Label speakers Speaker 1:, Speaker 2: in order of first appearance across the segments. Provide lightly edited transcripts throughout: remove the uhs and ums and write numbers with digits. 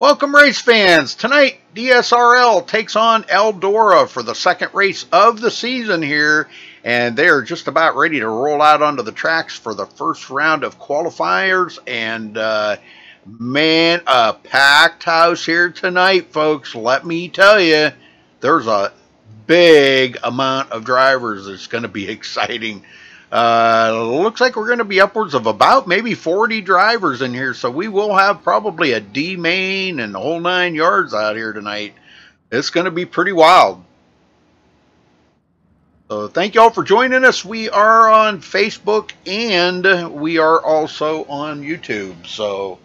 Speaker 1: Welcome, race fans. Tonight, DSRL takes on Eldora for the second race of the season here, and they are just about ready to roll out onto the tracks for the first round of qualifiers. And man, a packed house here tonight, folks. Let me tell you, there's a big amount of drivers. It's going to be exciting. Looks like we're going to be upwards of about maybe 40 drivers in here, so we will have probably a D main and the whole 9 yards out here tonight. It's going to be pretty wild. So thank you all for joining us. We are on Facebook and we are also on YouTube. So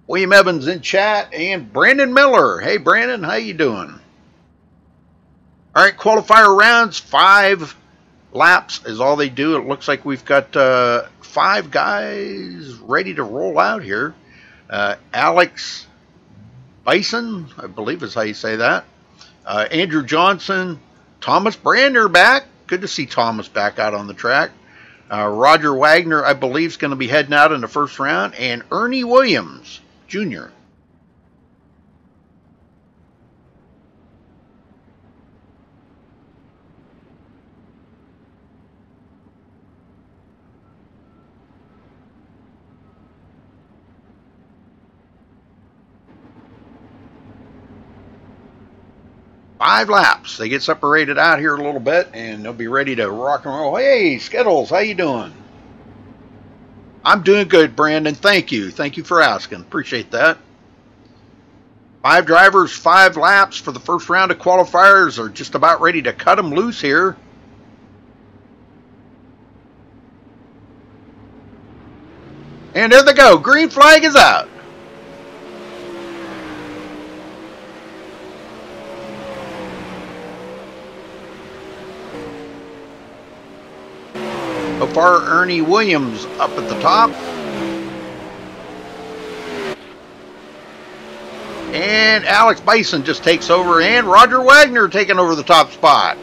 Speaker 1: William Evans in chat and Brandon Miller. Hey Brandon, how you doing? All right, qualifier rounds, 5 laps is all they do. It looks like we've got 5 guys ready to roll out here. Alex Bison, I believe is how you say that. Andrew Johnson, Thomas Brander back. Good to see Thomas back out on the track. Roger Wagner, I believe, is going to be heading out in the first round. And Ernie Williams, Jr. 5 laps. They get separated out here a little bit, and they'll be ready to rock and roll. Hey, Skittles, how you doing? I'm doing good, Brandon. Thank you. Thank you for asking. Appreciate that. 5 drivers, 5 laps for the first round of qualifiers. Are just about ready to cut them loose here. And there they go. Green flag is out. So far, Ernie Williams up at the top. And Alex Bison just takes over, and Roger Wagner taking over the top spot.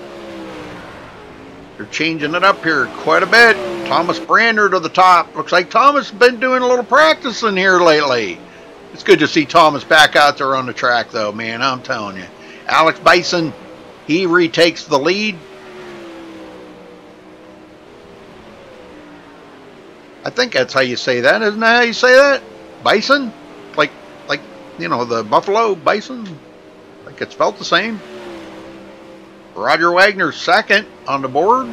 Speaker 1: They're changing it up here quite a bit. Thomas Brander to the top. Looks like Thomas has been doing a little practicing here lately. It's good to see Thomas back out there on the track, though, man. I'm telling you. Alex Bison, he retakes the lead. I think that's how you say that. Isn't that how you say that? Bison? Like, you know, the buffalo bison? Like it's spelled the same. Roger Wagner second on the board.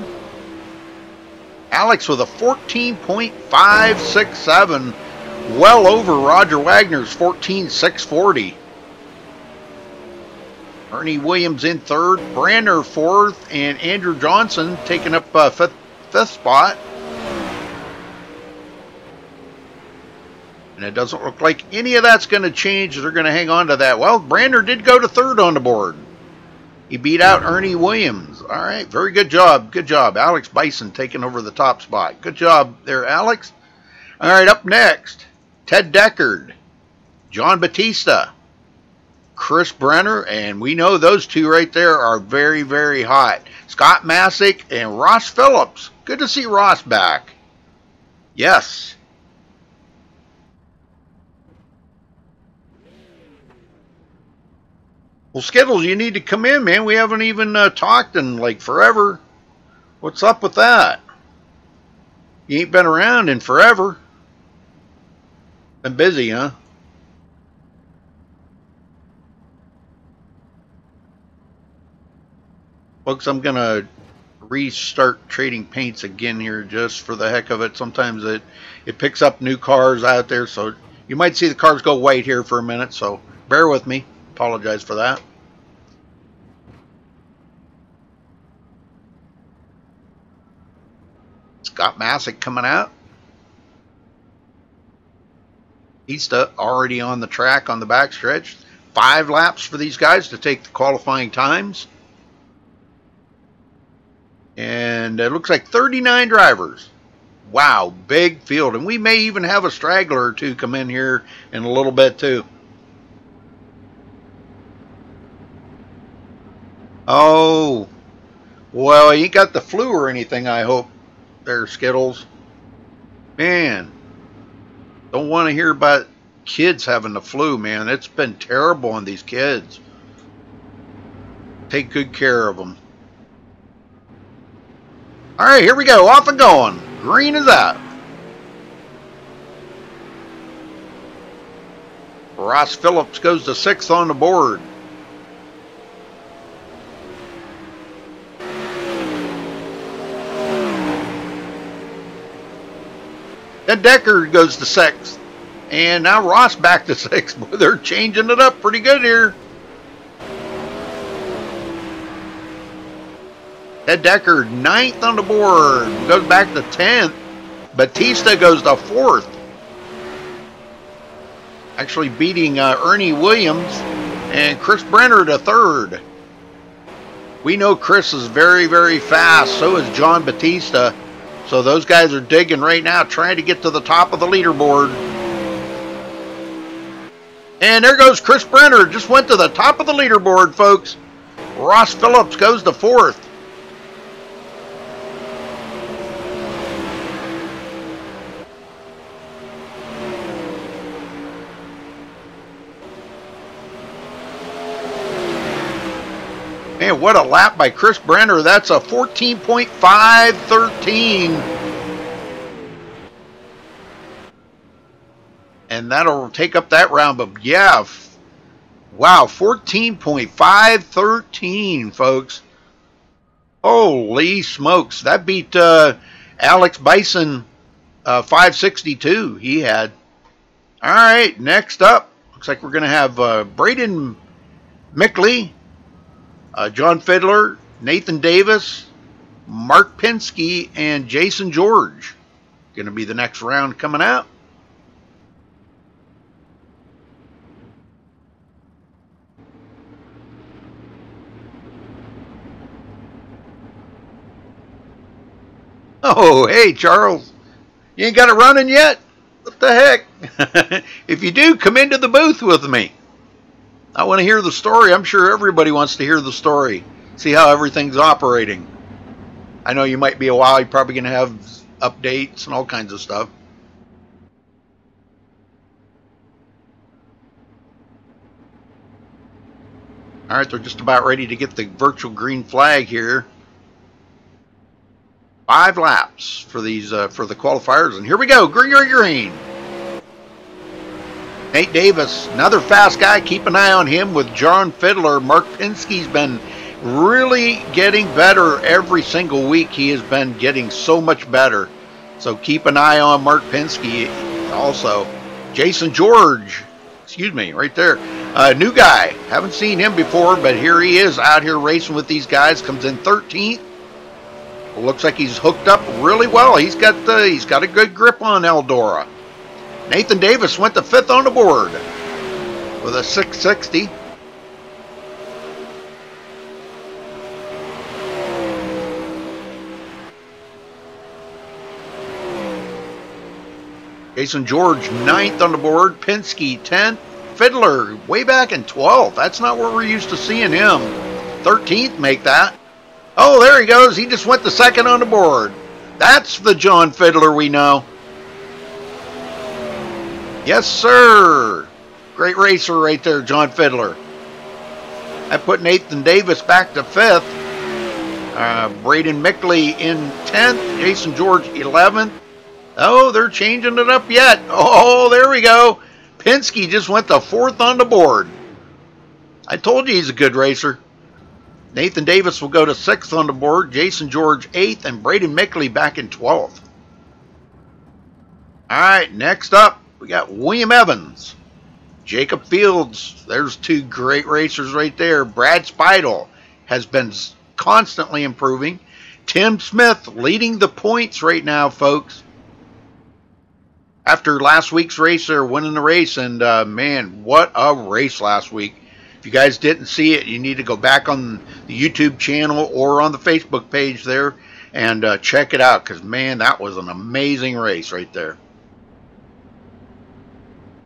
Speaker 1: Alex with a 14.567. Well over Roger Wagner's 14.640. Ernie Williams in third. Brander fourth. And Andrew Johnson taking up fifth spot. And it doesn't look like any of that's going to change. They're going to hang on to that. Well, Brander did go to third on the board. He beat out Ernie Williams. All right, very good job. Good job. Alex Bison taking over the top spot. Good job there, Alex. All right, up next, Ted Deckard, John Batista, Chris Brenner, and we know those two right there are very, very hot. Scott Masick and Ross Phillips. Good to see Ross back. Yes. Well, Skittles, you need to come in, man. We haven't even talked in, like, forever. What's up with that? You ain't been around in forever. Been busy, huh? Folks, I'm going to restart trading paints again here just for the heck of it. Sometimes it picks up new cars out there, so you might see the cars go white here for a minute, so bear with me. Apologize for that. Scott Masick coming out. He's already on the track on the backstretch. 5 laps for these guys to take the qualifying times. And it looks like 39 drivers. Wow, big field. And we may even have a straggler or two come in here in a little bit too. Oh, well, he ain't got the flu or anything, I hope, there, Skittles. Man, don't want to hear about kids having the flu, man. It's been terrible on these kids. Take good care of them. All right, here we go. Off and going. Green is out. Ross Phillips goes to 6th on the board. Ed Decker goes to 6th. And now Ross back to 6th. Boy, they're changing it up pretty good here. Ed Decker, 9th on the board. Goes back to 10th. Batista goes to 4th. Actually beating Ernie Williams. And Chris Brenner to 3rd. We know Chris is very, very fast. So is John Batista. So those guys are digging right now, trying to get to the top of the leaderboard. And there goes Chris Brenner. Just went to the top of the leaderboard, folks. Ross Phillips goes to 4th. Man, what a lap by Chris Brenner. That's a 14.513. And that'll take up that round. But yeah, wow, 14.513, folks. Holy smokes. That beat Alex Bison 562 he had. All right, next up. Looks like we're going to have Braden Mickley, John Fiddler, Nathan Davis, Mark Penske, and Jason George. Going to be the next round coming out. Oh, hey, Charles. You ain't got it running yet? What the heck? If you do, come into the booth with me. I want to hear the story. I'm sure everybody wants to hear the story. See how everything's operating. I know you might be a while. You're probably going to have updates and all kinds of stuff. All right, they're just about ready to get the virtual green flag here. 5 laps for these for the qualifiers, and here we go. Green, green, green. Nate Davis, another fast guy. Keep an eye on him with John Fiddler. Mark Penske's been really getting better every single week. He has been getting so much better. So keep an eye on Mark Penske also. Jason George, excuse me, right there. New guy. Haven't seen him before, but here he is out here racing with these guys. Comes in 13th. Looks like he's hooked up really well. He's got a good grip on Eldora. Nathan Davis went to 5th on the board with a 660. Jason George 9th on the board. Penske 10th. Fiddler way back in 12th. That's not where we're used to seeing him. 13th make that. Oh, there he goes. He just went to 2nd on the board. That's the John Fiddler we know. Yes, sir. Great racer right there, John Fiddler. I put Nathan Davis back to 5th. Braden Mickley in 10th. Jason George 11th. Oh, they're changing it up yet. Oh, there we go. Penske just went to 4th on the board. I told you he's a good racer. Nathan Davis will go to 6th on the board. Jason George 8th. And Braden Mickley back in 12th. All right, next up, we got William Evans. Jacob Fields. There's 2 great racers right there. Brad Speidel has been constantly improving. Tim Smith leading the points right now, folks. After last week's race, they're winning the race. And, man, what a race last week. If you guys didn't see it, you need to go back on the YouTube channel or on the Facebook page there and check it out, because, man, that was an amazing race right there.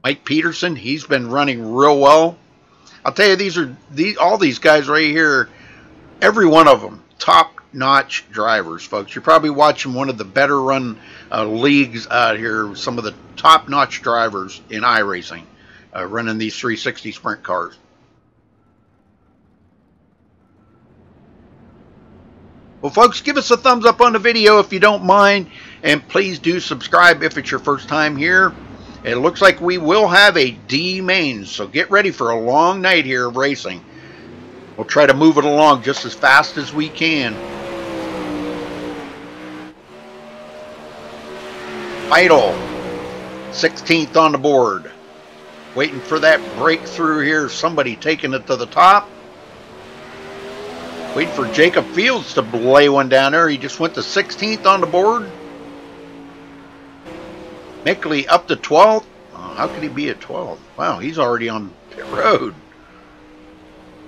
Speaker 1: Mike Peterson, he's been running real well. I'll tell you, all these guys right here, every one of them, top-notch drivers, folks. You're probably watching one of the better run leagues out here, some of the top-notch drivers in iRacing running these 360 sprint cars. Well, folks, give us a thumbs up on the video if you don't mind, and please do subscribe if it's your first time here. It looks like we will have a D main, so get ready for a long night here of racing. We'll try to move it along just as fast as we can. Vital, 16th on the board. Waiting for that breakthrough here. Somebody taking it to the top. Waiting for Jacob Fields to lay one down there. He just went to 16th on the board. Mickley up to 12th. Oh, how could he be at 12th? Wow, he's already on pit road.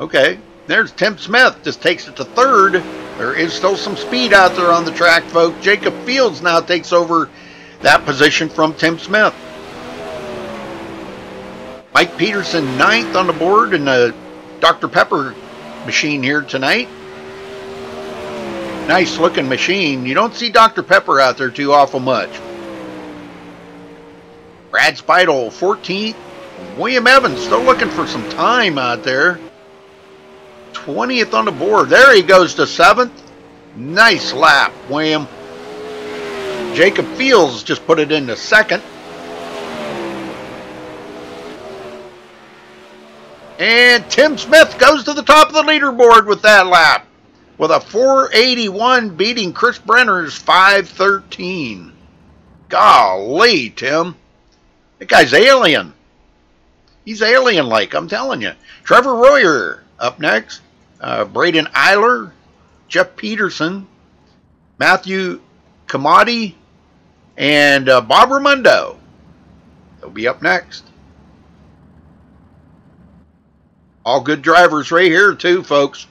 Speaker 1: Okay, there's Tim Smith. Just takes it to 3rd. There is still some speed out there on the track, folks. Jacob Fields now takes over that position from Tim Smith. Mike Peterson 9th on the board in the Dr. Pepper machine here tonight. Nice looking machine. You don't see Dr. Pepper out there too awful much. Brad Speidel 14th. William Evans still looking for some time out there. 20th on the board. There he goes to 7th. Nice lap, William. Jacob Fields just put it into 2nd. And Tim Smith goes to the top of the leaderboard with that lap, with a 481, beating Chris Brenner's 513. Golly, Tim. That guy's alien. He's alien-like, I'm telling you. Trevor Royer up next. Braden Eiler, Jeff Peterson, Matthew Kamadi, and Bob Raimondo. They'll be up next. All good drivers right here too, folks.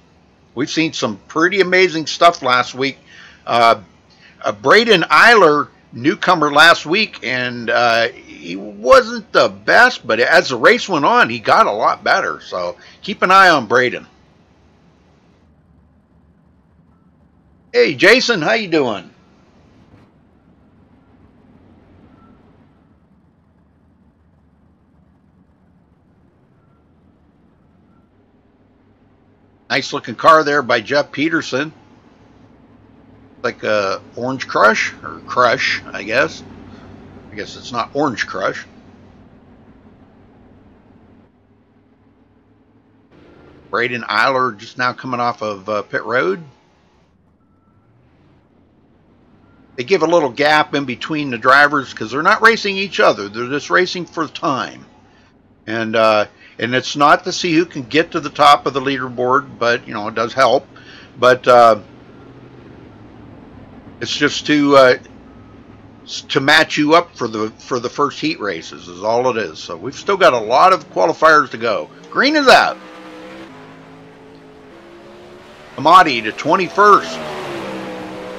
Speaker 1: We've seen some pretty amazing stuff last week. Braden Eiler, newcomer last week, and he wasn't the best, but as the race went on, he got a lot better. So keep an eye on Braden. Hey, Jason, how you doing? Nice looking car there by Jeff Peterson. Like a Orange Crush, or Crush, I guess. I guess it's not Orange Crush. Braden Eiler just now coming off of pit road. They give a little gap in between the drivers because they're not racing each other. They're just racing for time. And it's not to see who can get to the top of the leaderboard, but, you know, it does help. But it's just to match you up for the first heat races is all it is. So we've still got a lot of qualifiers to go. Green is out. Amati to 21st.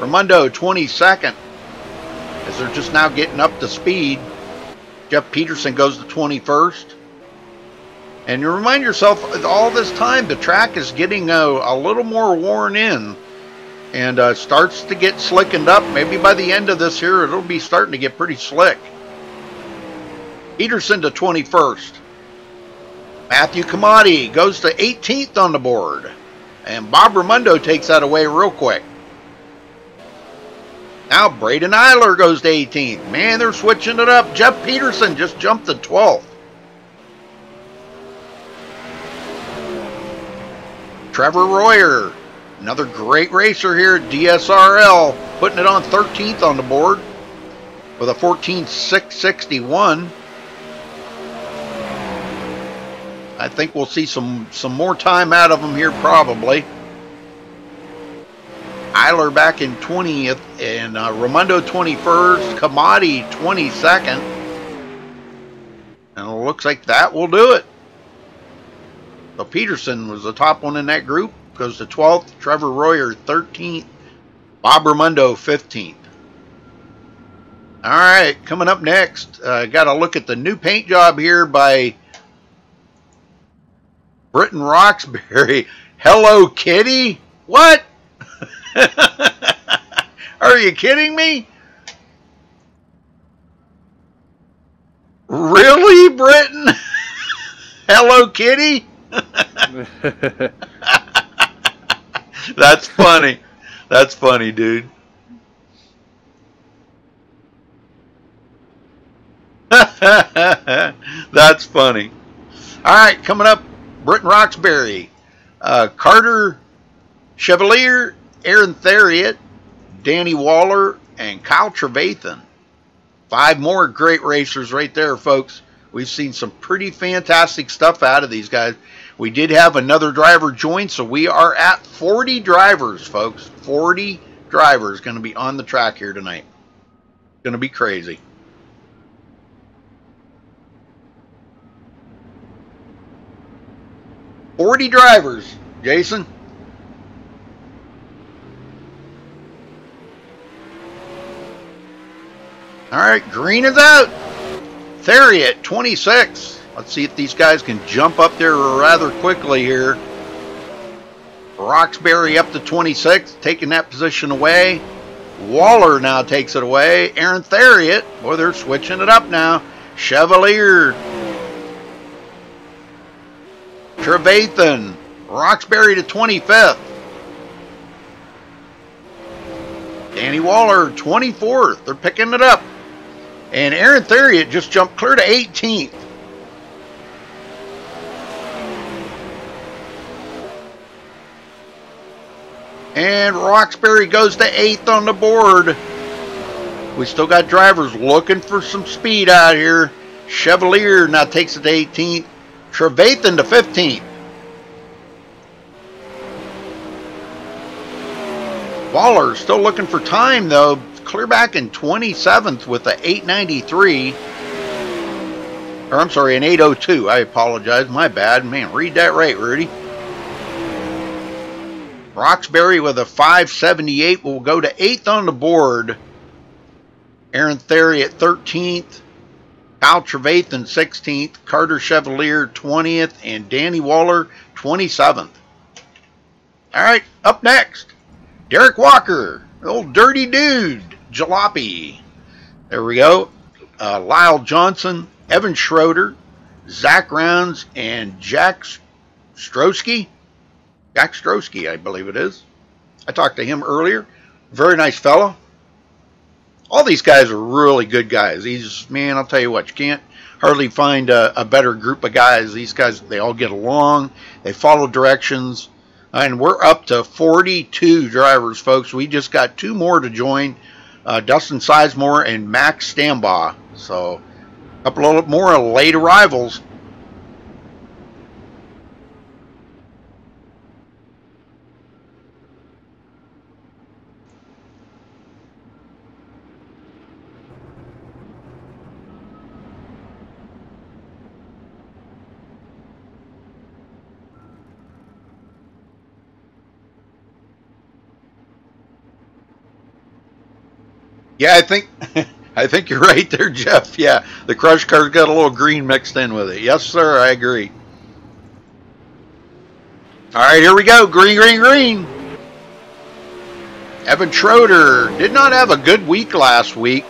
Speaker 1: Raimondo 22nd. As they're just now getting up to speed. Jeff Peterson goes to 21st. And you remind yourself, all this time, the track is getting a little more worn in. And starts to get slickened up. Maybe by the end of this here, it'll be starting to get pretty slick. Peterson to 21st. Matthew Kamadi goes to 18th on the board. And Bob Raimondo takes that away real quick. Now Braden Eiler goes to 18th. Man, they're switching it up. Jeff Peterson just jumped to 12th. Trevor Royer, another great racer here at DSRL, putting it on 13th on the board with a 14.661. I think we'll see some more time out of him here probably. Eiler back in 20th and Raimondo 21st, Kamadi 22nd. And it looks like that will do it. So Peterson was the top one in that group, goes to 12th. Trevor Royer 13th. Bob Raimondo 15th. All right, coming up next, got to look at the new paint job here by Britton Roxbury. Hello Kitty? What? Are you kidding me? Really, Britton? Hello, Kitty? That's funny. That's funny, dude. That's funny. All right, coming up, Britton Roxbury, Carter Chevalier, Aaron Theriot, Danny Waller, and Kyle Trevathan. 5 more great racers right there, folks. We've seen some pretty fantastic stuff out of these guys. We did have another driver join, so we are at 40 drivers, folks. 40 drivers going to be on the track here tonight. Going to be crazy. "40 drivers, Jason." All right, green is out. Theriot, 26. Let's see if these guys can jump up there rather quickly here. Roxbury up to 26, taking that position away. Waller now takes it away. Aaron Theriot, boy, they're switching it up now. Chevalier. Trevathan. Roxbury to 25th. Danny Waller, 24th. They're picking it up. And Aaron Theriot just jumped clear to 18th. And Roxbury goes to 8th on the board. We still got drivers looking for some speed out here. Chevalier now takes it to 18th. Trevathan to 15th. Waller still looking for time, though. Clear back in 27th with a 893. Or I'm sorry, an 802. I apologize. My bad. Man, read that right, Rudy. Roxbury with a 578 will go to 8th on the board. Aaron Theriot 13th. Kyle Trevathan 16th. Carter Chevalier 20th. And Danny Waller 27th. All right, up next, Derek Walker, the old dirty dude, Jalopy. There we go. Lyle Johnson, Evan Schroeder, Zach Rounds, and Jack Strosky. Jack Strosky, I believe it is. I talked to him earlier. Very nice fellow. All these guys are really good guys. Man, I'll tell you what, you can't hardly find a better group of guys. These guys, they all get along. They follow directions. And we're up to 42 drivers, folks. We just got 2 more to join. Dustin Sizemore and Max Stambaugh. So, a couple of more late arrivals. Yeah, I think you're right there, Jeff. Yeah, the crush car's got a little green mixed in with it. Yes, sir, I agree. All right, here we go. Green, green, green. Evan Schroeder did not have a good week last week,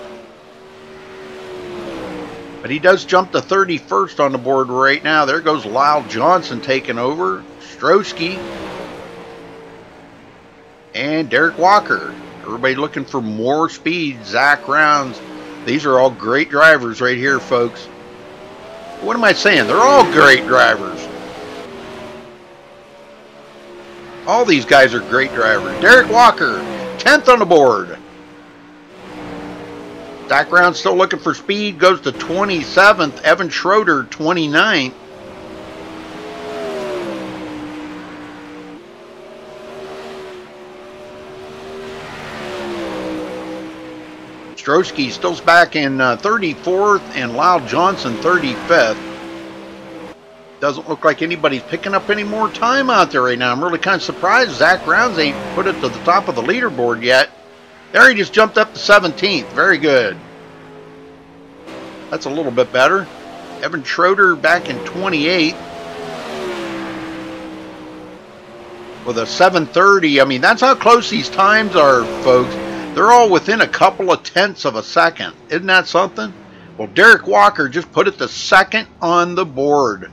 Speaker 1: but he does jump to 31st on the board right now. There goes Lyle Johnson taking over. Strosky and Derek Walker. Everybody looking for more speed. Zach Rounds. These are all great drivers right here, folks. What am I saying? They're all great drivers. All these guys are great drivers. Derek Walker, 10th on the board. Zach Rounds still looking for speed. Goes to 27th. Evan Schroeder, 29th. Strosky still back in 34th, and Lyle Johnson 35th. Doesn't look like anybody's picking up any more time out there right now. I'm really kind of surprised Zach Rounds ain't put it to the top of the leaderboard yet. There he just jumped up to 17th. Very good. That's a little bit better. Evan Schroeder back in 28th. With a 7:30. I mean, that's how close these times are, folks. They're all within a couple of tenths of a second. Isn't that something? Well, Derek Walker just put it the second on the board.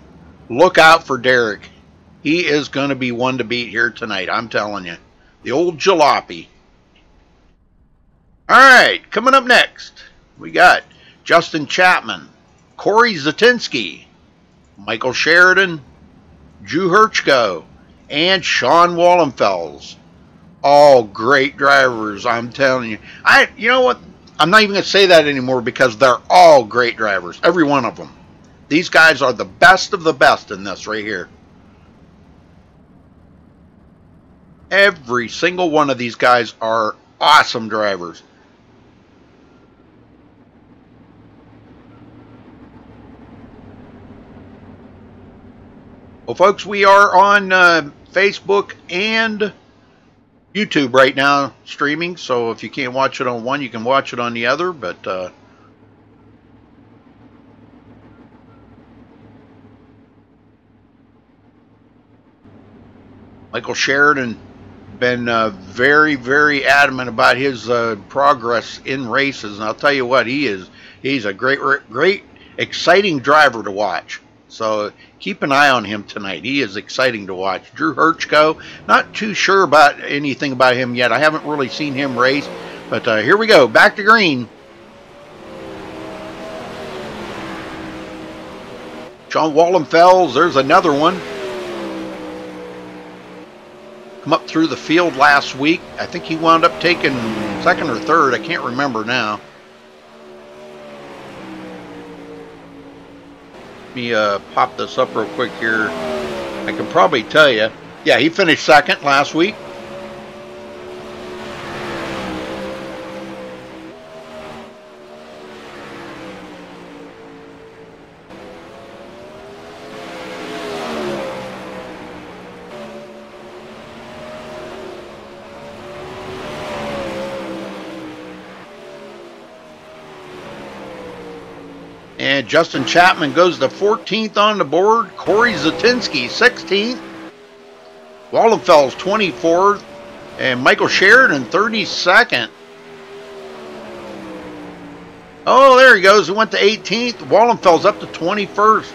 Speaker 1: Look out for Derek. He is going to be one to beat here tonight, I'm telling you. The old jalopy. All right, coming up next, we got Justin Chapman, Corey Zatinsky, Michael Sheridan, Drew Hirschko, and Sean Wallenfels. All great drivers, I'm telling you. You know what? I'm not even going to say that anymore because they're all great drivers, every one of them. These guys are the best of the best in this right here. Every single one of these guys are awesome drivers. Well, folks, we are on Facebook and YouTube right now streaming, so if you can't watch it on one, you can watch it on the other, but Michael Sheridan been very, very adamant about his progress in races, and I'll tell you what, he's a great, exciting driver to watch. So keep an eye on him tonight. He is exciting to watch. Drew Hirschko, not too sure about anything about him yet. I haven't really seen him race, but here we go. Back to green. Sean Wallenfels, there's another one. Come up through the field last week. I think he wound up taking second or third. I can't remember now. Let me pop this up real quick here. I can probably tell you. Yeah, he finished second last week. And Justin Chapman goes to 14th on the board. Corey Zatinsky, 16th. Wallenfels, 24th. And Michael Sheridan, 32nd. Oh, there he goes. He went to 18th. Wallenfels up to 21st.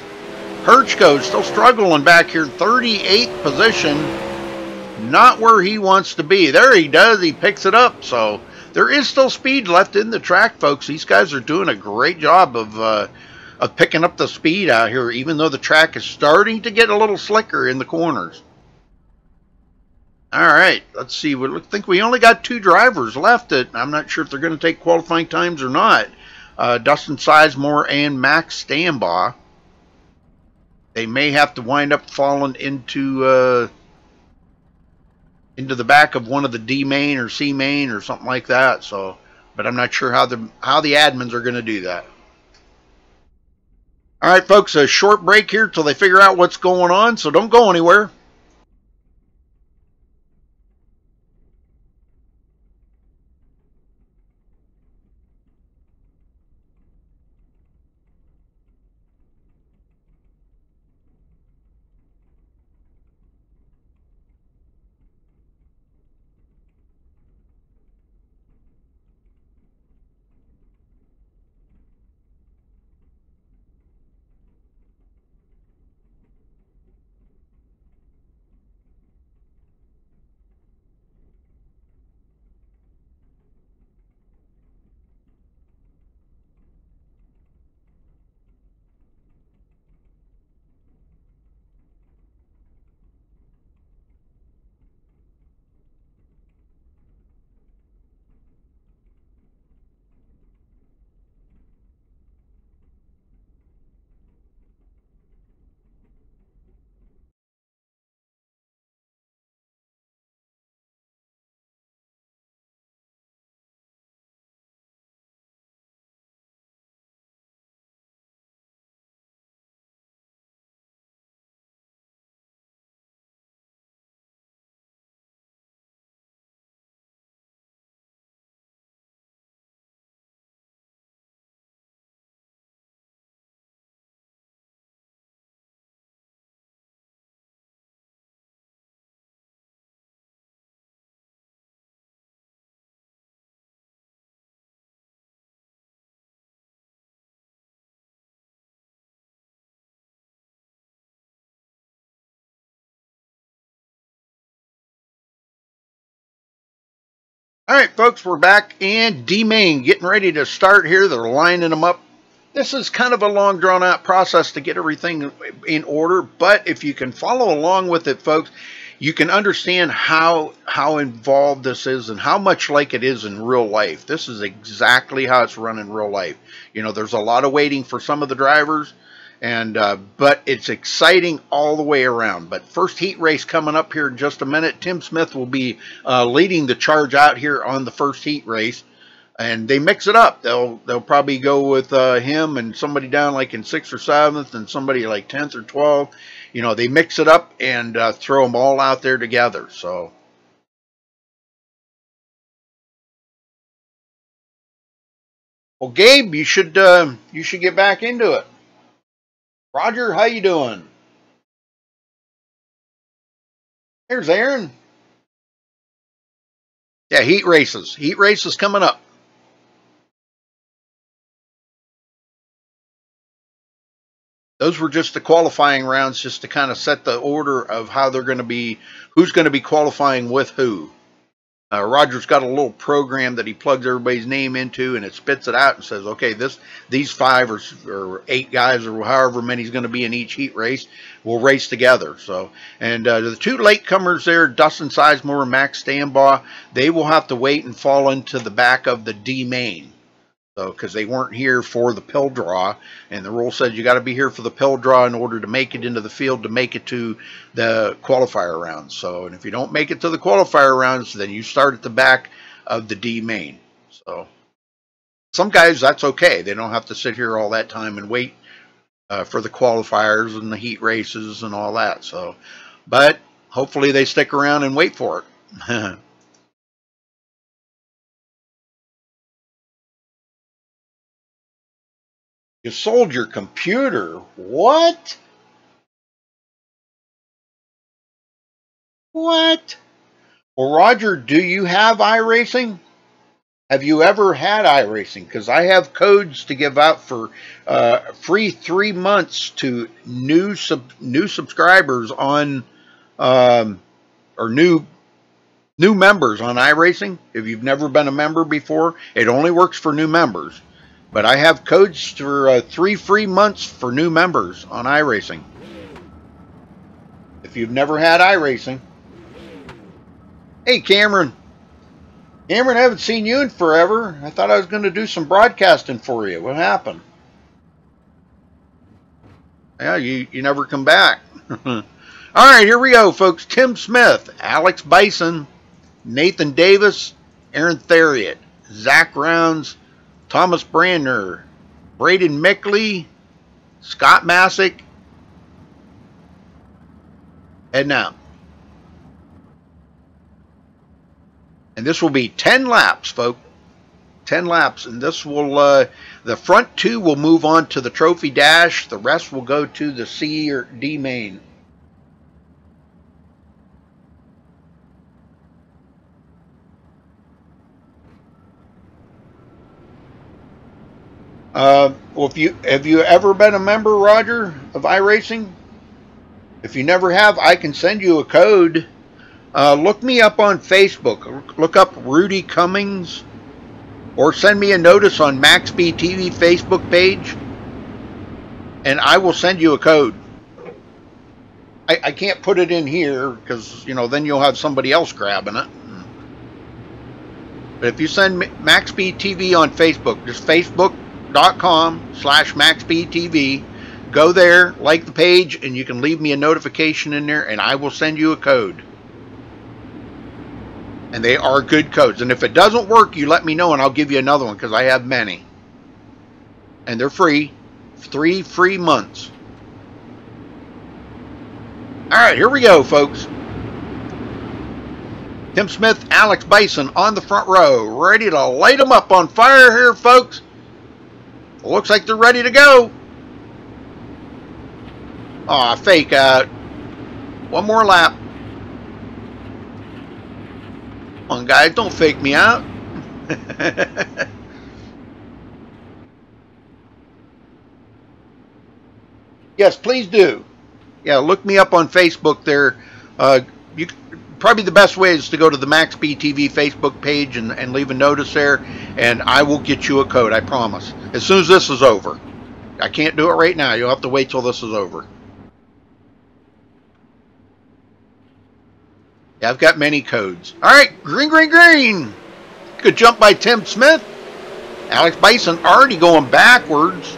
Speaker 1: Hirschko still struggling back here. 38th position. Not where he wants to be. There he does. He picks it up. So there is still speed left in the track, folks. These guys are doing a great job of picking up the speed out here, even though the track is starting to get a little slicker in the corners. All right, let's see. I think we only got two drivers left. I'm not sure if they're going to take qualifying times or not. Dustin Sizemore and Max Stambaugh. They may have to wind up falling into the back of one of the D main or C main or something like that. So, but I'm not sure how the admins are going to do that. All right, folks, a short break here till they figure out what's going on. So don't go anywhere. All right, folks, we're back, and D-Main getting ready to start here. They're lining them up. This is kind of a long, drawn-out process to get everything in order, but if you can follow along with it, folks, you can understand how involved this is and how much like it is in real life. This is exactly how it's run in real life. You know, there's a lot of waiting for some of the drivers, and but it's exciting all the way around. But first heat race coming up here in just a minute. Tim Smith will be leading the charge out here on the first heat race, and they mix it up. They'll probably go with him and somebody down like in 6th or 7th, and somebody like 10th or 12th. You know, they mix it up and throw them all out there together. So. Well, Gabe, you should get back into it. Roger, how you doing? Here's Aaron. Yeah, heat races. Heat races coming up. Those were just the qualifying rounds, just to kind of set the order of how they're going to be, who's going to be qualifying with who. Roger's got a little program that he plugs everybody's name into, and it spits it out and says, okay, these 5 or 8 guys or however many is going to be in each heat race will race together. So, and the 2 latecomers there, Dustin Sizemore and Max Stambaugh, they will have to wait and fall into the back of the D main. So, because they weren't here for the pill draw, and the rule says you got to be here for the pill draw in order to make it into the field, to make it to the qualifier rounds. So, and if you don't make it to the qualifier rounds, then you start at the back of the D main. So, some guys, that's okay. They don't have to sit here all that time and wait for the qualifiers and the heat races and all that. So, but hopefully they stick around and wait for it. You sold your computer? What? What? Well, Roger, do you have iRacing? Have you ever had iRacing? Because I have codes to give out for free 3 months to new subscribers on or new members on iRacing. If you've never been a member before, it only works for new members. But I have codes for 3 free months for new members on iRacing. If you've never had iRacing. Hey, Cameron. Cameron, I haven't seen you in forever. I thought I was going to do some broadcasting for you. What happened? Yeah, you never come back. All right, here we go, folks. Tim Smith, Alex Bison, Nathan Davis, Aaron Theriot, Zach Rounds, Thomas Brandner, Braden Mickley, Scott Masick, heading out. And this will be 10 laps, folks. 10 laps. And this will, the front 2 will move on to the trophy dash. The rest will go to the C or D main. Well, have you ever been a member, Roger, of iRacing? If you never have, I can send you a code. Look me up on Facebook. Look up Rudy Cummings, or send me a notice on MaxSpeedTV Facebook page, and I will send you a code. I can't put it in here because, you know, then you'll have somebody else grabbing it. But if you send MaxSpeedTV on Facebook, just Facebook.com/MaxSpeedTV. Go there, like the page, and you can leave me a notification in there, and I will send you a code. And they are good codes. And if it doesn't work, you let me know, and I'll give you another one, because I have many. And they're free. 3 free months. All right, here we go, folks. Tim Smith, Alex Bison on the front row, ready to light them up on fire here, folks. Looks like they're ready to go. Aw, fake out. One more lap. Come on, guys, don't fake me out. Yes, please do. Yeah, look me up on Facebook there. probably the best way is to go to the MaxSpeedTV Facebook page and leave a notice there, and I will get you a code, I promise. As soon as this is over. I can't do it right now. You'll have to wait till this is over. Yeah, I've got many codes. All right, green, green, green. Good jump by Tim Smith. Alex Bison already going backwards.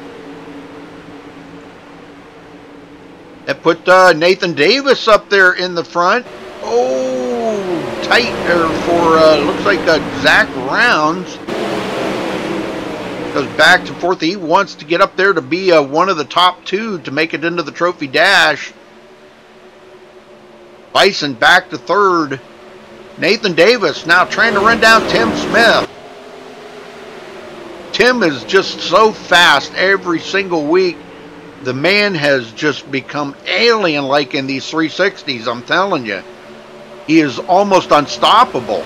Speaker 1: That put Nathan Davis up there in the front. Oh, tight there for, looks like Zach Rounds. Goes back to fourth. He wants to get up there to be one of the top two to make it into the trophy dash. Bison back to third. Nathan Davis now trying to run down Tim Smith. Tim is just so fast every single week. The man has just become alien-like in these 360s, I'm telling you. He is almost unstoppable.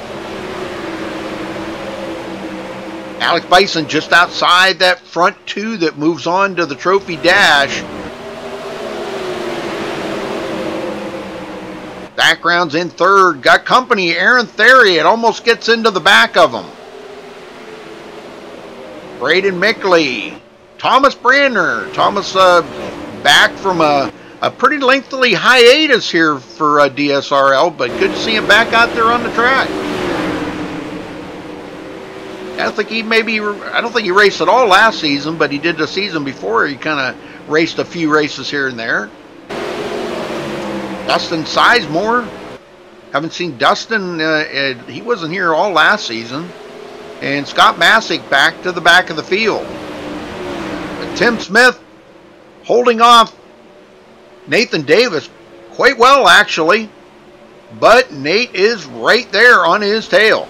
Speaker 1: Alex Bison just outside that front two that moves on to the trophy dash. Background's in third. Got company. Aaron Theriot almost gets into the back of him. Braden Mickley. Thomas Brandner. Thomas back from a pretty lengthy hiatus here for DSRL, but good to see him back out there on the track. I don't think he raced at all last season, but he did the season before. He kind of raced a few races here and there. Dustin Sizemore. Haven't seen Dustin. He wasn't here all last season. And Scott Masick back to the back of the field. But Tim Smith holding off Nathan Davis quite well, actually. But Nate is right there on his tail.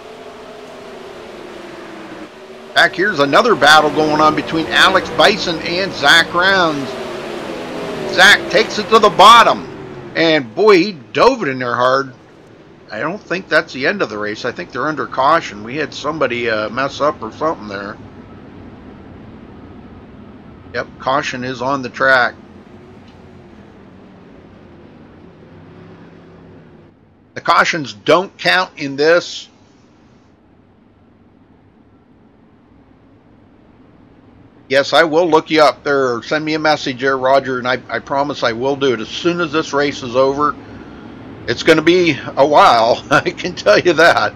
Speaker 1: Back here's another battle going on between Alex Bison and Zach Rounds. Zach takes it to the bottom. And boy, he dove it in there hard. I don't think that's the end of the race. I think they're under caution. We had somebody mess up or something there. Yep, caution is on the track. The cautions don't count in this. Yes, I will look you up there. Send me a message there, Roger, and I promise I will do it as soon as this race is over. It's going to be a while, I can tell you that.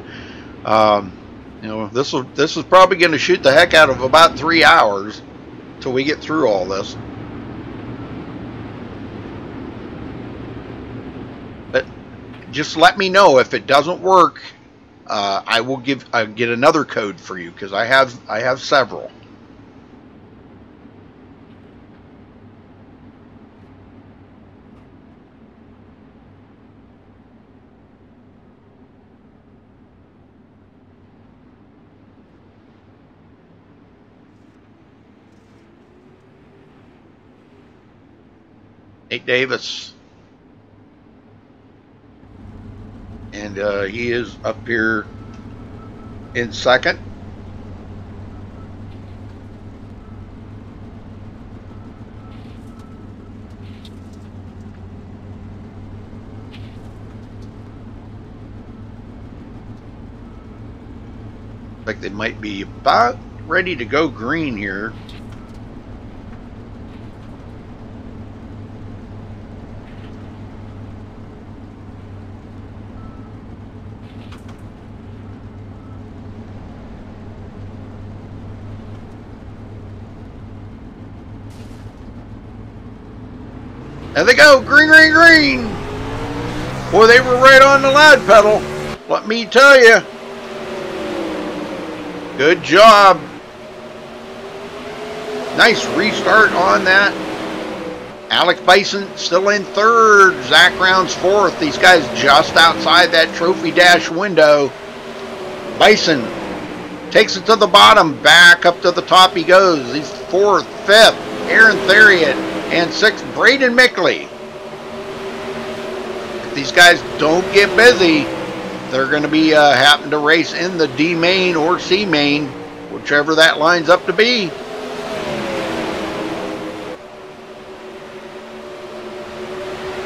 Speaker 1: You know, this is probably going to shoot the heck out of about 3 hours till we get through all this. But just let me know if it doesn't work. I will get another code for you because I have several. Nate Davis, and he is up here in second. Like they might be about ready to go green here. There they go, green, green, green. Boy, they were right on the loud pedal. Let me tell you. Good job. Nice restart on that. Alex Bison still in third. Zach Rounds fourth. These guys just outside that trophy dash window. Bison takes it to the bottom. Back up to the top he goes. He's fourth, fifth. Aaron Theriot. And sixth, Braden Mickley. If these guys don't get busy, they're going to be having to race in the D main or C main, whichever that lines up to be.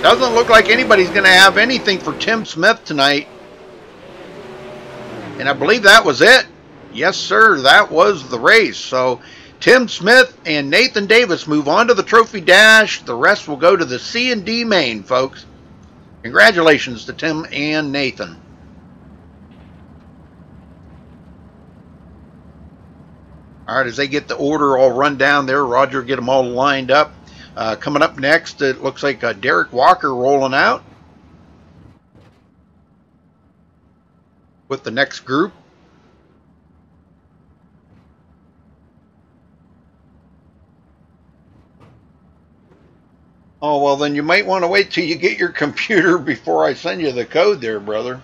Speaker 1: Doesn't look like anybody's going to have anything for Tim Smith tonight. And I believe that was it. Yes, sir, that was the race. So Tim Smith and Nathan Davis move on to the Trophy Dash. The rest will go to the C and D main, folks. Congratulations to Tim and Nathan. All right, as they get the order all run down there, Roger get them all lined up. Coming up next, it looks like Derek Walker rolling out with the next group. Oh, well, then you might want to wait till you get your computer before I send you the code there, brother.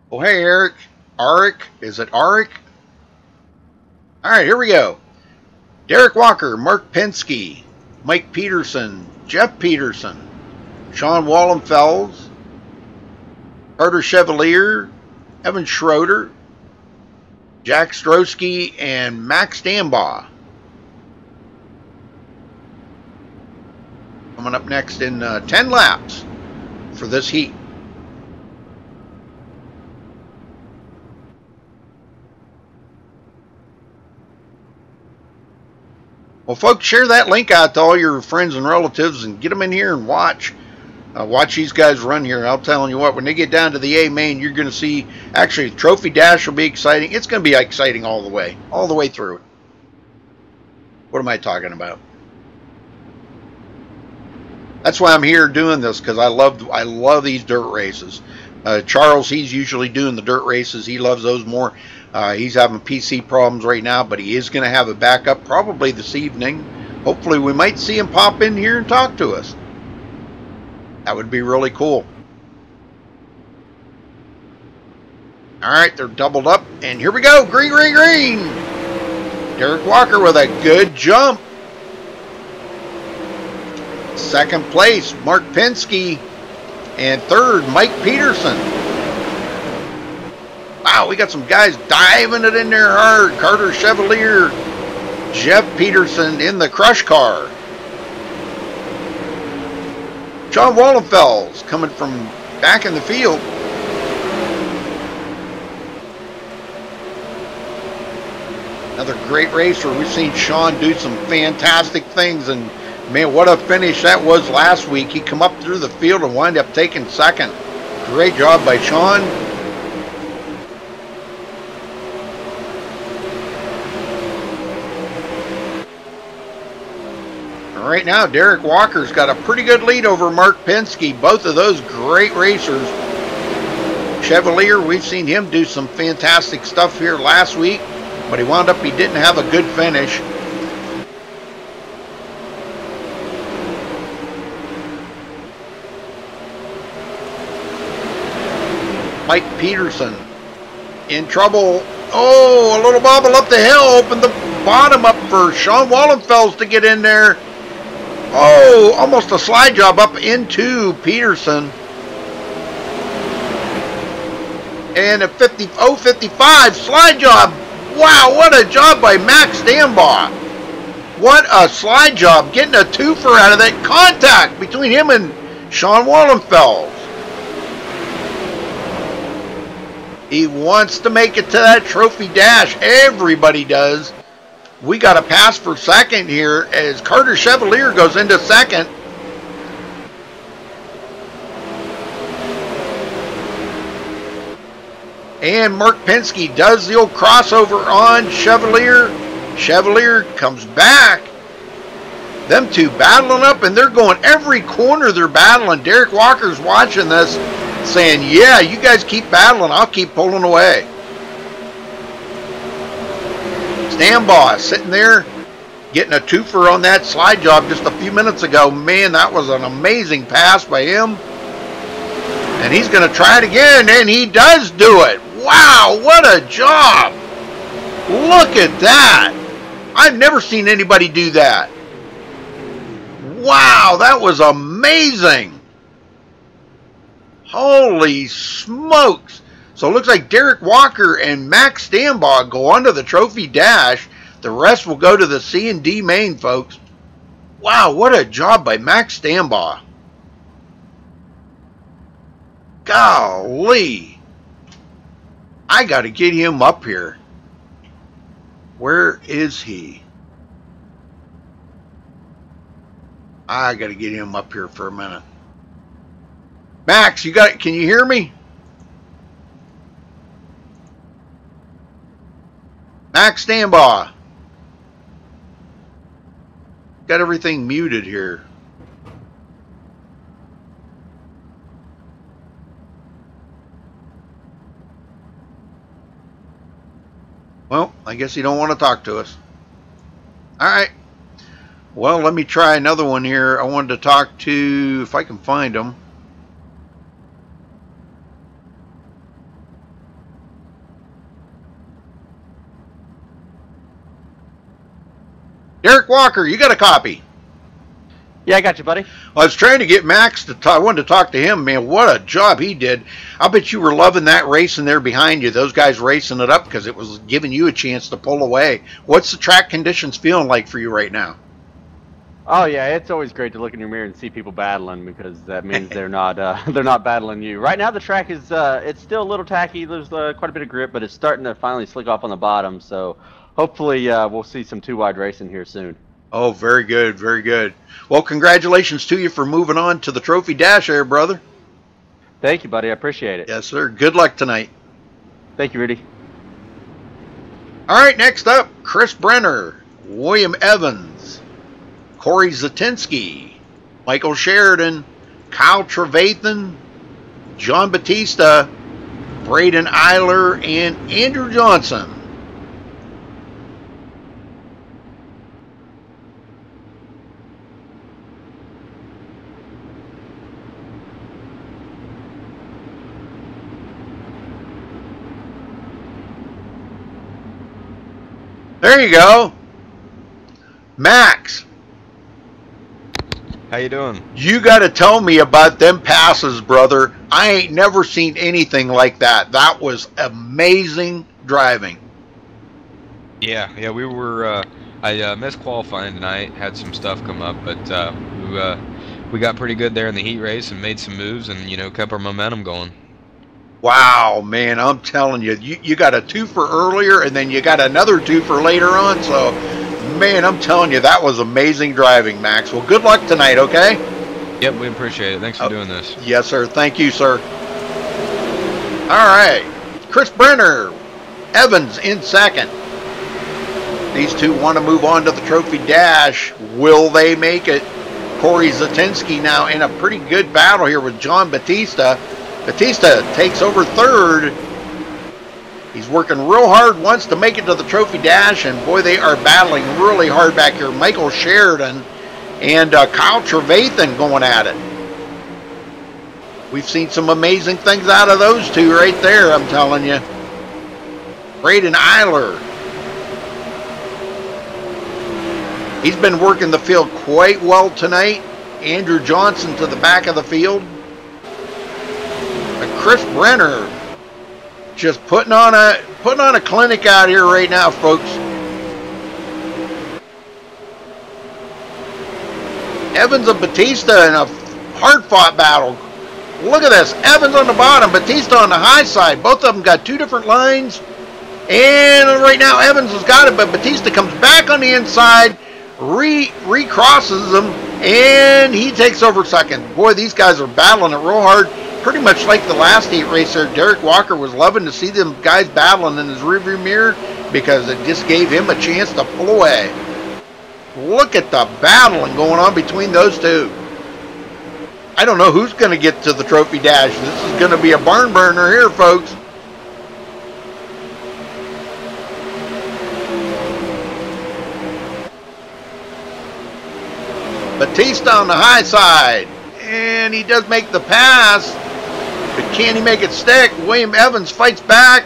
Speaker 1: Oh, hey, Eric. Arik. Is it Arik? All right, here we go. Derek Walker, Mark Penske, Mike Peterson, Jeff Peterson, Sean Wallenfels, Carter Chevalier, Evan Schroeder, Jack Strosky, and Max Stambaugh. Coming up next in 10 laps for this heat. Well, folks, share that link out to all your friends and relatives and get them in here and watch. Watch these guys run here. I'm telling you what, when they get down to the A main, you're going to see, actually, Trophy Dash will be exciting. It's going to be exciting all the way through it. What am I talking about? That's why I'm here doing this, because I love these dirt races. Charles, he's usually doing the dirt races. He loves those more. He's having PC problems right now, but he is going to have a backup probably this evening. Hopefully we might see him pop in here and talk to us. That would be really cool. All right, they're doubled up, and here we go. Green, green, green. Derek Walker with a good jump. Second place, Mark Penske. And third, Mike Peterson. Wow, we got some guys diving it in there hard. Carter Chevalier, Jeff Peterson in the crush car. John Wallenfels coming from back in the field. Another great racer. We've seen Sean do some fantastic things, and man, what a finish that was last week. He come up through the field and wind up taking second. Great job by Sean. Right now, Derek Walker's got a pretty good lead over Mark Penske. Both of those great racers. Chevalier, we've seen him do some fantastic stuff here last week, but he didn't have a good finish. Mike Peterson in trouble. Oh, a little bobble up the hill, opened the bottom up for Sean Wallenfels to get in there. Oh, almost a slide job up into Peterson. And a 55 slide job. Wow, what a job by Max Stambaugh. What a slide job, getting a twofer out of that contact between him and Sean Wallenfels. He wants to make it to that Trophy Dash. Everybody does. We got a pass for second here as Carter Chevalier goes into second. And Mark Penske does the old crossover on Chevalier. Chevalier comes back. Them two battling up, and they're going every corner they're battling. Derek Walker's watching this, saying, yeah, you guys keep battling, I'll keep pulling away. Stambaugh sitting there getting a twofer on that slide job just a few minutes ago. Man, that was an amazing pass by him. And he's going to try it again, and he does do it. Wow, what a job. Look at that. I've never seen anybody do that. Wow, that was amazing. Holy smokes. So it looks like Derek Walker and Max Stambaugh go onto the Trophy Dash. The rest will go to the C&D main, folks. Wow, what a job by Max Stambaugh. Golly. I got to get him up here. Where is he? I got to get him up here for a minute. Max, can you hear me? Max Stambaugh. Got everything muted here. Well, I guess you don't want to talk to us. All right. Well, let me try another one here. I wanted to talk to, if I can find him. Derek Walker, you got a copy?
Speaker 2: Yeah, I got you, buddy.
Speaker 1: Well, I was trying to get Max to talk. I wanted to talk to him. Man, what a job he did. I bet you were loving that racing there behind you. Those guys racing it up because it was giving you a chance to pull away. What's the track conditions feeling like for you right now?
Speaker 2: Oh yeah, it's always great to look in your mirror and see people battling, because that means they're not battling you. Right now the track is it's still a little tacky. There's quite a bit of grip, but it's starting to finally slick off on the bottom. So hopefully we'll see some two-wide racing here soon.
Speaker 1: Oh, very good, very good. Well, congratulations to you for moving on to the Trophy Dash there, brother.
Speaker 2: Thank you, buddy. I appreciate it.
Speaker 1: Yes, sir. Good luck tonight.
Speaker 2: Thank you, Rudy.
Speaker 1: All right, next up, Chris Brenner, William Evans, Corey Zatinsky, Michael Sheridan, Kyle Trevathan, John Batista, Braden Eiler, and Andrew Johnson. There you go. Max.
Speaker 3: How you doing?
Speaker 1: You got to tell me about them passes, brother. I ain't never seen anything like that. That was amazing driving.
Speaker 3: Yeah, we were, I missed qualifying tonight, had some stuff come up, but we got pretty good there in the heat race and made some moves and, you know, kept our momentum going.
Speaker 1: Wow, man, I'm telling you, you got a twofer earlier and then you got another twofer later on. So, man, I'm telling you, that was amazing driving, Max. Well, good luck tonight, okay?
Speaker 3: Yep, we appreciate it. Thanks for doing this.
Speaker 1: Yes, sir. Thank you, sir. All right. Chris Brenner, Evans in second. These two want to move on to the Trophy Dash. Will they make it? Corey Zatinsky now in a pretty good battle here with John Batista. Batista takes over third. He's working real hard, wants to make it to the Trophy Dash, and boy, they are battling really hard back here. Michael Sheridan and Kyle Trevathan going at it. We've seen some amazing things out of those two right there, I'm telling you. Braden Eiler. He's been working the field quite well tonight. Andrew Johnson to the back of the field. Chris Brenner just putting on a clinic out here right now, folks. Evans and Batista in a hard-fought battle. Look at this. Evans on the bottom, Batista on the high side. Both of them got two different lines. And right now Evans has got it, but Batista comes back on the inside, recrosses them, and he takes over second. Boy, these guys are battling it real hard. Pretty much like the last heat race there. Derek Walker was loving to see them guys battling in his rearview mirror because it just gave him a chance to pull away. Look at the battling going on between those two. I don't know who's going to get to the Trophy Dash. This is going to be a barn burner here, folks. Batista on the high side. And he does make the pass. But can he make it stick? William Evans fights back.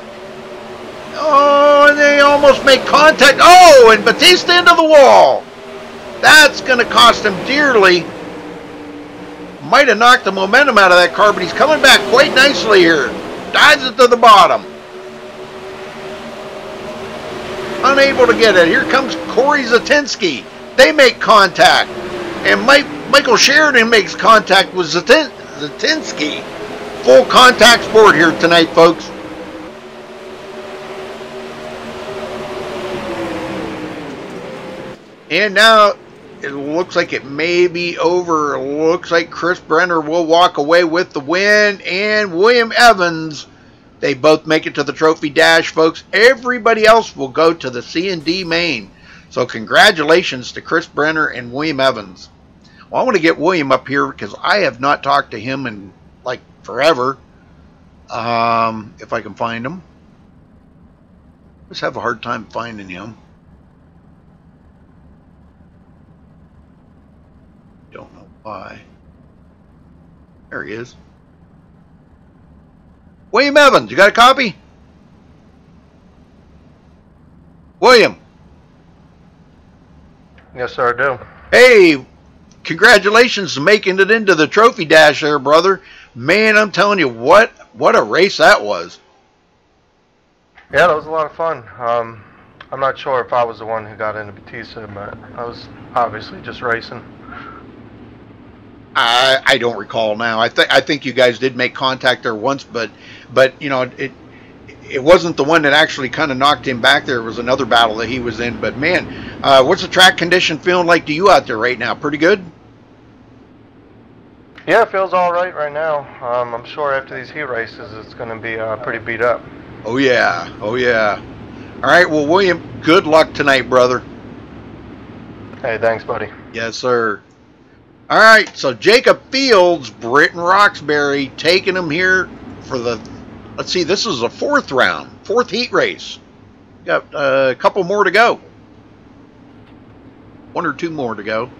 Speaker 1: Oh, and they almost make contact. Oh, and Batista into the wall. That's going to cost him dearly. Might have knocked the momentum out of that car, but he's coming back quite nicely here. Dives it to the bottom. unable to get it. Here comes Corey Zatinsky. They make contact. And Michael Sheridan makes contact with Zatinsky. Full contact sport here tonight, folks. And now it looks like it may be over. It looks like Chris Brenner will walk away with the win. And William Evans, they both make it to the trophy dash, folks. Everybody else will go to the C&D main. So congratulations to Chris Brenner and William Evans. Well, I want to get William up here because I have not talked to him in like forever. If I can find him. I just have a hard time finding him. Don't know why. There he is. William Evans, you got a copy? William.
Speaker 4: Yes, sir, I do.
Speaker 1: Hey, congratulations on making it into the trophy dash there, brother. Man, I'm telling you, what a race that was.
Speaker 4: Yeah, that was a lot of fun. I'm not sure if I was the one who got into Batista, but I was obviously just racing.
Speaker 1: I don't recall now. I think you guys did make contact there once, but you know, it wasn't the one that actually kind of knocked him back there. It was another battle that he was in. But man, what's the track condition feeling like to you out there right now? Pretty good?
Speaker 4: Yeah, it feels all right now. I'm sure after these heat races, it's going to be pretty beat up.
Speaker 1: Oh yeah, oh yeah. All right, well, William, good luck tonight, brother.
Speaker 4: Hey, thanks, buddy.
Speaker 1: Yes, sir. All right, so Jacob Fields, Britton Roxbury, taking him here for the, let's see, this is a fourth round, fourth heat race. Got a couple more to go. One or two more to go.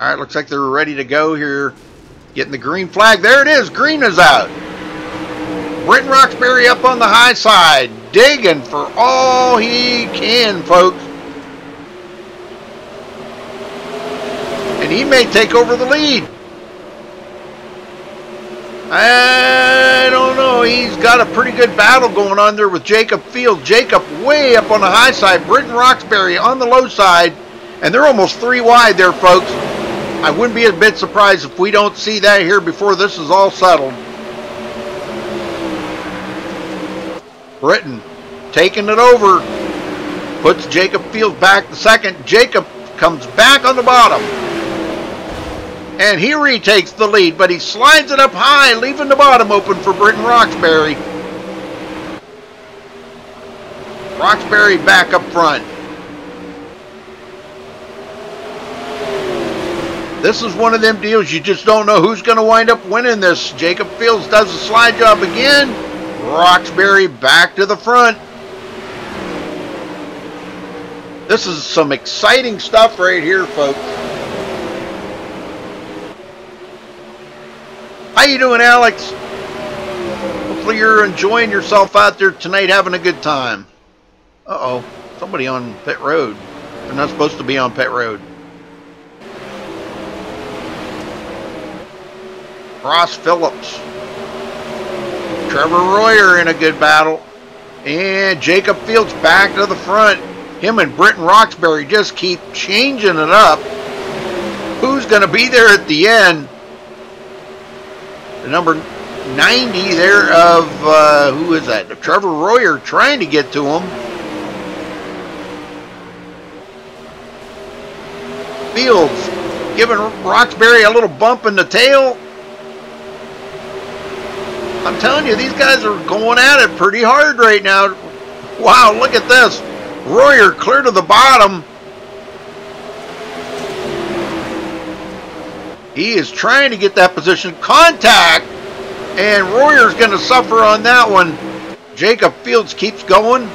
Speaker 1: All right, looks like they're ready to go here. Getting the green flag. There it is. Green is out. Britton Roxbury up on the high side. Digging for all he can, folks. And he may take over the lead. I don't know. He's got a pretty good battle going on there with Jacob Field. Jacob way up on the high side. Britton Roxbury on the low side. And they're almost 3 wide there, folks. I wouldn't be a bit surprised if we don't see that here before this is all settled. Britton taking it over. Puts Jacob Field back the second. Jacob comes back on the bottom. And he retakes the lead, but he slides it up high, leaving the bottom open for Britton Roxbury. Roxbury back up front. This is one of them deals you just don't know who's going to wind up winning this. Jacob Fields does the slide job again. Roxbury back to the front. This is some exciting stuff right here, folks. How you doing, Alex? Hopefully you're enjoying yourself out there tonight, having a good time. Uh-oh, somebody on pit road. They're not supposed to be on pit road. Ross Phillips. Trevor Royer in a good battle. And Jacob Fields back to the front. Him and Britton Roxbury just keep changing it up. Who's going to be there at the end? The number 90 there of, who is that? Trevor Royer trying to get to him. Fields giving Roxbury a little bump in the tail. I'm telling you, these guys are going at it pretty hard right now. Wow, look at this. Royer clear to the bottom. He is trying to get that position. Contact. And Royer's going to suffer on that one. Jacob Fields keeps going.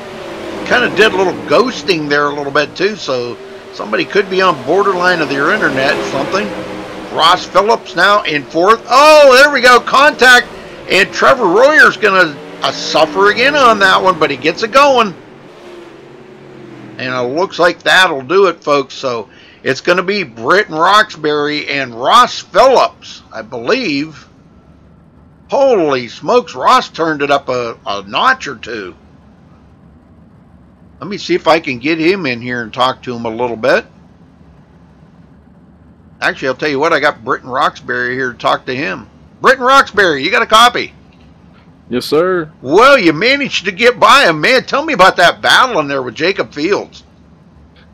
Speaker 1: Kind of did a little ghosting there a little bit too, so somebody could be on borderline of their internet or something. Ross Phillips now in fourth. Oh, there we go. Contact. And Trevor Royer's going to suffer again on that one, but he gets it going. And it looks like that'll do it, folks. So it's going to be Britton Roxbury and Ross Phillips, I believe. Holy smokes, Ross turned it up a notch or two. Let me see if I can get him in here and talk to him a little bit. Actually, I'll tell you what, I got Britton Roxbury here to talk to him. Britton Roxbury, you got a copy?
Speaker 5: Yes, sir.
Speaker 1: Well, you managed to get by him, man. Tell me about that battle in there with Jacob Fields.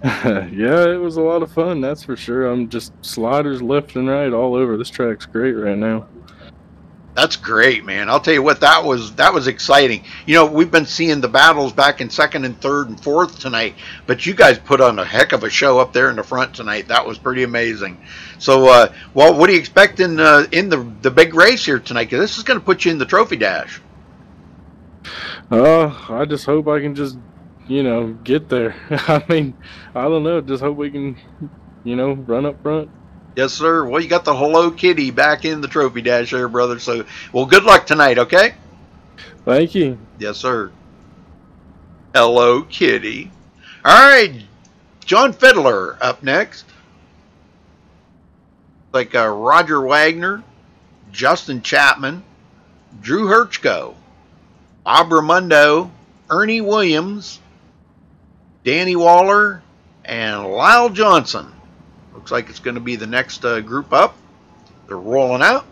Speaker 5: Yeah, it was a lot of fun, that's for sure. I'm just sliders left and right all over. This track's great right now.
Speaker 1: That's great, man. I'll tell you what, that was exciting. You know, we've been seeing the battles back in second and third and fourth tonight, but you guys put on a heck of a show up there in the front tonight. That was pretty amazing. So, well, what do you expect in the big race here tonight? Because this is going to put you in the trophy dash.
Speaker 5: I just hope I can just, get there. I mean, I don't know. Just hope we can, run up front.
Speaker 1: Yes, sir. Well, you got the Hello Kitty back in the trophy dash there, brother. So, well, good luck tonight, okay?
Speaker 5: Thank you.
Speaker 1: Yes, sir. Hello Kitty. All right, John Fiddler up next. Like Roger Wagner, Justin Chapman, Drew Hirchko, Bob Ramundo, Ernie Williams, Danny Waller, and Lyle Johnson. Looks like it's going to be the next group up. They're rolling out.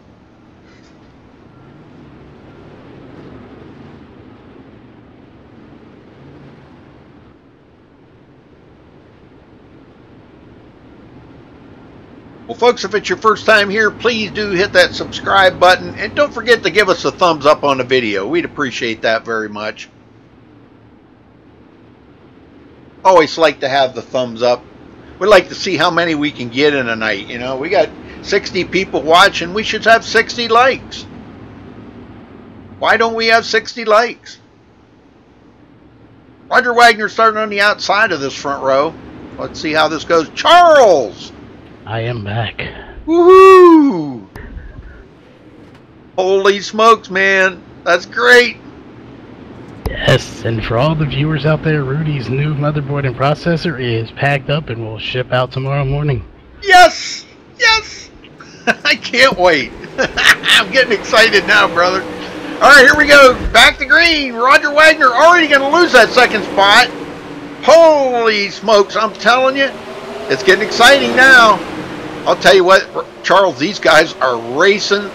Speaker 1: Well, folks, if it's your first time here, please do hit that subscribe button. And don't forget to give us a thumbs up on the video. We'd appreciate that very much. Always like to have the thumbs up. We'd like to see how many we can get in a night. You know, we got 60 people watching. We should have 60 likes. Why don't we have 60 likes? Roger Wagner starting on the outside of this front row. Let's see how this goes. Charles!
Speaker 6: I am back.
Speaker 1: Woohoo! Holy smokes, man. That's great.
Speaker 6: Yes, and for all the viewers out there, Rudy's new motherboard and processor is packed up and will ship out tomorrow morning.
Speaker 1: Yes! Yes! I can't wait. I'm getting excited now, brother. All right, here we go. Back to green. Roger Wagner already going to lose that second spot. Holy smokes, I'm telling you. It's getting exciting now. I'll tell you what, Charles, these guys are racing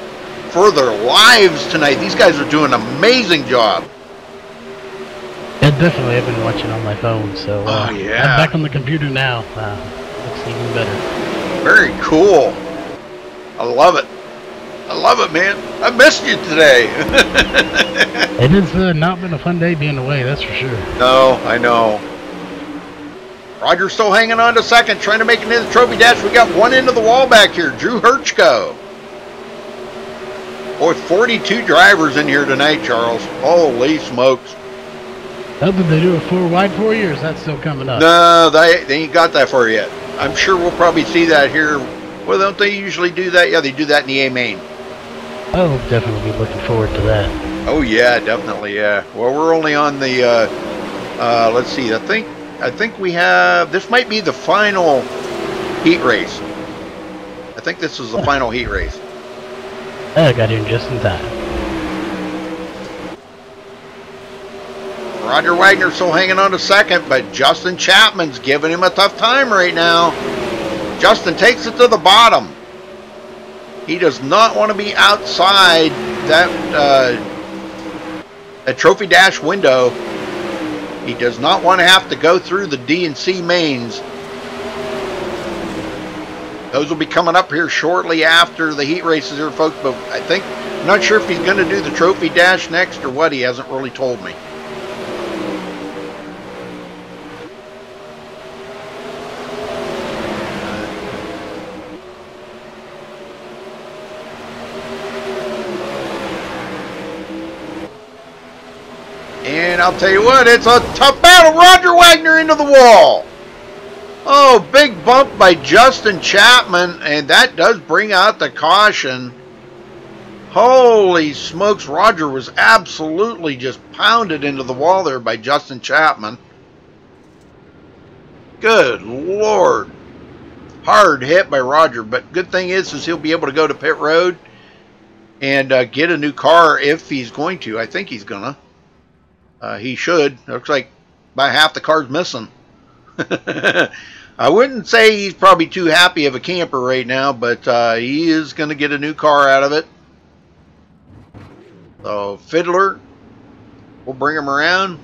Speaker 1: for their lives tonight. These guys are doing an amazing job.
Speaker 6: Yeah, definitely. I've been watching on my phone, so
Speaker 1: oh, yeah.
Speaker 6: I'm back on the computer now. Looks even better.
Speaker 1: Very cool. I love it. I love it, man. I missed you today.
Speaker 6: It has not been a fun day being away, that's for sure.
Speaker 1: No, I know. Roger's still hanging on to second, trying to make it into the trophy dash. We got one end of the wall back here. Drew Hirchko. Boy, 42 drivers in here tonight, Charles. Holy smokes.
Speaker 6: How did they do a 4 wide for you, or is that still coming up?
Speaker 1: No, they ain't got that far yet. I'm sure we'll probably see that here. Well, don't they usually do that? Yeah, they do that in the A main.
Speaker 6: I'll definitely be looking forward to that.
Speaker 1: Oh, yeah, definitely, yeah. Well, we're only on the, let's see, I think we have, this might be the final heat race. I think this is the final heat race.
Speaker 6: I got in just in time.
Speaker 1: Roger Wagner still hanging on to second, but Justin Chapman's giving him a tough time right now. Justin takes it to the bottom. He does not want to be outside that trophy dash window. He does not want to have to go through the D and C mains. Those will be coming up here shortly after the heat races here, folks, but I'm not sure if he's going to do the trophy dash next or what. He hasn't really told me. And I'll tell you what, it's a tough battle. Roger Wagner into the wall. Oh, big bump by Justin Chapman, and that does bring out the caution. Holy smokes, Roger was absolutely just pounded into the wall there by Justin Chapman. Good Lord. Hard hit by Roger, but good thing is he'll be able to go to pit road. and get a new car if he's going to. I think he's gonna. He should. Looks like about half the car's missing. I wouldn't say he's probably too happy of a camper right now, but he is going to get a new car out of it. So, Fiddler, we'll bring him around.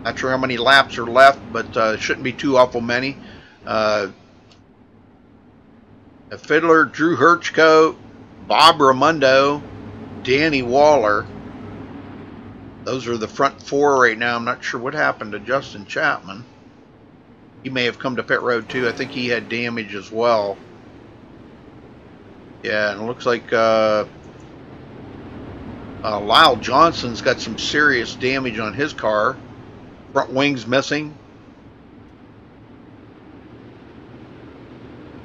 Speaker 1: Not sure how many laps are left, but it shouldn't be too awful many. Fiddler, Drew Hirchko, Bob Ramundo, Danny Waller. Those are the front four right now. I'm not sure what happened to Justin Chapman. He may have come to pit road too. I think he had damage as well. Yeah, and it looks like Lyle Johnson's got some serious damage on his car. Front wing's missing.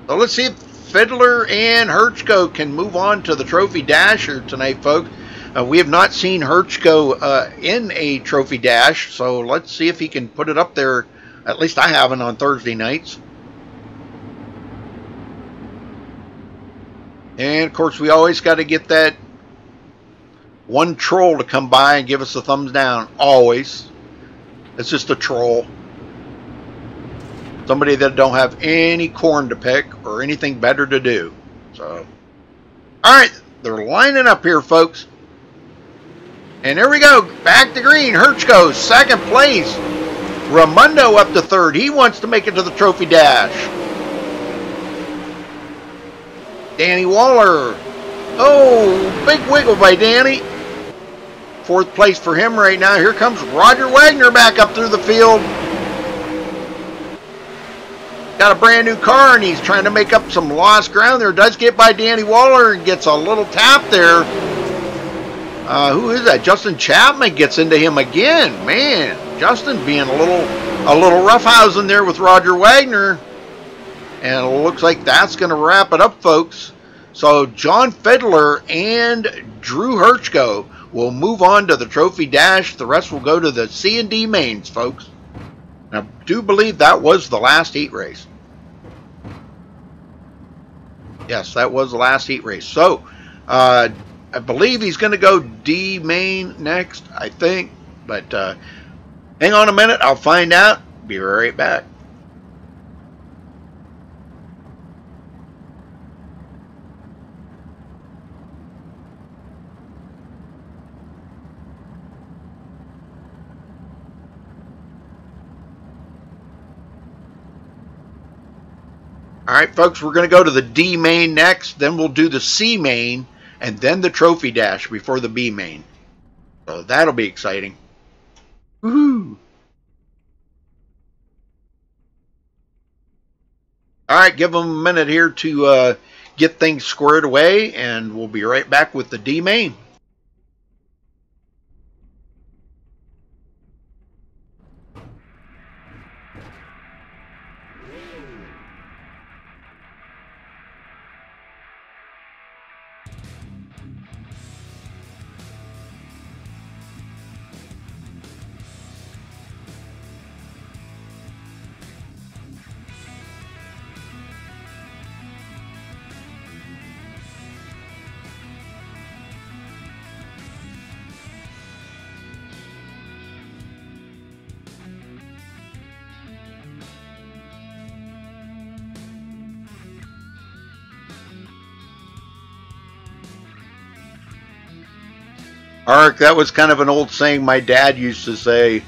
Speaker 1: So let's see if Fiddler and Hirchko can move on to the Trophy Dasher tonight, folks. We have not seen Hirchko in a Trophy Dash, so let's see if he can put it up there. At least I haven't on Thursday nights. And, of course, we always got to get that one troll to come by and give us a thumbs down. Always. It's just a troll. Somebody that don't have any corn to pick or anything better to do. So, alright, they're lining up here, folks. And there we go, back to green. Hirchko, second place. Ramundo up to third. He wants to make it to the Trophy Dash. Danny Waller. Oh, big wiggle by Danny. Fourth place for him right now. Here comes Roger Wagner back up through the field. Got a brand new car, and he's trying to make up some lost ground there. Does get by Danny Waller and gets a little tap there. Who is that? Justin Chapman gets into him again. Man, Justin being a little roughhousing there with Roger Wagner. And it looks like that's going to wrap it up, folks. So John Fiddler and Drew Hirchko will move on to the Trophy Dash. The rest will go to the C&D mains, folks. I do believe that was the last heat race. Yes, that was the last heat race. So, I believe he's going to go D main next, I think. But hang on a minute. I'll find out. Be right back. Alright, folks, we're going to go to the D main next, then we'll do the C main, and then the Trophy Dash before the B main. So that'll be exciting. Woohoo! Alright, give them a minute here to get things squared away, and we'll be right back with the D main. Ark, that was kind of an old saying my dad used to say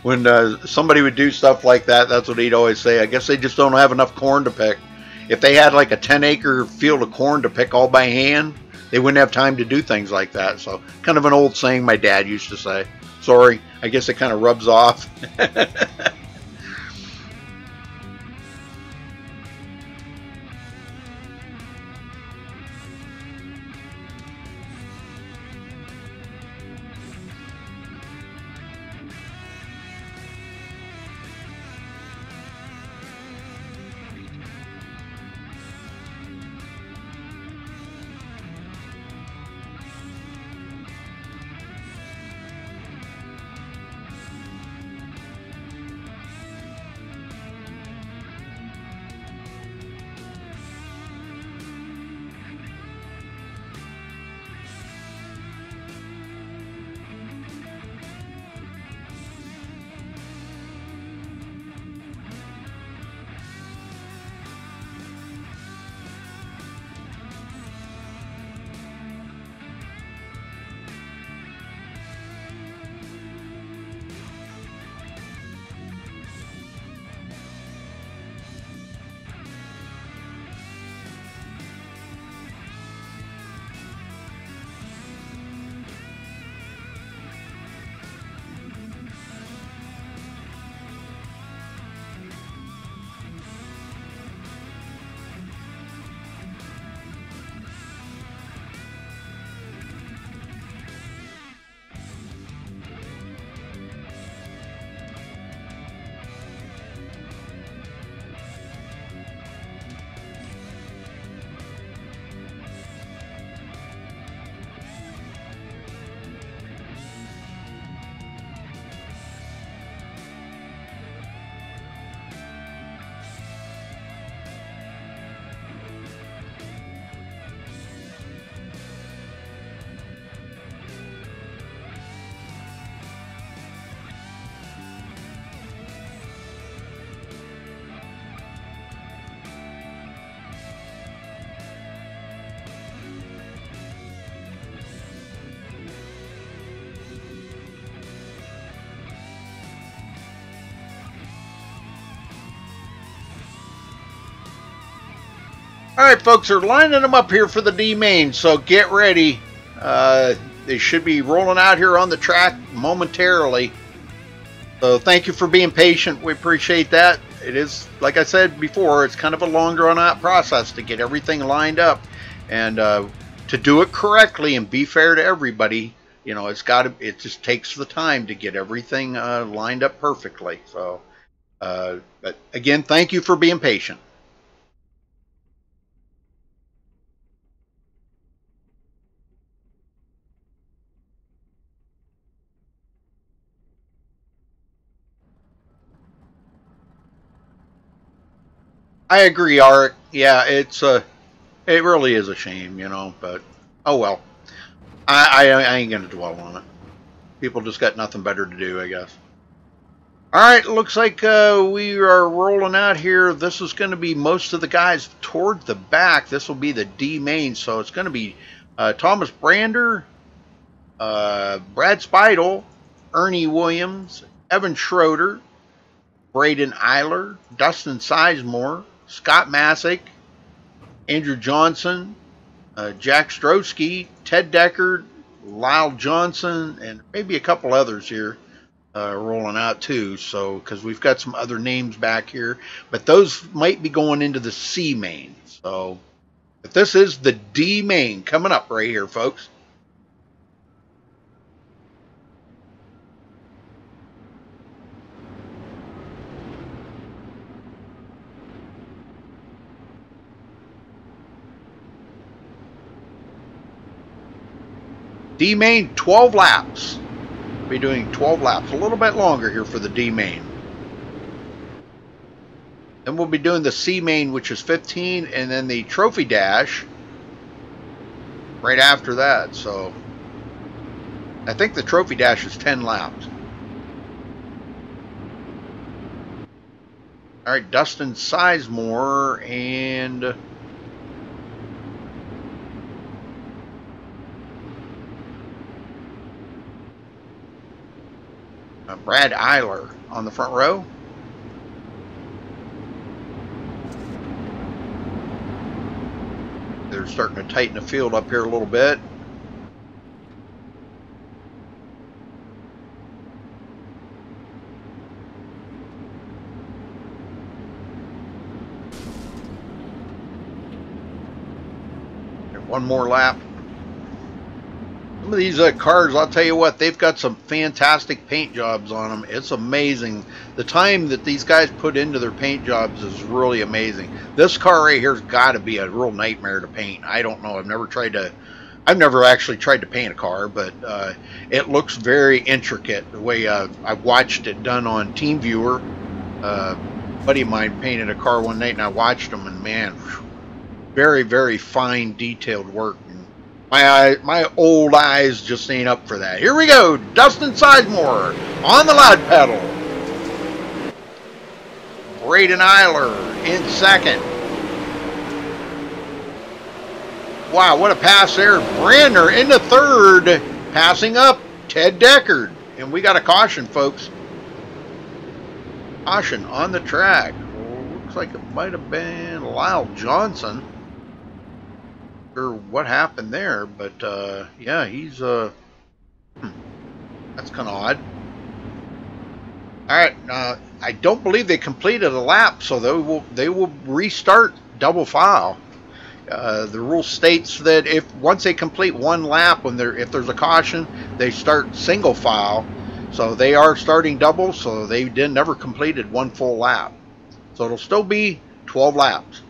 Speaker 1: when somebody would do stuff like that. That's what he'd always say. I guess they just don't have enough corn to pick. If they had like a 10-acre field of corn to pick all by hand, they wouldn't have time to do things like that. So kind of an old saying my dad used to say. Sorry, I guess it kind of rubs off. All right, folks, they're lining them up here for the D main, so get ready. They should be rolling out here on the track momentarily. So thank you for being patient. We appreciate that. It is, like I said before, it's kind of a long drawn-out process to get everything lined up, and to do it correctly and be fair to everybody. You know, it just takes the time to get everything lined up perfectly. So, but again, thank you for being patient. I agree, Art. Yeah, it really is a shame, you know, but oh well. I ain't gonna dwell on it. People just got nothing better to do, I guess. All right, looks like we are rolling out here. This is going to be most of the guys toward the back. This will be the D main, so it's going to be Thomas Brander, Brad Speidel, Ernie Williams, Evan Schroeder, Braden Eiler, Dustin Sizemore, Scott Masick, Andrew Johnson, Jack Strosky, Ted Deckard, Lyle Johnson, and maybe a couple others here rolling out too. So, because we've got some other names back here, but those might be going into the C main. So, but this is the D main coming up right here, folks. D main, 12 laps. We'll be doing 12 laps, a little bit longer here for the D main. Then we'll be doing the C main, which is 15, and then the trophy dash right after that. So I think the trophy dash is 10 laps. All right, Dustin Sizemore and Brad Eiler on the front row. They're starting to tighten the field up here a little bit. One more lap. Some of these cars, I'll tell you what, they've got some fantastic paint jobs on them. It's amazing. The time that these guys put into their paint jobs is really amazing. This car right here's got to be a real nightmare to paint. I don't know. I've never actually tried to paint a car, but it looks very intricate. The way I've watched it done on TeamViewer. A buddy of mine painted a car one night, and I watched him, and man, very, very fine, detailed work. My old eyes just ain't up for that. Here we go, Dustin Sizemore on the loud pedal. Braden Eiler in second. Wow, what a pass there. Brander in the third, passing up Ted Deckard. And we got a caution, folks. Caution on the track. Looks like it might have been Lyle Johnson. What happened there, but yeah, he's that's kind of odd. All right, I don't believe they completed a lap, so they will restart double file. The rule states that once they complete one lap, if there's a caution, they start single file. So they are starting double, so they never completed one full lap. So it'll still be 12 laps.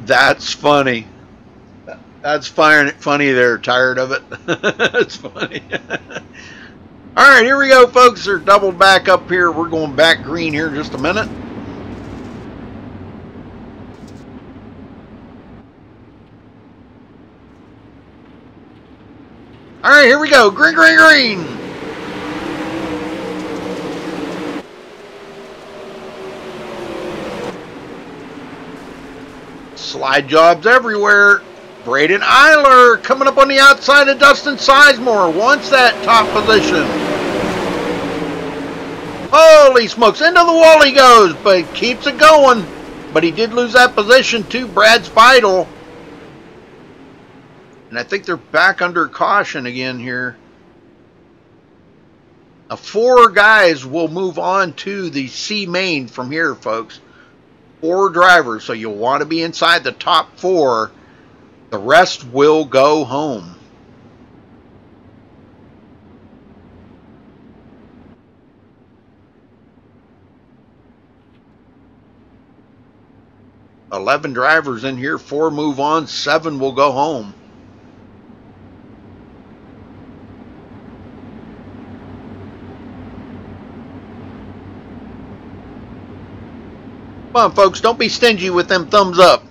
Speaker 1: That's funny. That's funny. They're tired of it. That's funny. All right, here we go, folks. They're doubled back up here. We're going back green here in just a minute. All right, here we go. Green, green, green. Slide jobs everywhere. Braden Eiler coming up on the outside of Dustin Sizemore. Wants that top position. Holy smokes. Into the wall he goes, but keeps it going. But he did lose that position to Brad Speidel. And I think they're back under caution again here. Now 4 guys will move on to the C main from here, folks. 4 drivers, so you'll want to be inside the top 4. The rest will go home. $11 drivers in here, 4 move on, 7 will go home. Come on, folks, don't be stingy with them thumbs up.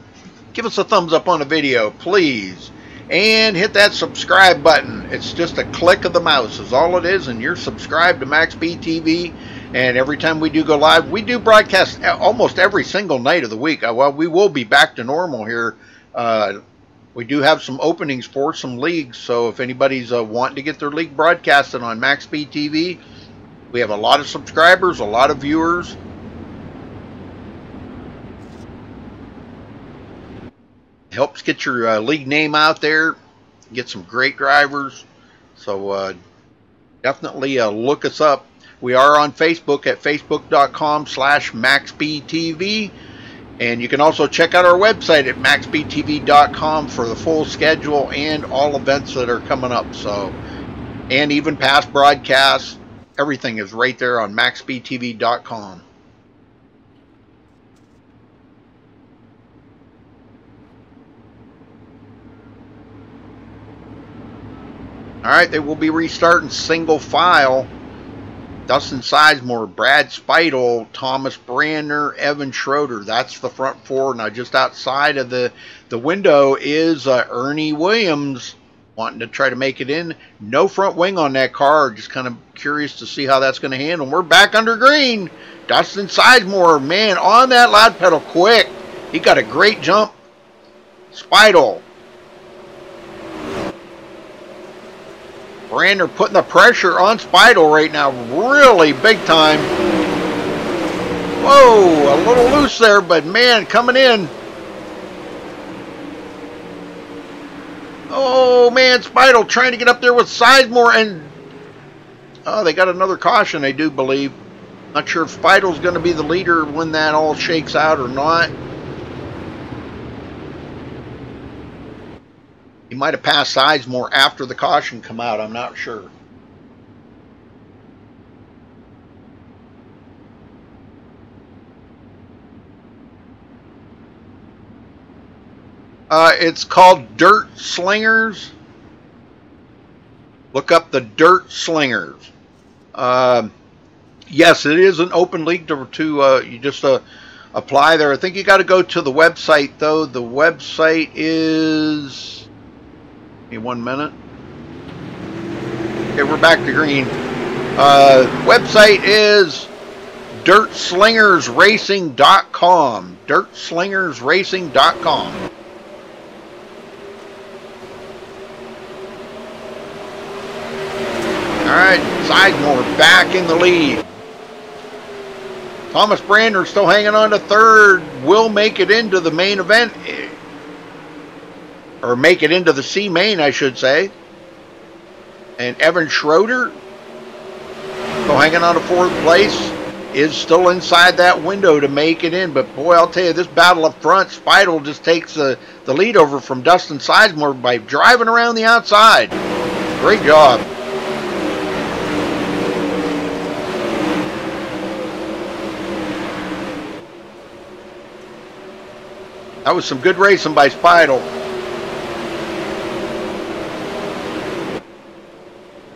Speaker 1: Give us a thumbs up on the video, please. And hit that subscribe button. It's just a click of the mouse is all it is, and you're subscribed to MaxSpeedTV. And every time we do go live, we do broadcast almost every single night of the week. Well, we will be back to normal here. We do have some openings for some leagues, so if anybody's wanting to get their league broadcasted on MaxSpeedTV, we have a lot of subscribers, a lot of viewers. Helps get your league name out there, get some great drivers. So definitely look us up. We are on Facebook at facebook.com/MaxSpeedTV. And you can also check out our website at MaxSpeedTV.com for the full schedule and all events that are coming up. So, and even past broadcasts, everything is right there on MaxSpeedTV.com. Alright, they will be restarting single file. Dustin Sizemore, Brad Speidel, Thomas Brandner, Evan Schroeder. That's the front 4. Now just outside of the window is Ernie Williams wanting to try to make it in. No front wing on that car. Just kind of curious to see how that's going to handle. We're back under green. Dustin Sizemore, man, on that loud pedal quick. He got a great jump. Speidel. Brandner putting the pressure on Speidel right now, really big time. Whoa, a little loose there, but man, coming in. Oh man, Speidel trying to get up there with Sizemore, and oh, they got another caution, I do believe. Not sure if Speidel's going to be the leader when that all shakes out or not. He might have passed Sizemore after the caution come out. I'm not sure. It's called Dirt Slingers. Look up the Dirt Slingers. Yes, it is an open league to you just apply there. I think you got to go to the website though. The website is. Give me 1 minute. Okay, we're back to green. Website is dirtslingersracing.com. dirtslingersracing.com. Alright, Sizemore back in the lead. Thomas Brandner still hanging on to 3rd. Will make it into the main event. Or make it into the C main, I should say. And Evan Schroeder, still hanging on to 4th place, is still inside that window to make it in. But boy, I'll tell you, this battle up front, Speidel just takes the lead over from Dustin Sizemore by driving around the outside. Great job. That was some good racing by Speidel.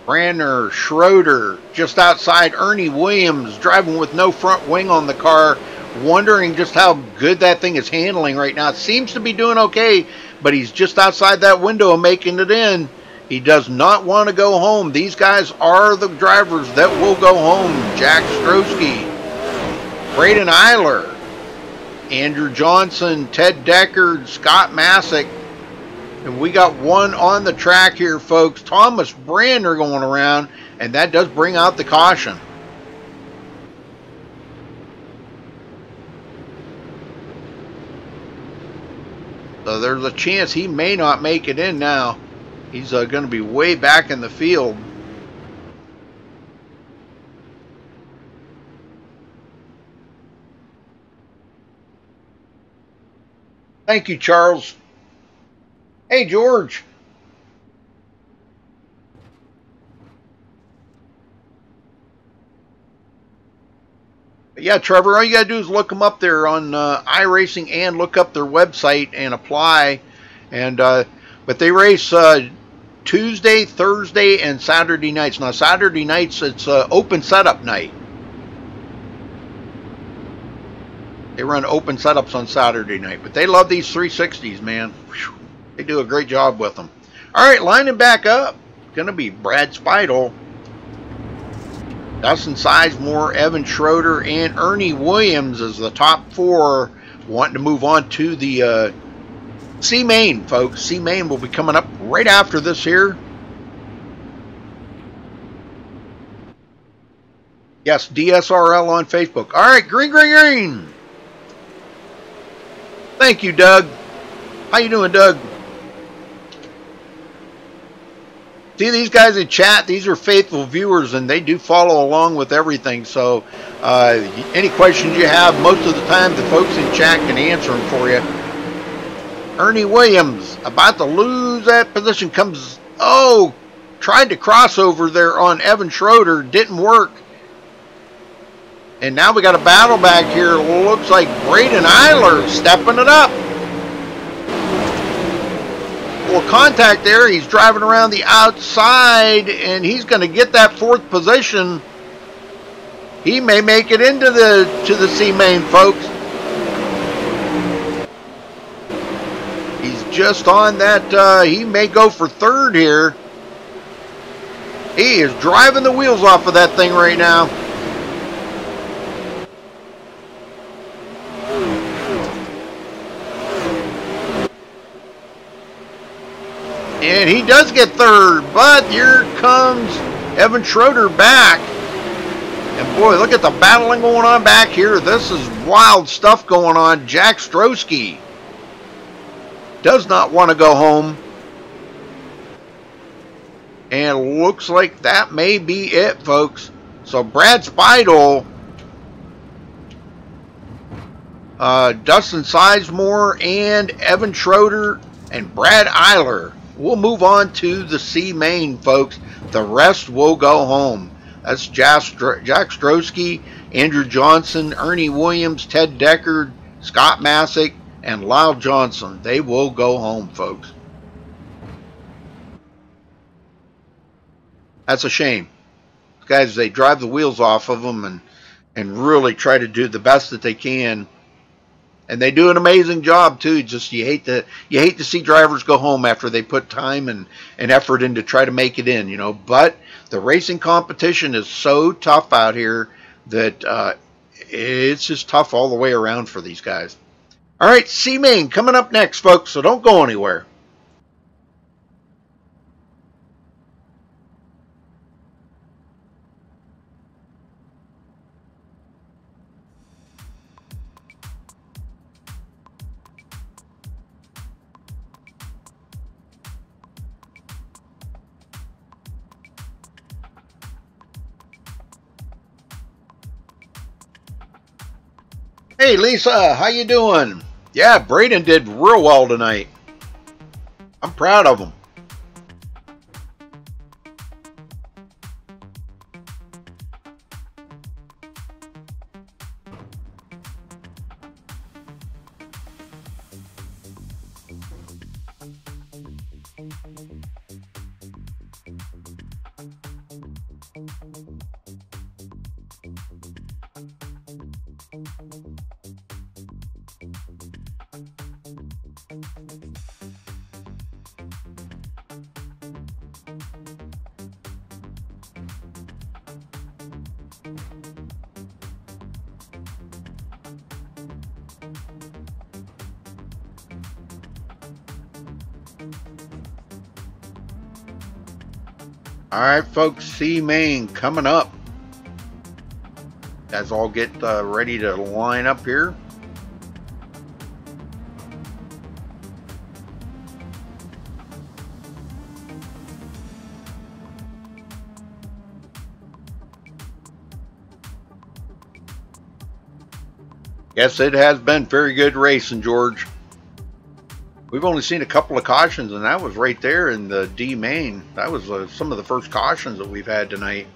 Speaker 1: Brandner, Schroeder, just outside Ernie Williams, driving with no front wing on the car, wondering just how good that thing is handling right now. It seems to be doing okay, but he's just outside that window and making it in. He does not want to go home. These guys are the drivers that will go home. Jack Strosky, Braden Eiler, Andrew Johnson, Ted Deckard, Scott Masick. And we got one on the track here, folks. Thomas Brander going around, and that does bring out the caution. So there's a chance he may not make it in now. He's going to be way back in the field. Thank you, Charles. Hey, George. But yeah, Trevor, all you got to do is look them up there on iRacing and look up their website and apply. And but they race Tuesday, Thursday, and Saturday nights. Now, Saturday nights, it's open setup night. They run open setups on Saturday night. But they love these 360s, man. Whew. They do a great job with them. All right, lining back up. Going to be Brad Speidel, Dustin Sizemore, Evan Schroeder, and Ernie Williams as the top four, wanting to move on to the C-Main, folks. C-Main will be coming up right after this here. Yes, DSRL on Facebook. All right, green, green, green. Thank you, Doug. How you doing, Doug? See, these guys in chat, these are faithful viewers, and they do follow along with everything. So any questions you have, most of the time the folks in chat can answer them for you. Ernie Williams, about to lose that position, comes, oh, tried to cross over there on Evan Schroeder, didn't work. And now we got a battle back here. Looks like Braden Eiler stepping it up. Well, contact there. He's driving around the outside, and he's going to get that fourth position. He may make it into the C-Main, folks. He's just on that. He may go for third here. He is driving the wheels off of that thing right now. And he does get third, but here comes Evan Schroeder back. And boy, look at the battling going on back here. This is wild stuff going on. Jack Strosky does not want to go home. And looks like that may be it, folks. So Brad Speidel, Dustin Sizemore, and Evan Schroeder, and Brad Eiler. We'll move on to the C-Main, folks. The rest will go home. That's Jack Strosky, Andrew Johnson, Ernie Williams, Ted Deckard, Scott Masick, and Lyle Johnson. They will go home, folks. That's a shame. Guys, they drive the wheels off of them and really try to do the best that they can. And they do an amazing job too. Just you hate to see drivers go home after they put time and effort in to try to make it in, you know. But the racing competition is so tough out here that it's just tough all the way around for these guys. All right, C-Main coming up next, folks. So don't go anywhere. Hey Lisa, how you doing? Yeah, Braden did real well tonight. I'm proud of him. All right, folks, C main coming up. Guys all get ready to line up here. Yes, it has been very good racing, George. We've only seen a couple of cautions, and that was right there in the D main. That was some of the first cautions that we've had tonight.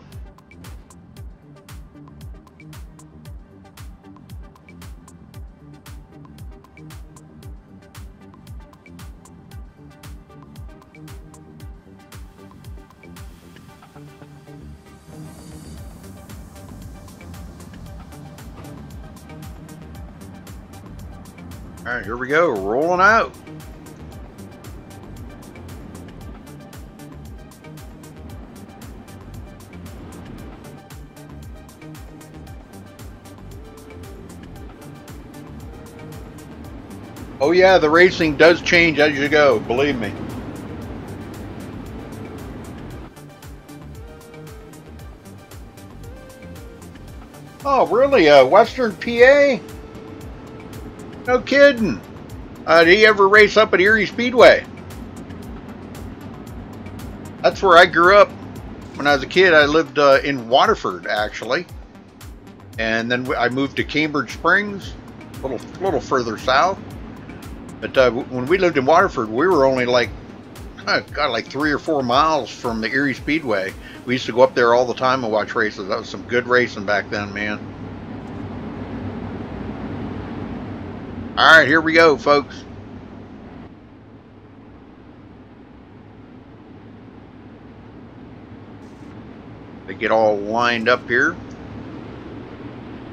Speaker 1: All right, here we go, rolling out. Oh yeah, the racing does change as you go, believe me. Oh really, Western PA? No kidding. Did he ever race up at Erie Speedway? That's where I grew up. When I was a kid, I lived in Waterford, actually. And then I moved to Cambridge Springs, a little further south. But when we lived in Waterford, we were only like, like 3 or 4 miles from the Erie Speedway. We used to go up there all the time and watch races. That was some good racing back then, man. All right, here we go, folks. They get all lined up here.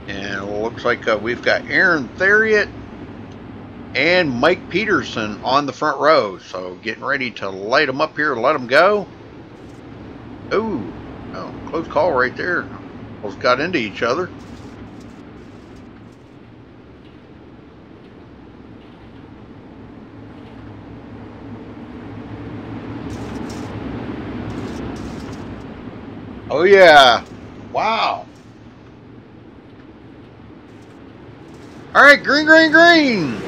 Speaker 1: And it looks like we've got Aaron Theriot and Mike Peterson on the front row. So getting ready to light them up here, let them go. Ooh, oh, close call right there. Almost got into each other. Oh yeah, wow. All right, green, green, green.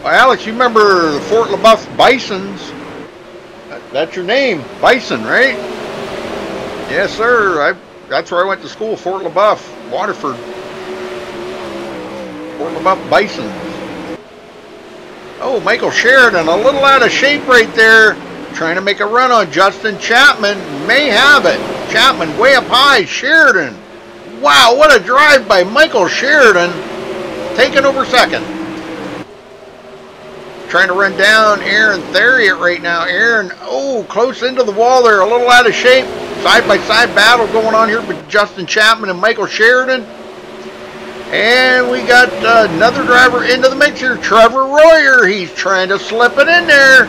Speaker 1: Well, Alex, you remember the Fort LaBeouf Bisons? That's your name, Bison, right? Yes, sir. That's where I went to school, Fort LaBeouf, Waterford. Fort LaBeouf Bisons. Oh, Michael Sheridan, a little out of shape right there. Trying to make a run on Justin Chapman. May have it. Chapman way up high. Sheridan. Wow, what a drive by Michael Sheridan. Taking over second. Trying to run down Aaron Theriot right now. Aaron, oh, close into the wall there. A little out of shape. Side-by-side battle going on here with Justin Chapman and Michael Sheridan. And we got another driver into the mix here. Trevor Royer. He's trying to slip it in there.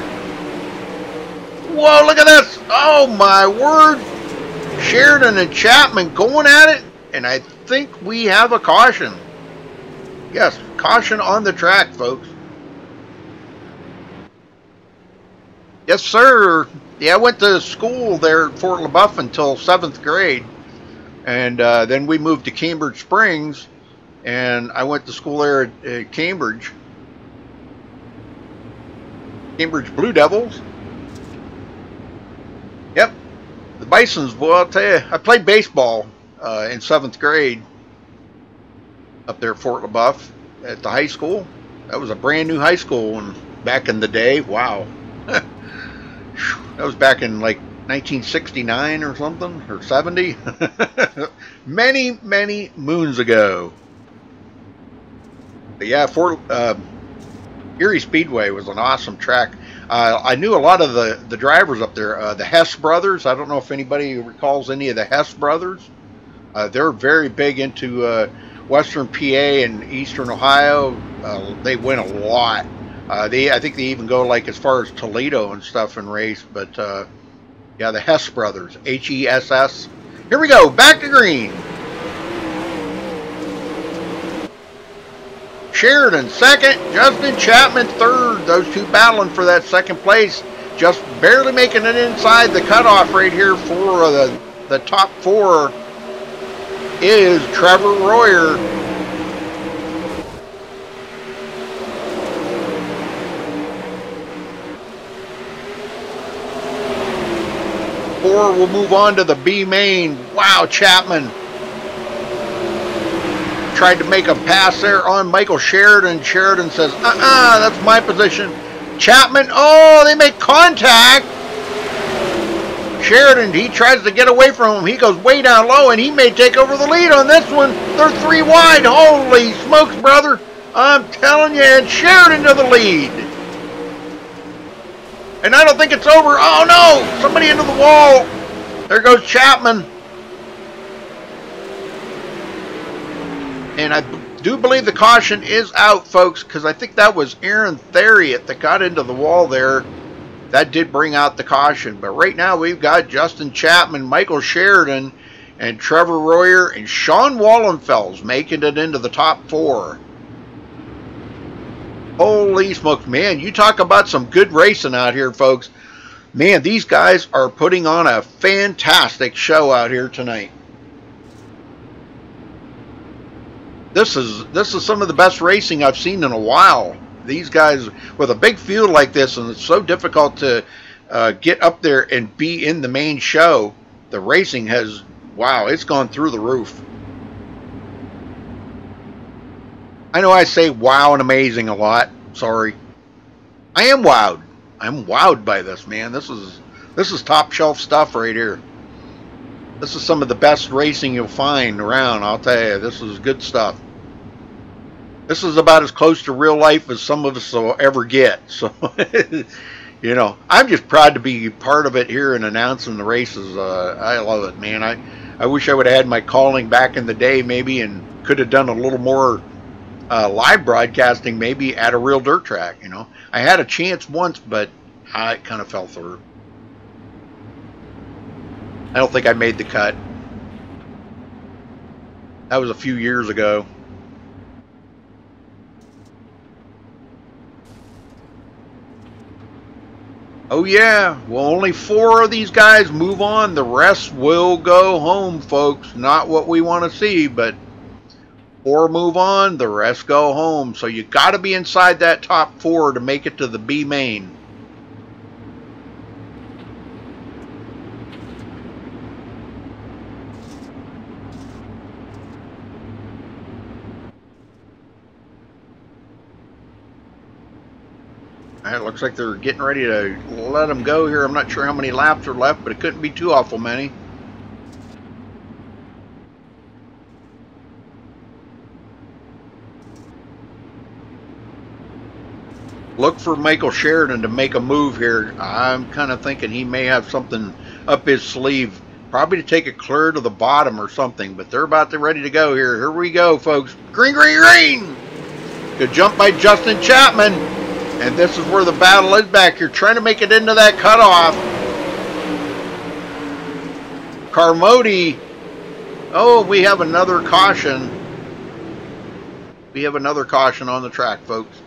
Speaker 1: Whoa, look at this. Oh, my word. Sheridan and Chapman going at it. And I think we have a caution. Yes, caution on the track, folks. Yes, sir. Yeah, I went to school there at Fort LaBeouf until 7th grade. And then we moved to Cambridge Springs. And I went to school there at Cambridge. Cambridge Blue Devils. Yep, the Bisons, boy, I'll tell you, I played baseball in 7th grade up there at Fort LaBeouf at the high school. That was a brand new high school back in the day. Wow. That was back in like 1969 or something, or 70. Many, many moons ago. But yeah, Erie Speedway was an awesome track. I knew a lot of the drivers up there. The Hess brothers. I don't know if anybody recalls any of the Hess brothers. They're very big into Western PA and Eastern Ohio. They win a lot. I think they even go like as far as Toledo and stuff and race. But yeah, the Hess brothers. H-E-S-S. Here we go. Back to green. Sheridan second, Justin Chapman third. Those two battling for that second place. Just barely making it inside the cutoff right here for the top 4 is Trevor Royer. We'll move on to the B main. Wow, Chapman tried to make a pass there on Michael Sheridan. Sheridan says, that's my position. Chapman, oh, they make contact. Sheridan, he tries to get away from him. He goes way down low, and he may take over the lead on this one. They're 3 wide. Holy smokes, brother. I'm telling you, it's Sheridan to the lead. And I don't think it's over. Oh, no. Somebody into the wall. There goes Chapman. And I do believe the caution is out, folks, because I think that was Aaron Theriot that got into the wall there. That did bring out the caution. But right now we've got Justin Chapman, Michael Sheridan, and Trevor Royer and Sean Wallenfels making it into the top 4. Holy smokes, man. You talk about some good racing out here, folks. Man, these guys are putting on a fantastic show out here tonight. This is some of the best racing I've seen in a while. These guys, with a big field like this, and it's so difficult to get up there and be in the main show, the racing has, wow, it's gone through the roof. I know I say wow and amazing a lot. Sorry. I am wowed. I'm wowed by this, man. This is top shelf stuff right here. This is some of the best racing you'll find around, I'll tell you. This is good stuff. This is about as close to real life as some of us will ever get. So, you know, I'm just proud to be part of it here and announcing the races. I love it, man. I wish I would have had my calling back in the day maybe, and could have done a little more live broadcasting maybe at a real dirt track, you know. I had a chance once, but I kind of fell through. I don't think I made the cut. That was a few years ago. Oh yeah, well, only 4 of these guys move on. The rest will go home, folks. Not what we want to see, but 4 move on, the rest go home. So you got to be inside that top 4 to make it to the B main. It looks like they're getting ready to let them go here. I'm not sure how many laps are left, but it couldn't be too awful many. Look for Michael Sheridan to make a move here. I'm kind of thinking he may have something up his sleeve. Probably to take it clear to the bottom or something, but they're about to ready to go here. Here we go, folks. Green, green, green! Good jump by Justin Chapman. And this is where the battle is back here, trying to make it into that cutoff. Carmody. Oh, we have another caution. We have another caution on the track, folks.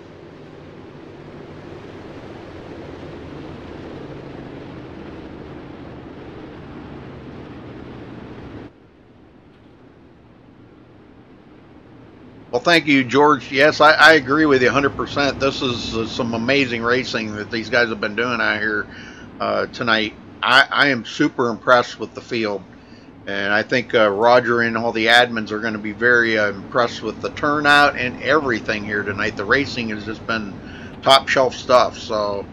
Speaker 1: Well, thank you, George. Yes, I agree with you 100%. This is some amazing racing that these guys have been doing out here tonight. I am super impressed with the field. And I think Roger and all the admins are going to be very impressed with the turnout and everything here tonight. The racing has just been top shelf stuff. So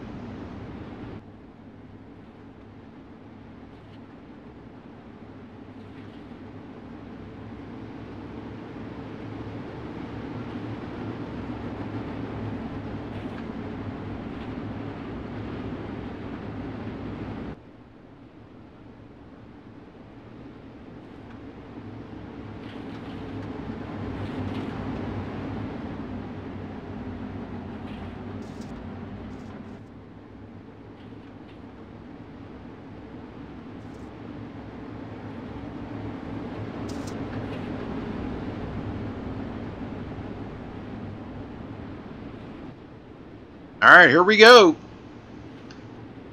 Speaker 1: All right, here we go.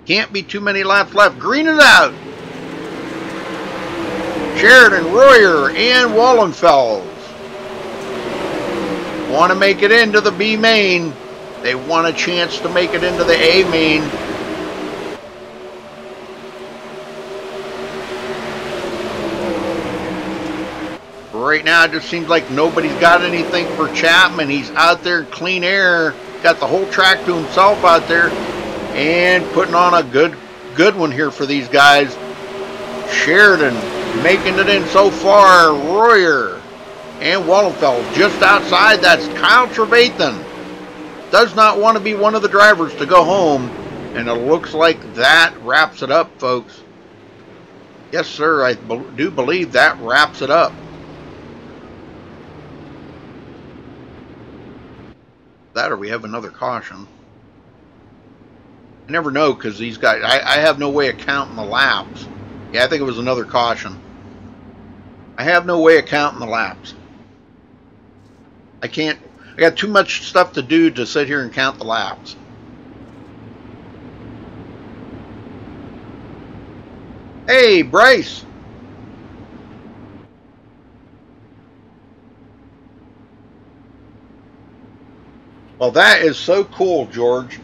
Speaker 1: Can't be too many laps left. Green is out. Sheridan, Royer, and Wallenfels want to make it into the B main. They want a chance to make it into the A main. Right now, it just seems like nobody's got anything for Chapman. He's out there in clean air. Got the whole track to himself out there. And putting on a good one here for these guys. Sheridan making it in so far. Royer and Wallenfeld just outside. That's Kyle Trevathan. Does not want to be one of the drivers to go home. And it looks like that wraps it up, folks. Yes, sir. I do believe that wraps it up. That or we have another caution. I never know because these guys, I have no way of counting the laps. Yeah, I think it was another caution. I have no way of counting the laps. I can't, I got too much stuff to do to sit here and count the laps. Hey, Bryce. Well, that is so cool, George.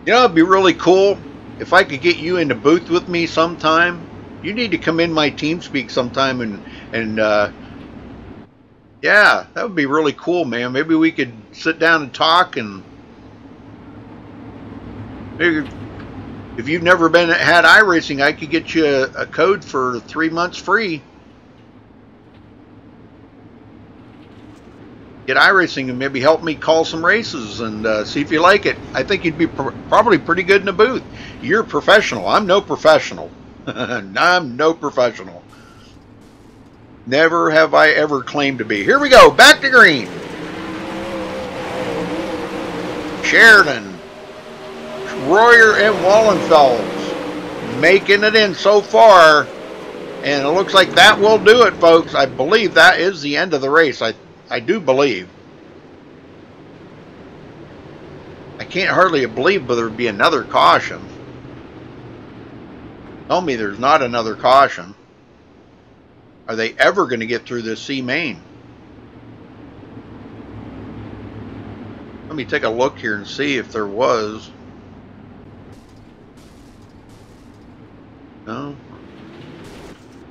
Speaker 1: You know, it'd be really cool if I could get you in the booth with me sometime. You need to come in my TeamSpeak sometime and yeah, that would be really cool, man. Maybe we could sit down and talk, and maybe if you've never had iRacing, I could get you a code for 3 months free. Get iRacing and maybe help me call some races and see if you like it. I think you'd be probably pretty good in the booth. You're a professional. I'm no professional. I'm no professional. Never have I ever claimed to be. Here we go. Back to green. Sheridan, Royer, and Wallenfels making it in so far. And it looks like that will do it, folks. I believe that is the end of the race. I do believe. I can't hardly believe there would be another caution. Tell me there's not another caution. Are they ever going to get through this C main? Let me take a look here and see if there was. No.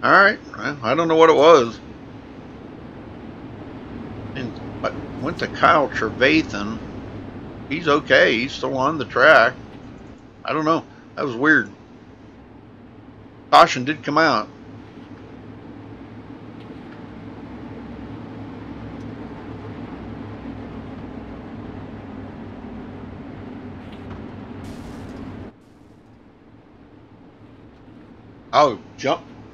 Speaker 1: All right. I don't know what it was. But went to Kyle Trevathan. He's okay. He's still on the track. I don't know. That was weird. Caution did come out. Oh,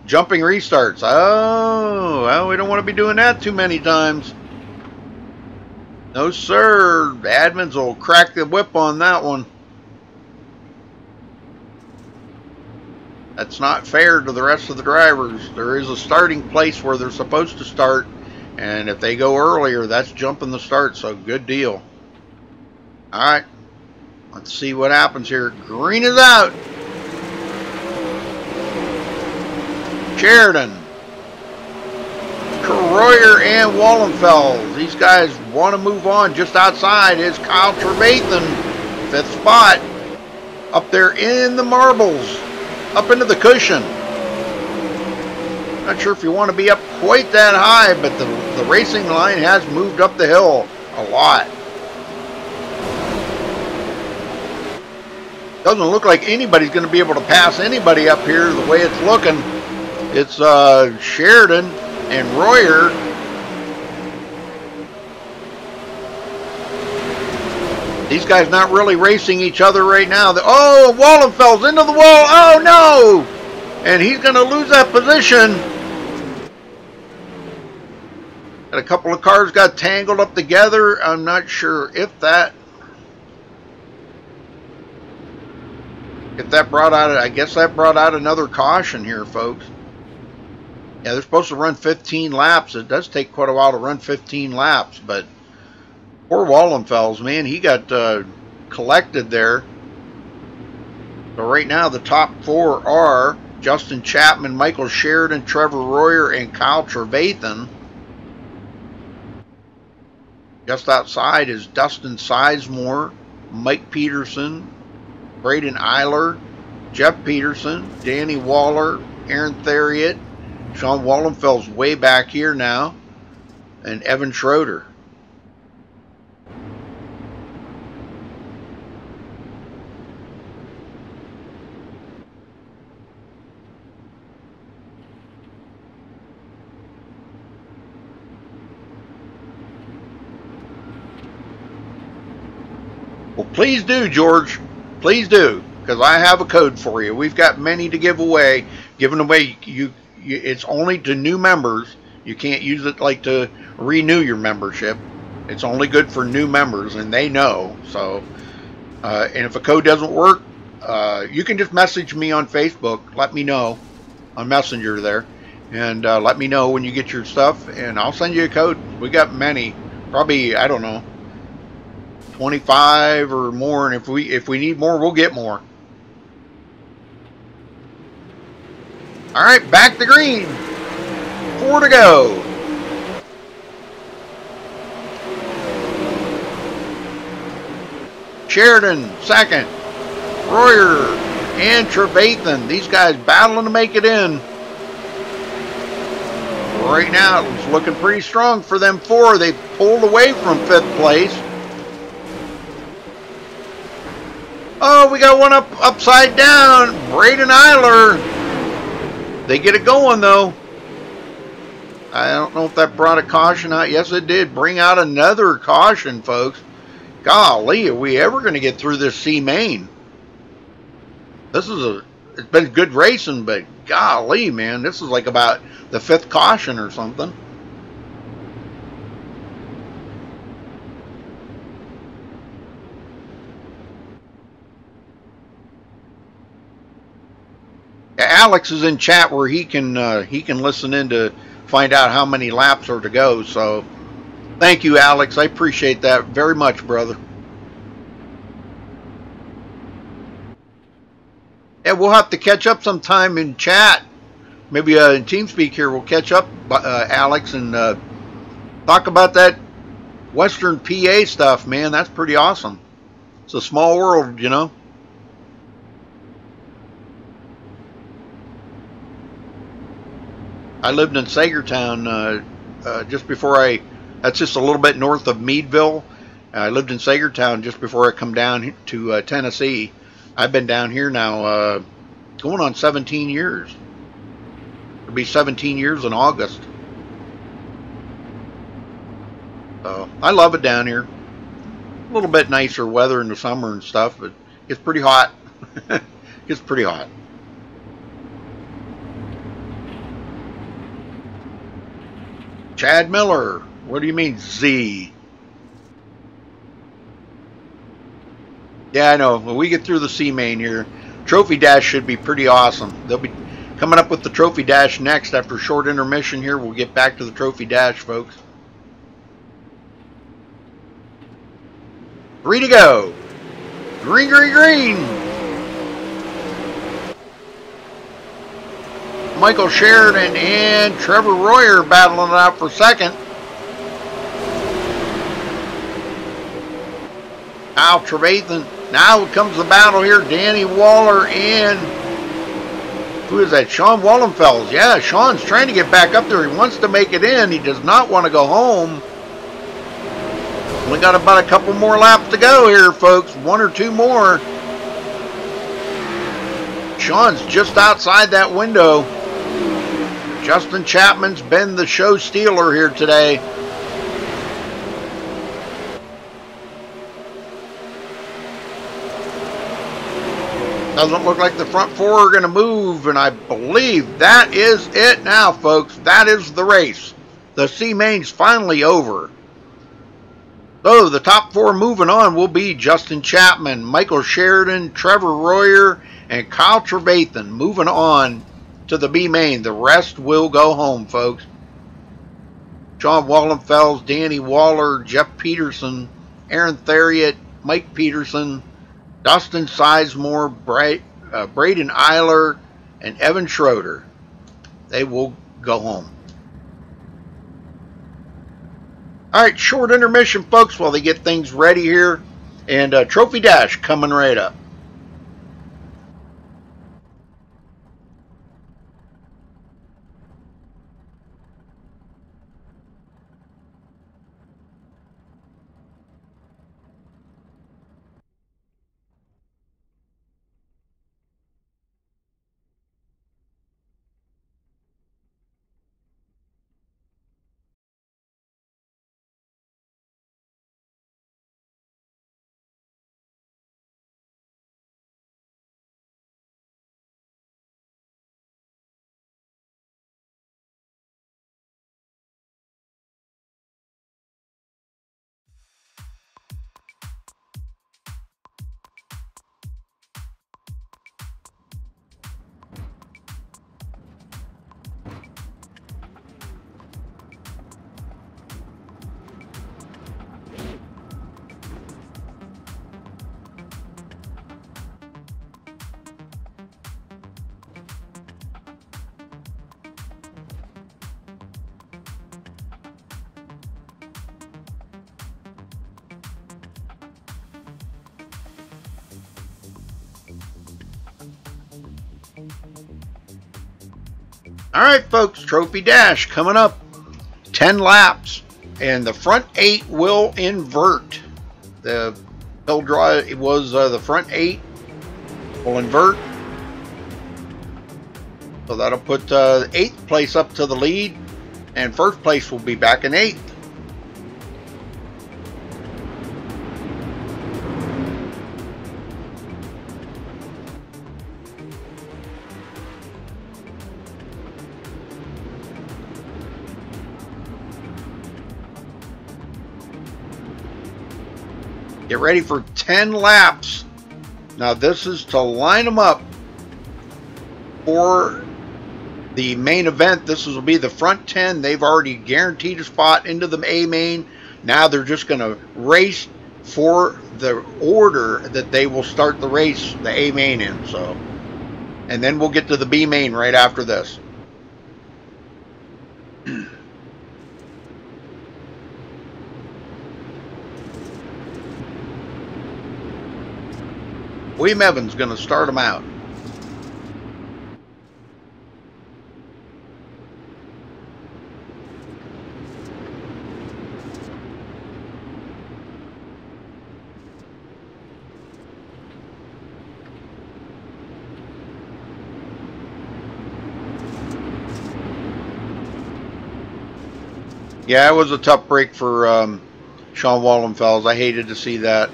Speaker 1: jumping restarts. Oh, well, we don't want to be doing that too many times. No, sir. The admins will crack the whip on that one. That's not fair to the rest of the drivers. There is a starting place where they're supposed to start, and if they go earlier, that's jumping the start, so good deal. All right. Let's see what happens here. Green is out. Sheridan, Royer, and Wallenfels. These guys want to move on. Just outside is Kyle Trevathan, 5th spot. Up there in the marbles, up into the cushion. Not sure if you want to be up quite that high, but the racing line has moved up the hill a lot. Doesn't look like anybody's going to be able to pass anybody up here the way it's looking. It's Sheridan and Royer. These guys not really racing each other right now. Oh, Wallenfeld's into the wall. Oh, no! And he's going to lose that position. And a couple of cars got tangled up together. I'm not sure if that brought out, I guess that brought out another caution here, folks. Yeah, they're supposed to run 15 laps. It does take quite a while to run 15 laps, but poor Wallenfels, man, he got collected there. So right now the top 4 are Justin Chapman, Michael Sheridan, Trevor Royer, and Kyle Trevathan. Just outside is Dustin Sizemore, Mike Peterson, Braden Eiler, Jeff Peterson, Danny Waller, Aaron Theriot, Sean Wallenfeld's way back here now, and Evan Schroeder. Well, please do, George. Please do, because I have a code for you. We've got many to give away. Giving away, it's only to new members. You can't use it like to renew your membership. It's only good for new members, and they know. So, and if a code doesn't work, you can just message me on Facebook. Let me know on Messenger there, and let me know when you get your stuff, and I'll send you a code. We got many, probably, I don't know, 25 or more, and if we need more, we'll get more. All right, back to green. 4 to go. Sheridan second, Royer and Trevathan. These guys battling to make it in. Right now, it's looking pretty strong for them 4. They pulled away from 5th place. Oh, we got one upside down. Braden Eiler. They get it going, though. I don't know if that brought a caution out. Yes, it did. Bring out another caution, folks. Golly, are we ever going to get through this C main? It's been good racing, but golly, man, this is like about the 5th caution or something. Alex is in chat where he can listen in to find out how many laps are to go. So thank you, Alex. I appreciate that very much, brother. Yeah, we'll have to catch up sometime in chat. Maybe in TeamSpeak here we'll catch up, Alex, and talk about that Western PA stuff, man. That's pretty awesome. It's a small world, you know. I lived in Sagertown just before that's just a little bit north of Meadville. I lived in Sagertown just before I come down to Tennessee. I've been down here now going on 17 years. It'll be 17 years in August. So I love it down here. A little bit nicer weather in the summer and stuff, but it's pretty hot. It's pretty hot. Chad Miller, what do you mean Z? Yeah, I know. When we get through the C main here, Trophy Dash should be pretty awesome. They'll be coming up with the Trophy Dash next after a short intermission here. We'll get back to the Trophy Dash, folks. 3 to go. Green, green, green. Michael Sheridan and Trevor Royer battling it out for second. Kyle Trevathan. Now comes the battle here. Danny Waller and who is that? Sean Wallenfels. Yeah, Sean's trying to get back up there. He wants to make it in. He does not want to go home. We got about a couple more laps to go here, folks. 1 or 2 more. Sean's just outside that window. Justin Chapman's been the show stealer here today. Doesn't look like the front 4 are going to move, and I believe that is it now, folks. That is the race. The C main's finally over. So the top 4 moving on will be Justin Chapman, Michael Sheridan, Trevor Royer, and Kyle Trevathan moving on to the B main. The rest will go home, folks. Sean Wallenfels, Danny Waller, Jeff Peterson, Aaron Theriot, Mike Peterson, Dustin Sizemore, Braden Eiler, and Evan Schroeder. They will go home. All right, short intermission, folks, while they get things ready here. And Trophy Dash coming right up. All right, folks, Trophy Dash coming up. 10 laps, and the front 8 will invert. The hill draw, it was the front 8 will invert. So that'll put 8th place up to the lead, and first place will be back in 8th. Get ready for 10 laps. Now this is to line them up for the main event. This will be the front 10. They've already guaranteed a spot into the A main. Now they're just going to race for the order that they will start the race, the A main in. So, and then we'll get to the B main right after this. William Evans going to start them out. Yeah, it was a tough break for Sean Wallenfels. I hated to see that.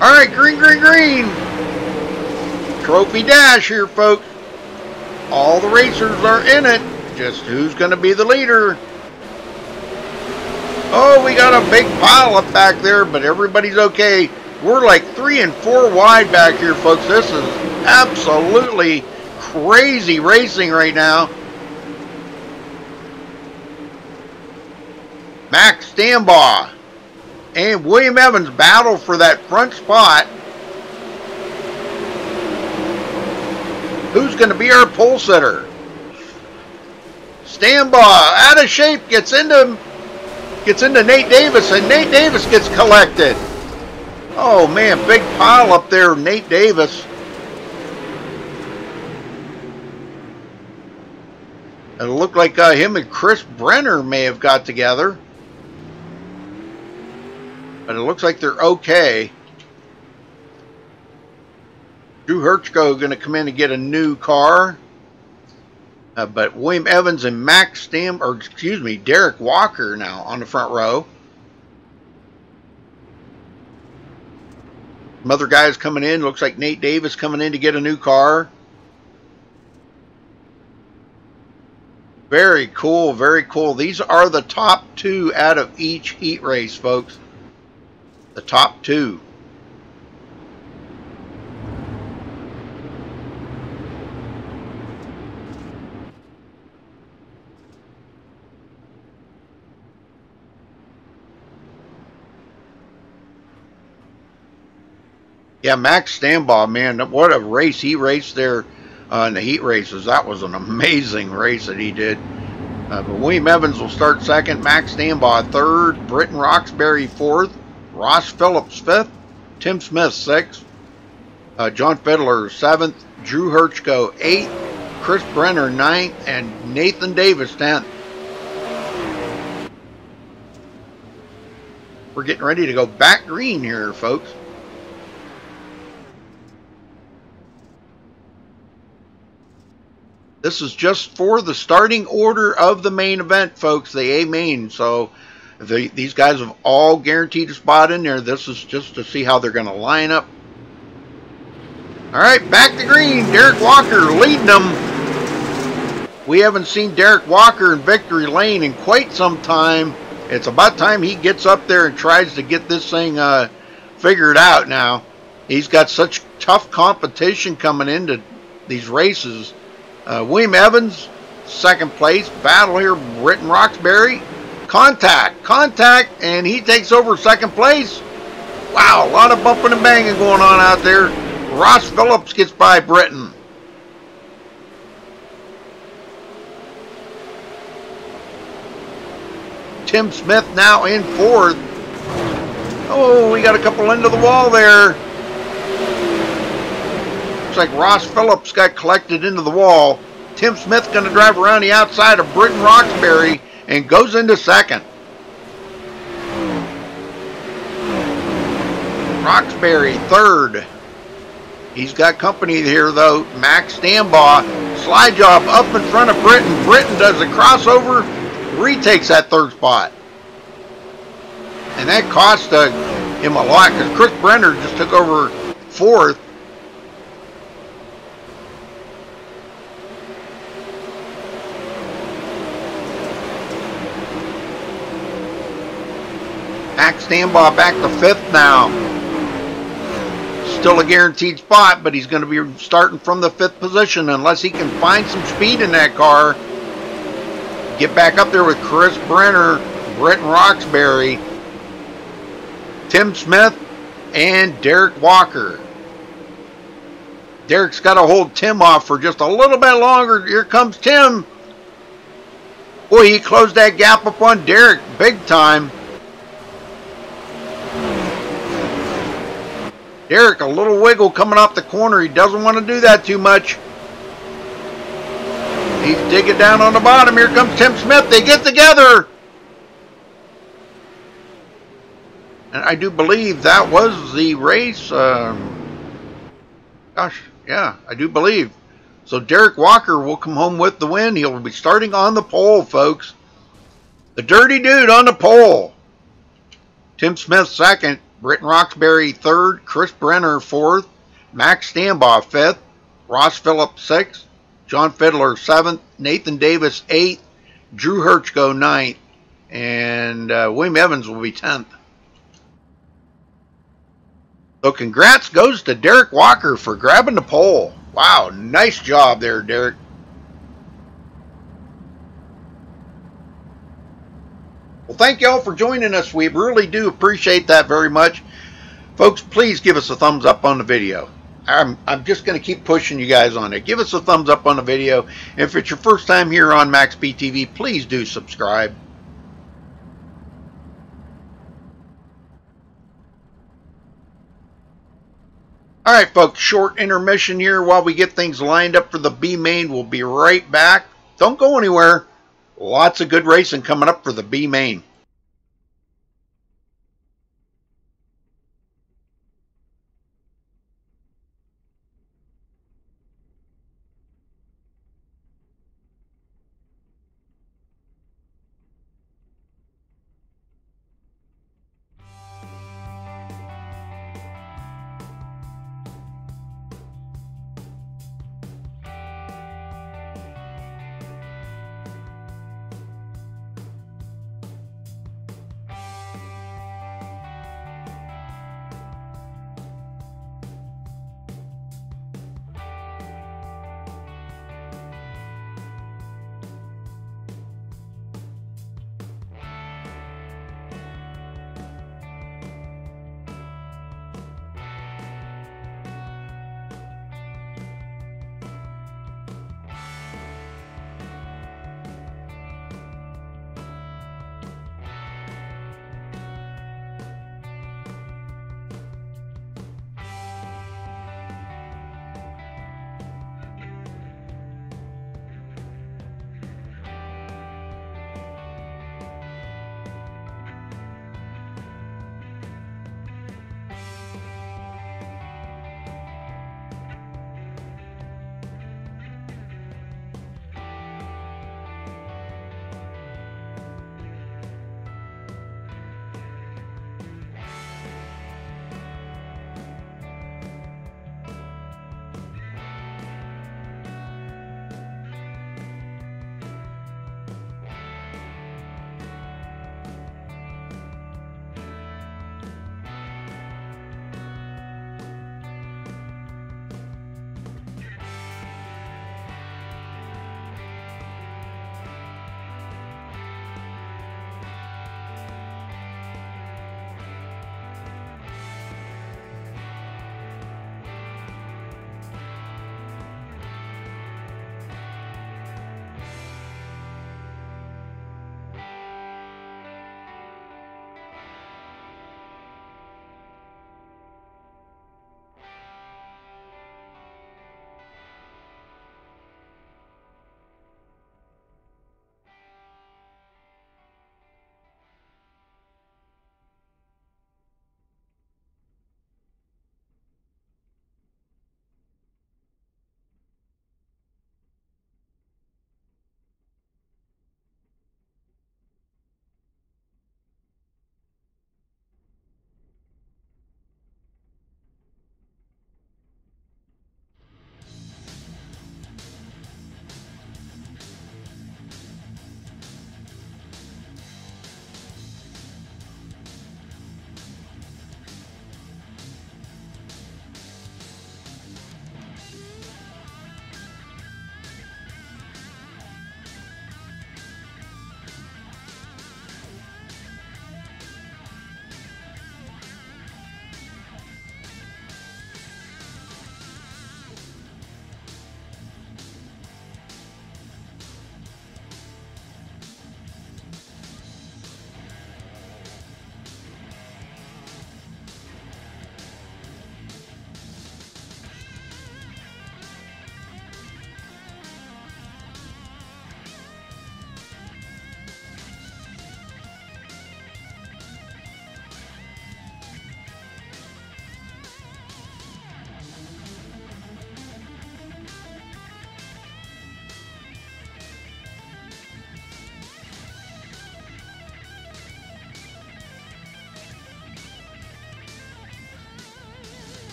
Speaker 1: All right, green, green, green. Trophy Dash here, folks. All the racers are in it. Just who's going to be the leader? Oh, we got a big pile up back there, but everybody's okay. We're like 3 and 4 wide back here, folks. This is absolutely crazy racing right now. Max Stambaugh and William Evans battle for that front spot. Who's going to be our pole sitter? Stambaugh out of shape gets into Nate Davis, and Nate Davis gets collected. Oh man, big pile up there, Nate Davis. It looked like him and Chris Brenner may have got together. But it looks like they're okay. Drew Hertzko going to come in and get a new car. But William Evans and Derek Walker now on the front row. Some other guys coming in. Looks like Nate Davis coming in to get a new car. Very cool, very cool. These are the top 2 out of each heat race, folks. The top 2. Yeah, Max Stambaugh, man, what a race he raced there in the heat races. That was an amazing race that he did. But William Evans will start second, Max Stambaugh third, Britton Roxbury fourth, Ross Phillips fifth, Tim Smith sixth, John Fiddler seventh, Drew Hirschko eighth, Chris Brenner ninth, and Nathan Davis 10th. We're getting ready to go back green here, folks. This is just for the starting order of the main event, folks, the A main. So these guys have all guaranteed a spot in there. This is just to see how they're going to line up. All right, back to green. Derek Walker leading them. We haven't seen Derek Walker in victory lane in quite some time. It's about time he gets up there and tries to get this thing figured out now. He's got such tough competition coming into these races. William Evans, second place. Battle here, Britton Roxbury. Contact, and he takes over second place. Wow, a lot of bumping and banging going on out there. Ross Phillips gets by Britton. Tim Smith now in fourth. Oh, we got a couple into the wall there. Looks like Ross Phillips got collected into the wall. Tim Smith going to drive around the outside of Britton Roxbury and goes into second. Roxbury third. He's got company here though. Max Stambaugh. Slide job up in front of Britton. Britton does a crossover. Retakes that third spot. And that cost him a lot because Chris Brenner just took over fourth. Max Stambaugh back to fifth now. Still a guaranteed spot, but he's going to be starting from the fifth position unless he can find some speed in that car. Get back up there with Chris Brenner, Britton Roxbury, Tim Smith, and Derek Walker. Derek's got to hold Tim off for just a little bit longer. Here comes Tim. Boy, he closed that gap up on Derek big time. Derek, a little wiggle coming off the corner. He doesn't want to do that too much. He's digging down on the bottom. Here comes Tim Smith. They get together. And I do believe that was the race. Gosh, yeah, I do believe. So Derek Walker will come home with the win. He'll be starting on the pole, folks. The dirty dude on the pole. Tim Smith second. Britton Roxbury third. Chris Brenner fourth. Max Stambaugh fifth. Ross Phillips sixth. John Fiddler seventh. Nathan Davis eighth. Drew Hirschko ninth. And William Evans will be 10th. So congrats goes to Derek Walker for grabbing the pole. Wow, nice job there, Derek. Well, thank you all for joining us. We really do appreciate that very much. Folks, please give us a thumbs up on the video. I'm just going to keep pushing you guys on it. Give us a thumbs up on the video. If it's your first time here on MaxSpeedTV, please do subscribe. All right, folks, short intermission here while we get things lined up for the B main. We'll be right back. Don't go anywhere. Lots of good racing coming up for the B main.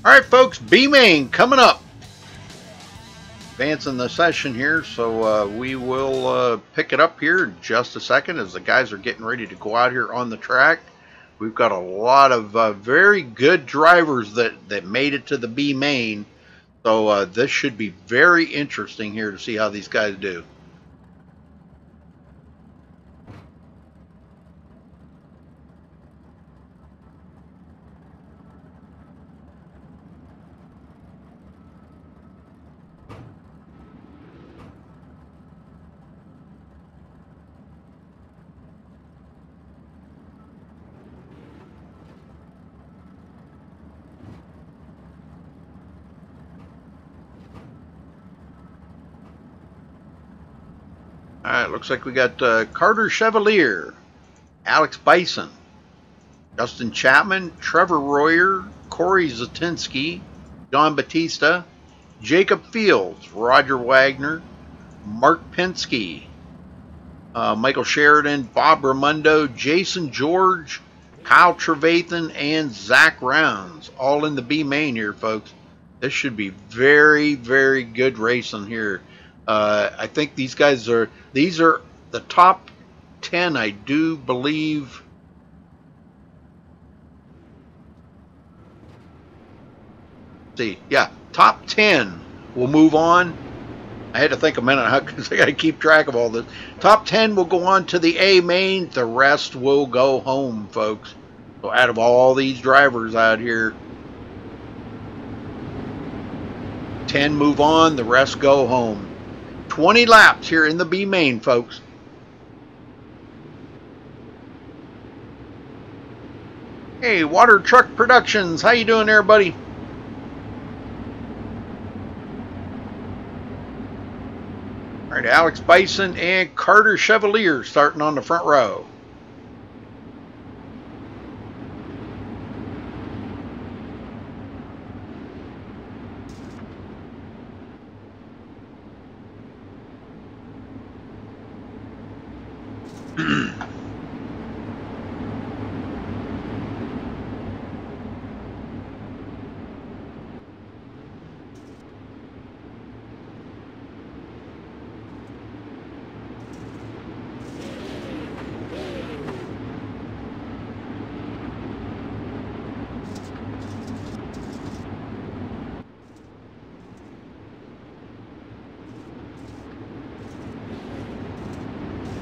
Speaker 1: All right, folks, B-Main coming up. Advancing the session here, so we will pick it up here in just a second as the guys are getting ready to go out here on the track. We've got a lot of very good drivers that made it to the B-Main, so this should be very interesting here to see how these guys do. All right, looks like we got Carter Chevalier, Alex Bison, Justin Chapman, Trevor Royer, Corey Zatinsky, John Batista, Jacob Fields, Roger Wagner, Mark Penske, Michael Sheridan, Bob Ramundo, Jason George, Kyle Trevathan, and Zach Rounds, all in the B-Main here, folks. This should be very, very good racing here. I think these are the top 10, I do believe. See, yeah, top 10 will move on. I had to think a minute because I got to keep track of all this. Top 10 will go on to the A-Main. The rest will go home, folks. So out of all these drivers out here, 10 move on, the rest go home. 20 laps here in the B-Main, folks. Hey, Water Truck Productions, how you doing there, buddy? All right, Alex Bison and Carter Chevalier starting on the front row.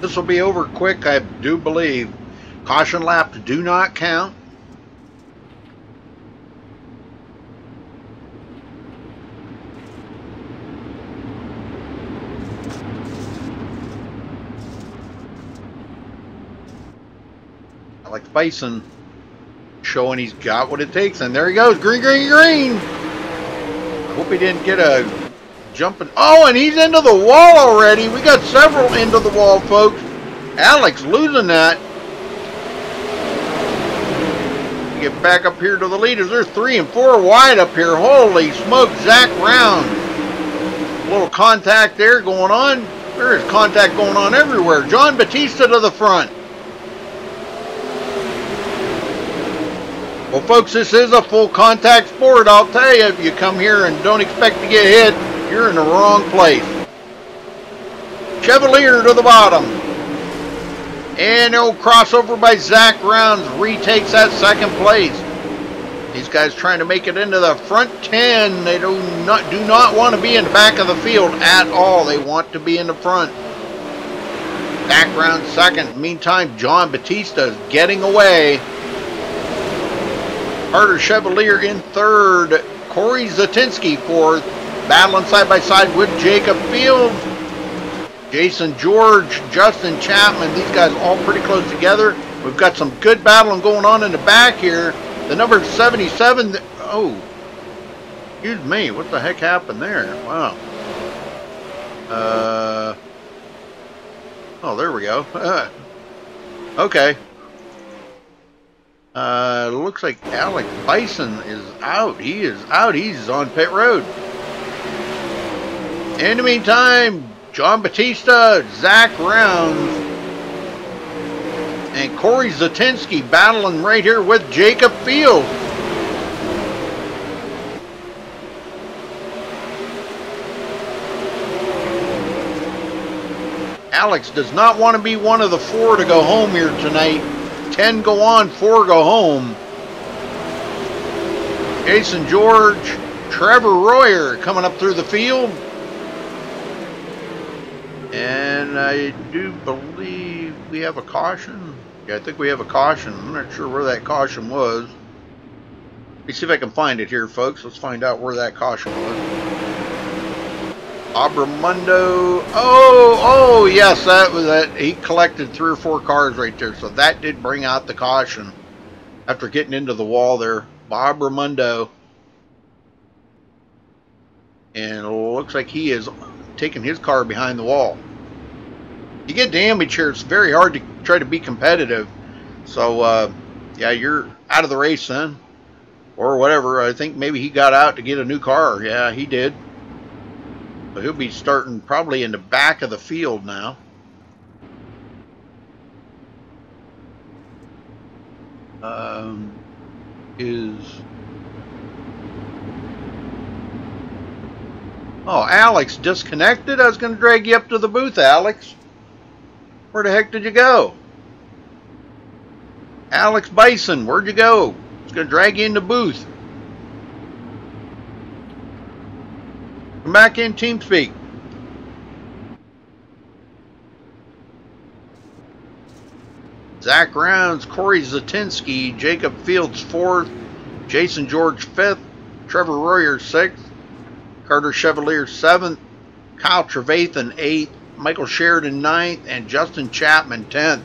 Speaker 1: This will be over quick, I do believe. Caution laps do not count. Alex Bison showing he's got what it takes, and there he goes, green, green, green. I hope he didn't get a jumping. Oh, and he's into the wall already. We got several into the wall, folks. Alex losing that. Get back up here to the leaders. There's 3 and 4 wide up here. Holy smoke, Zach Round. A little contact there going on. There is contact going on everywhere. John Batista to the front. Well, folks, this is a full contact sport. I'll tell you, if you come here and don't expect to get hit, you're in the wrong place. Chevalier to the bottom. And no crossover by Zach Rounds retakes that second place. These guys trying to make it into the front 10. They do not want to be in the back of the field at all. They want to be in the front. Zach Rounds second. Meantime, John Batista is getting away. Carter Chevalier in third. Corey Zatinsky fourth. Battling side by side with Jacob Fields. Jason George, Justin Chapman, these guys all pretty close together. We've got some good battling going on in the back here. The number 77, oh, excuse me, what the heck happened there? Wow. Oh, there we go. Okay. Looks like Alex Bison is out. He is out. He's on pit road. In the meantime, John Batista, Zach Rounds, and Corey Zatinsky battling right here with Jacob Fields. Alex does not want to be one of the 4 to go home here tonight. 10 go on, 4 go home. Jason George, Trevor Royer coming up through the field. And I do believe we have a caution. Yeah, I think we have a caution. I'm not sure where that caution was. Let me see if I can find it here, folks. Let's find out where that caution was. Abramundo. Oh, yes, that was that. He collected 3 or 4 cars right there. So that did bring out the caution after getting into the wall there. Abramundo. And it looks like he is taking his car behind the wall. You get damage here, it's very hard to try to be competitive. So, yeah, you're out of the race then. Or whatever. I think maybe he got out to get a new car. Yeah, he did. So he'll be starting probably in the back of the field now. Oh, Alex disconnected? I was going to drag you up to the booth, Alex. Where the heck did you go? Alex Bison, where'd you go? I was going to drag you in the booth. Come back in TeamSpeak. Zach Rounds, Corey Zatinsky, Jacob Fields 4th, Jason George 5th, Trevor Royer 6th, Carter Chevalier 7th, Kyle Trevathan 8th, Michael Sheridan 9th, and Justin Chapman 10th.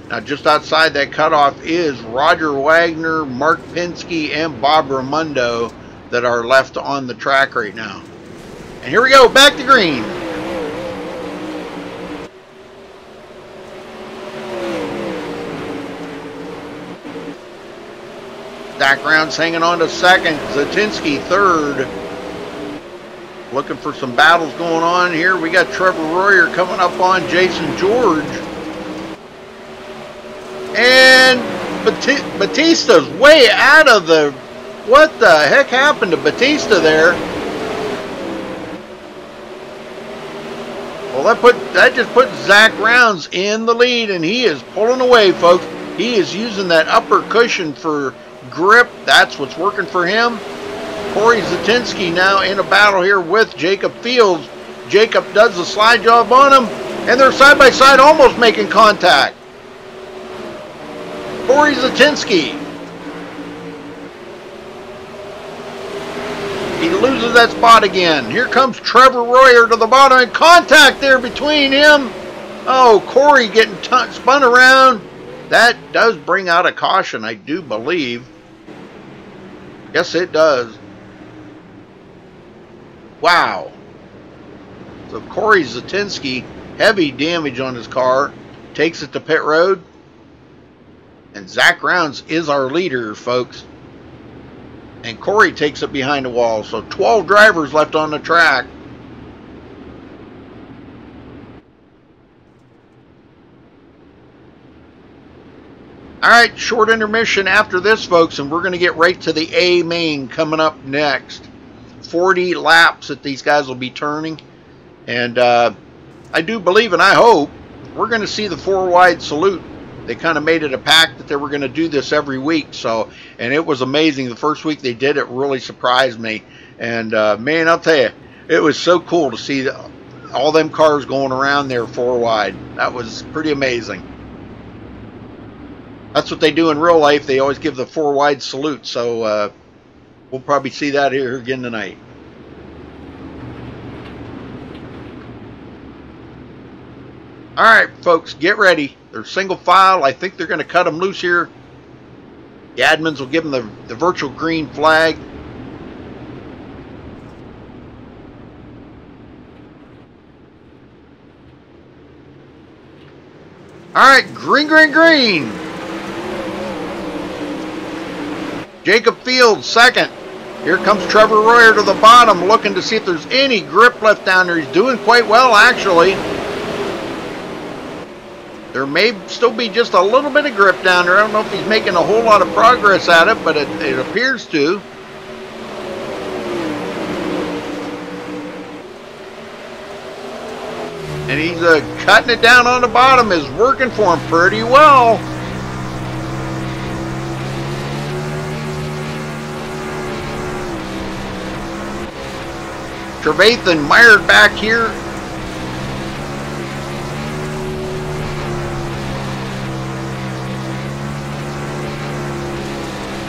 Speaker 1: Now just outside that cutoff is Roger Wagner, Mark Pinsky, and Bob Ramundo that are left on the track right now. And here we go, back to green. Zach Rounds hanging on to 2nd, Zatinsky 3rd. Looking for some battles going on here. We got Trevor Royer coming up on Jason George. And Batista's way out of the... What the heck happened to Batista there? Well, that just put Zach Rounds in the lead, and he is pulling away, folks. He is using that upper cushion for grip. That's what's working for him. Corey Zatinsky now in a battle here with Jacob Fields. Jacob does the slide job on him, and they're side by side almost making contact. Corey Zatinsky. He loses that spot again. Here comes Trevor Royer to the bottom, and contact there between him. Oh, Corey getting spun around. That does bring out a caution, I do believe. Yes, it does. Wow. So Corey Zatinsky, heavy damage on his car, takes it to pit road. And Zach Rounds is our leader, folks. And Corey takes it behind the wall. So 12 drivers left on the track. Alright, short intermission after this, folks, and we're going to get right to the A main coming up next. 40 laps that these guys will be turning. And I do believe, and I hope, we're going to see the 4-wide salute. They kind of made it a pact that they were going to do this every week. So, and it was amazing. The first week they did it really surprised me. And man, I'll tell you, it was so cool to see all them cars going around there 4-wide. That was pretty amazing. That's what they do in real life. They always give the 4-wide salute. So we'll probably see that here again tonight. All right, folks, get ready. They're single file. I think they're going to cut them loose here. The admins will give them the virtual green flag. All right, green, green, green. Jacob Fields, 2nd. Here comes Trevor Royer to the bottom, looking to see if there's any grip left down there. He's doing quite well, actually. There may still be just a little bit of grip down there. I don't know if he's making a whole lot of progress at it, but it appears to. And he's cutting it down on the bottom. Is working for him pretty well. Trevathan mired back here.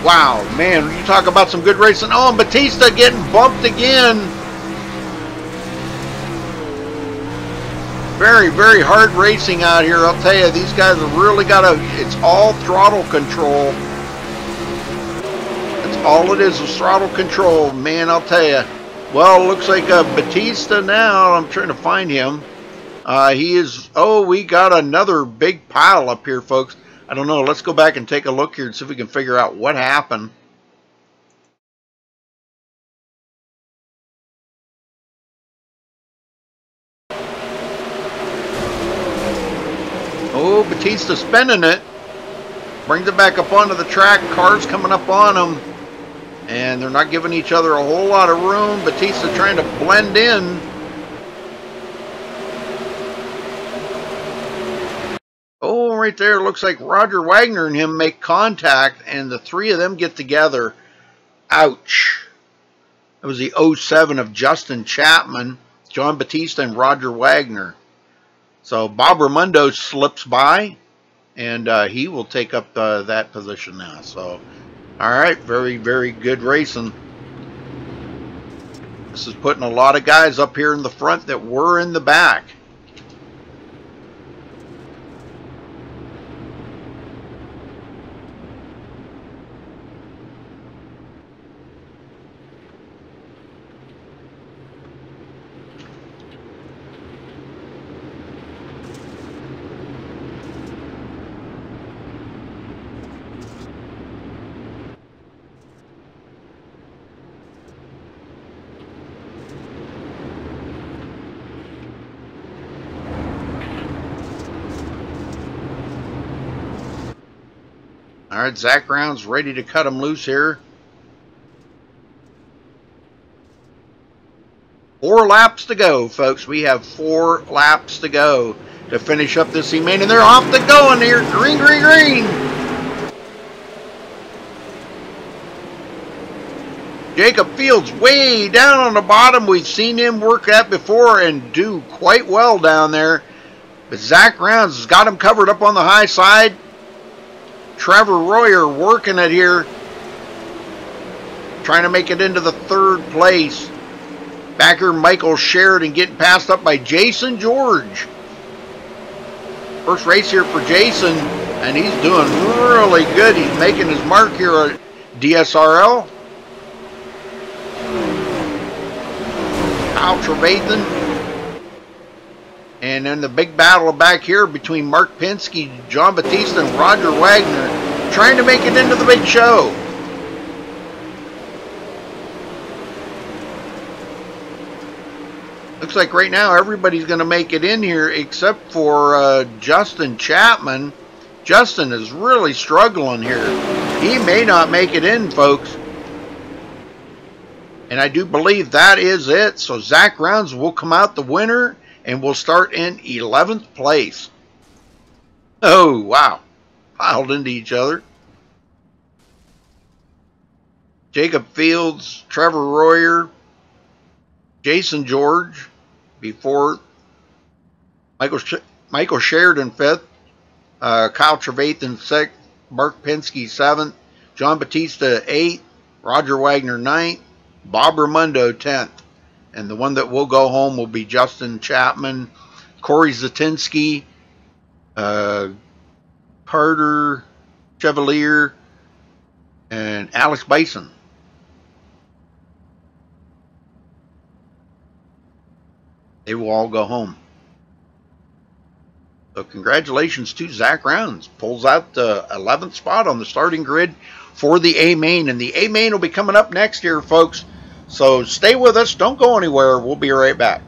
Speaker 1: Wow, man, you talk about some good racing. Oh, and Batista getting bumped again. Very, very hard racing out here. I'll tell you, these guys have really got to, it's all throttle control. That's all it is throttle control, man, I'll tell you. Well, looks like Batista now, I'm trying to find him. He is, oh, we got another big pile up here, folks. I don't know. Let's go back and take a look here and see if we can figure out what happened. Oh, Batista spinning it. Brings it back up onto the track. Cars coming up on them. And they're not giving each other a whole lot of room. Batista trying to blend in. Oh, right there, looks like Roger Wagner and him make contact, and the three of them get together. Ouch. That was the 07 of Justin Chapman, John Batista, and Roger Wagner. So Bob Raimondo slips by, and he will take up that position now. So, all right, very, very good racing. This is putting a lot of guys up here in the front that were in the back. All right, Zach Brown's ready to cut him loose here. 4 laps to go, folks. We have 4 laps to go to finish up this E-Main, and they're off to going here. Green, green, green. Jacob Fields way down on the bottom. We've seen him work that before and do quite well down there. But Zach Rounds has got him covered up on the high side. Trevor Royer working it here. Trying to make it into the 3rd place. Backer Michael Sheridan getting passed up by Jason George. First race here for Jason, and he's doing really good. He's making his mark here at DSRL. Kyle Trevathan. And then the big battle back here between Mark Penske, John Batista, and Roger Wagner, trying to make it into the big show. Looks like right now everybody's going to make it in here except for Justin Chapman. Justin is really struggling here. He may not make it in, folks. And I do believe that is it. So Zach Rounds will come out the winner. And we'll start in 11th place. Oh, wow. Piled into each other. Jacob Fields, Trevor Royer, Jason George be 4th. Michael Sheridan 5th. Kyle Trevathan 6th. Mark Penske 7th. John Batista 8th. Roger Wagner 9th. Bob Raimondo 10th. And the one that will go home will be Justin Chapman, Corey Zatinsky, Carter Chevalier, and Alex Bison. They will all go home. So congratulations to Zach Rounds. Pulls out the 11th spot on the starting grid for the A-Main. And the A-Main will be coming up next year, folks. So stay with us. Don't go anywhere. We'll be right back.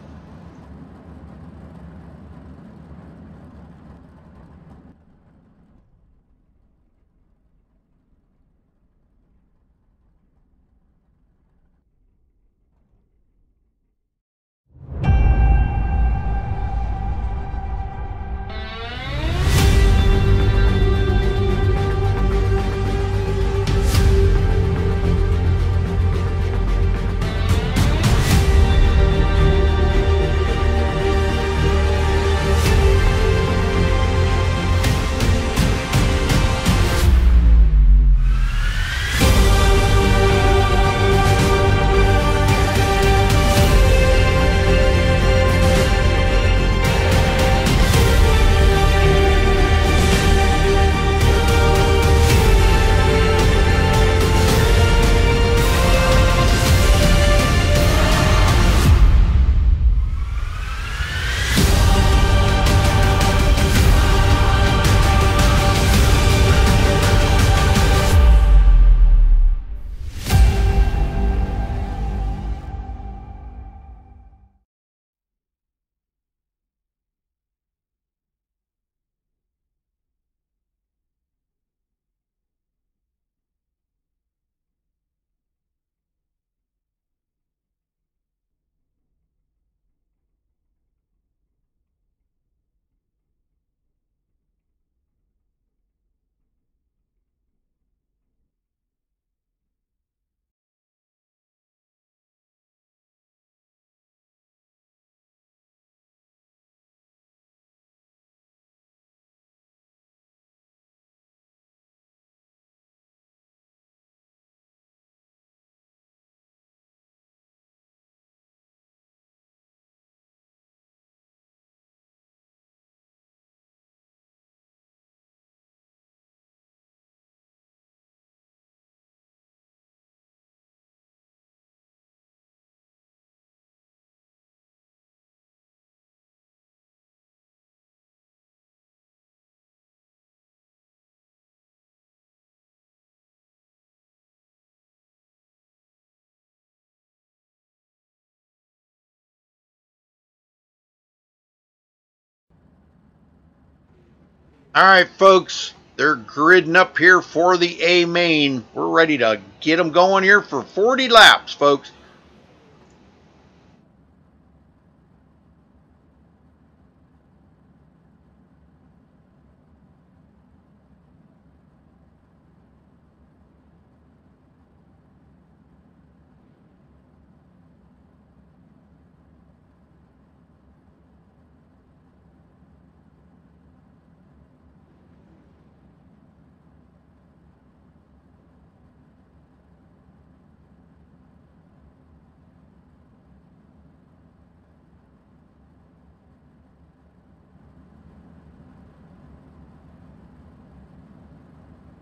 Speaker 1: All right, folks. They're gridding up here for the A main. We're ready to get them going here for 40 laps, folks.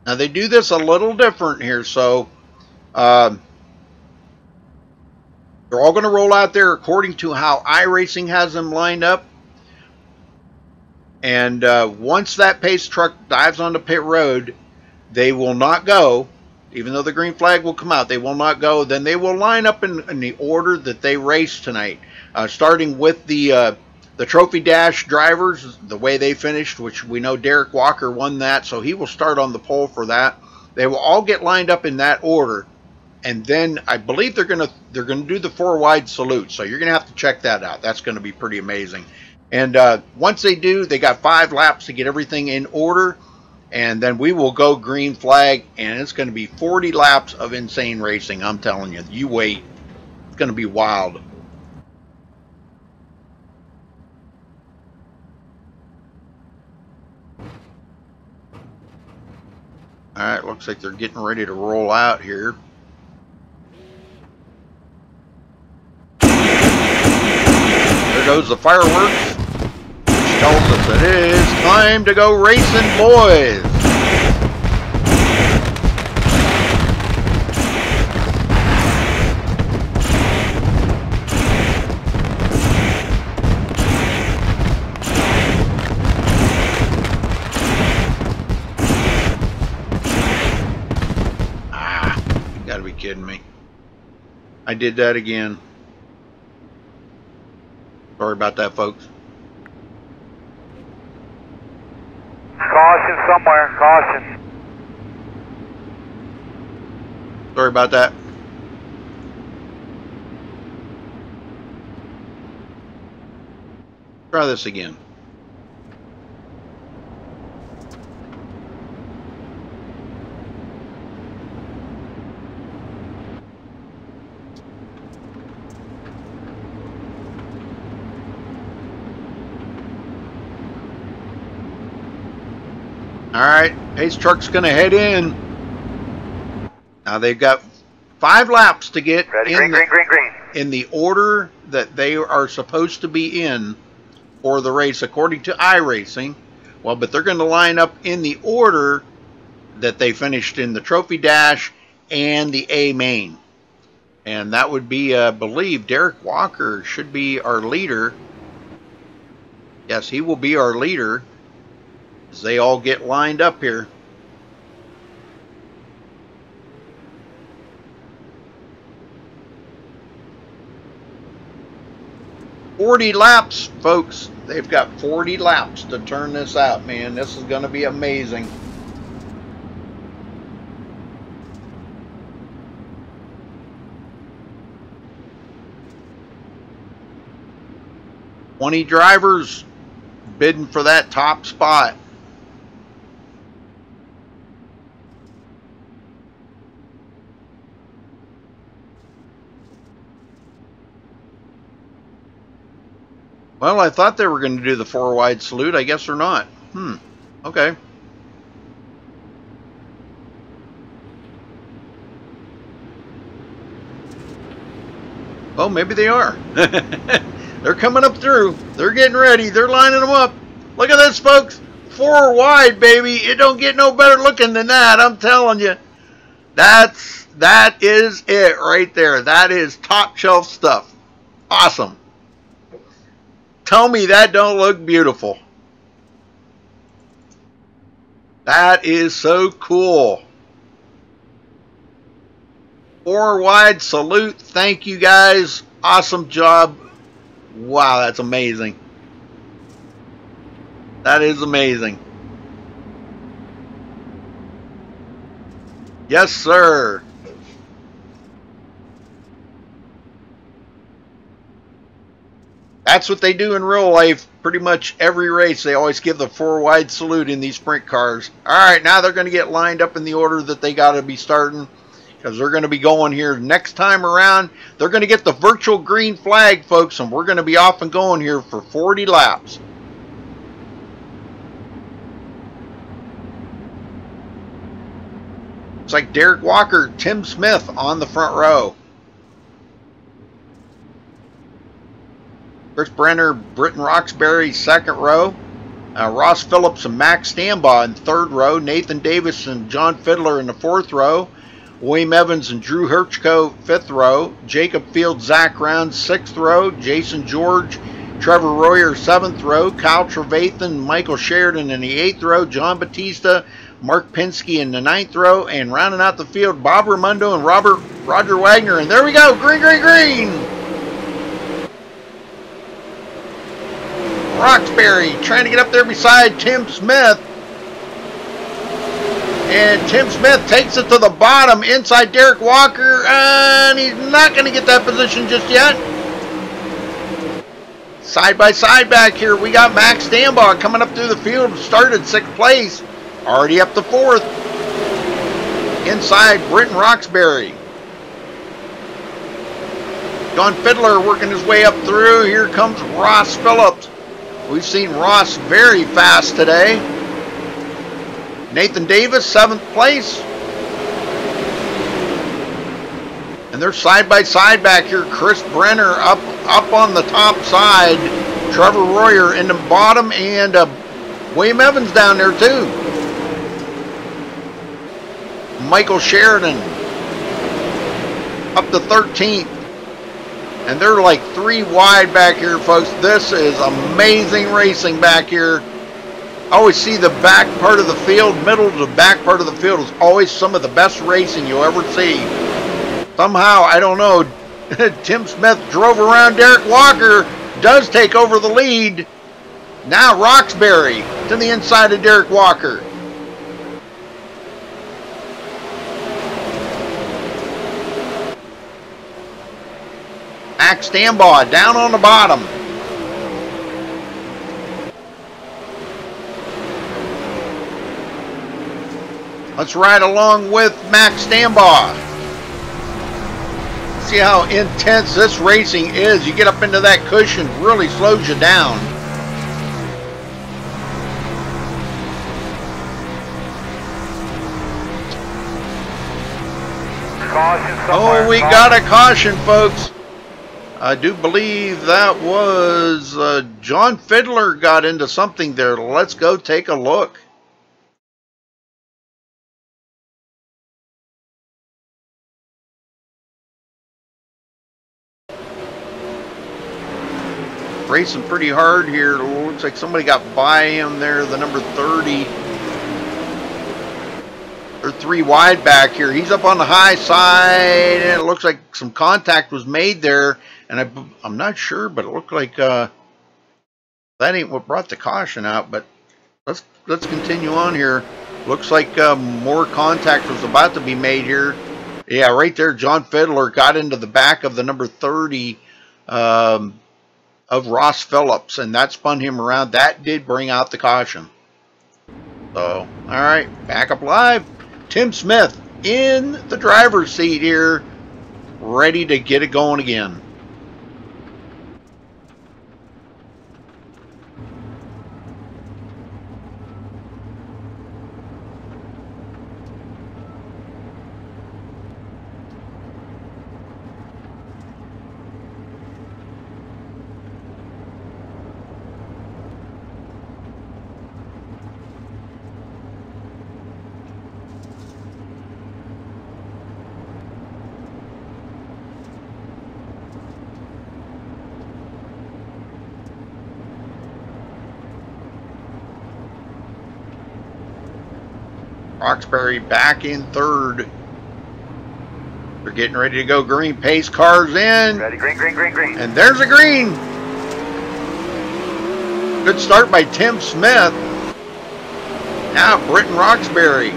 Speaker 1: Now they do this a little different here, so they're all going to roll out there according to how iRacing has them lined up. And once that pace truck dives onto pit road, they will not go, even though the green flag will come out, they will not go. Then they will line up in the order that they race tonight, starting with the Trophy Dash drivers, the way they finished, which we know Derek Walker won that, so he will start on the pole for that. They will all get lined up in that order, and then I believe they're gonna do the 4 wide salute. So you're gonna have to check that out. That's gonna be pretty amazing. And once they do, they got 5 laps to get everything in order, and then we will go green flag, and it's gonna be 40 laps of insane racing. I'm telling you, you wait. It's gonna be wild. All right, looks like they're getting ready to roll out here. There goes the fireworks, which tells us it is time to go racing, boys. Kidding me. I did that again. Sorry about that, folks.
Speaker 7: Caution somewhere, caution.
Speaker 1: Sorry about that. Try this again. All right, pace truck's going to head in. Now they've got 5 laps to get in the order that they are supposed to be in for the race, according to iRacing. Well, but they're going to line up in the order that they finished in the Trophy Dash and the A main. And that would be, I believe, Derek Walker should be our leader. Yes, he will be our leader. They all get lined up here. "40 laps, folks. They've got 40 laps to turn this out, man. This is going to be amazing. "20 drivers bidding for that top spot. Well, I thought they were going to do the 4 wide salute. I guess they're not. Okay. Well, maybe they are. They're coming up through. They're getting ready. They're lining them up. Look at this, folks. 4 wide, baby. It don't get no better looking than that. I'm telling you. That is it right there. That is top shelf stuff. Awesome. Tell me that don't look beautiful. That is so cool. 4 wide salute. Thank you guys. Awesome job. Wow, that's amazing. That is amazing. Yes, sir. That's what they do in real life. Pretty much every race, they always give the 4 wide salute in these sprint cars. All right, now they're going to get lined up in the order that they got to be starting, because they're going to be going here next time around. They're going to get the virtual green flag, folks, and we're going to be off and going here for 40 laps. It's like Derek Walker, Tim Smith on the front row. Chris Brenner, Britton Roxbury, second row. Ross Phillips and Max Stambaugh in third row. Nathan Davis and John Fiddler in the fourth row. William Evans and Drew Hirchko, fifth row. Jacob Field, Zach Rounds, sixth row. Jason George, Trevor Royer, seventh row. Kyle Trevathan, Michael Sheridan in the eighth row. John Batista, Mark Pinsky in the ninth row. And rounding out the field, Bob Raimondo and Roger Wagner. And there we go, green, green, green. Roxbury trying to get up there beside Tim Smith. And Tim Smith takes it to the bottom inside Derek Walker. And he's not going to get that position just yet. Side by side back here, we got Max Stambaugh coming up through the field. Started 6th place. Already up to 4th. Inside Britton Roxbury. John Fiddler working his way up through. Here comes Ross Phillips. We've seen Ross very fast today. Nathan Davis, 7th place. And they're side by side back here. Chris Brenner up on the top side. Trevor Royer in the bottom, and William Evans down there too. Michael Sheridan up to 13th. And they're like 3 wide back here, folks. This is amazing racing back here. I always see the back part of the field, middle to the back part of the field is always some of the best racing you'll ever see. Somehow, I don't know, Tim Smith drove around Derek Walker, does take over the lead. Now Roxbury to the inside of Derek Walker. Max Stambaugh down on the bottom. Let's ride along with Max Stambaugh. See how intense this racing is. You get up into that cushion, really slows you down. Oh, we got a caution, folks. I do believe that was John Fiddler got into something there. Let's go take a look. Racing pretty hard here. Looks like somebody got by him there, the number 30. They're 3 wide back here. He's up on the high side, and it looks like some contact was made there. And I'm not sure, but it looked like that ain't what brought the caution out. But let's continue on here. Looks like more contact was about to be made here. Yeah, right there, John Fiddler got into the back of the number 30 of Ross Phillips, and that spun him around. That did bring out the caution. So, all right, back up live. Tim Smith in the driver's seat here, ready to get it going again. Roxbury back in third. They're getting ready to go green. Pace cars in.
Speaker 7: Ready, green, green, green, green.
Speaker 1: And there's a green. Good start by Tim Smith. Now Britton Roxbury.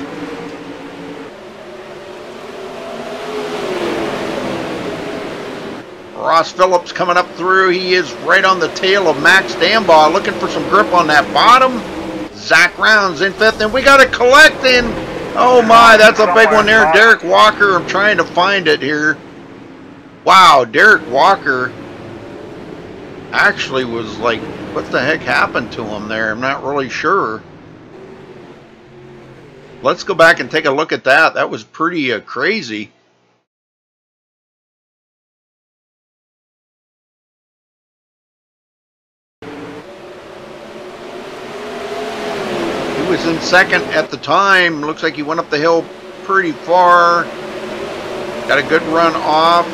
Speaker 1: Ross Phillips coming up through. He is right on the tail of Max Stambaugh, looking for some grip on that bottom. Zach Rounds in 5th, and we got a collect in. Oh my, that's a big one there. Derek Walker, I'm trying to find it here. Wow, Derek Walker actually was like, what the heck happened to him there? I'm not really sure. Let's go back and take a look at that. That was pretty crazy. He was in 2nd at the time. Looks like he went up the hill pretty far. Got a good run off.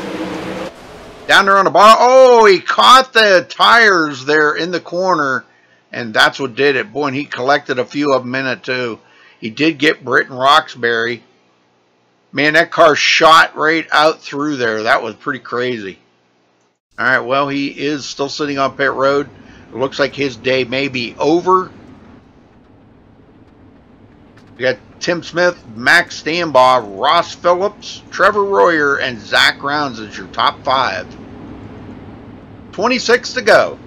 Speaker 1: Down there on the bottom. Oh, he caught the tires there in the corner, and that's what did it. Boy, and he collected a few of them in it too. He did get Britton Roxbury. Man, that car shot right out through there. That was pretty crazy. All right, well, he is still sitting on pit road. It looks like his day may be over. We got Tim Smith, Max Stambaugh, Ross Phillips, Trevor Royer, and Zach Rounds as your top 5. 26 to go.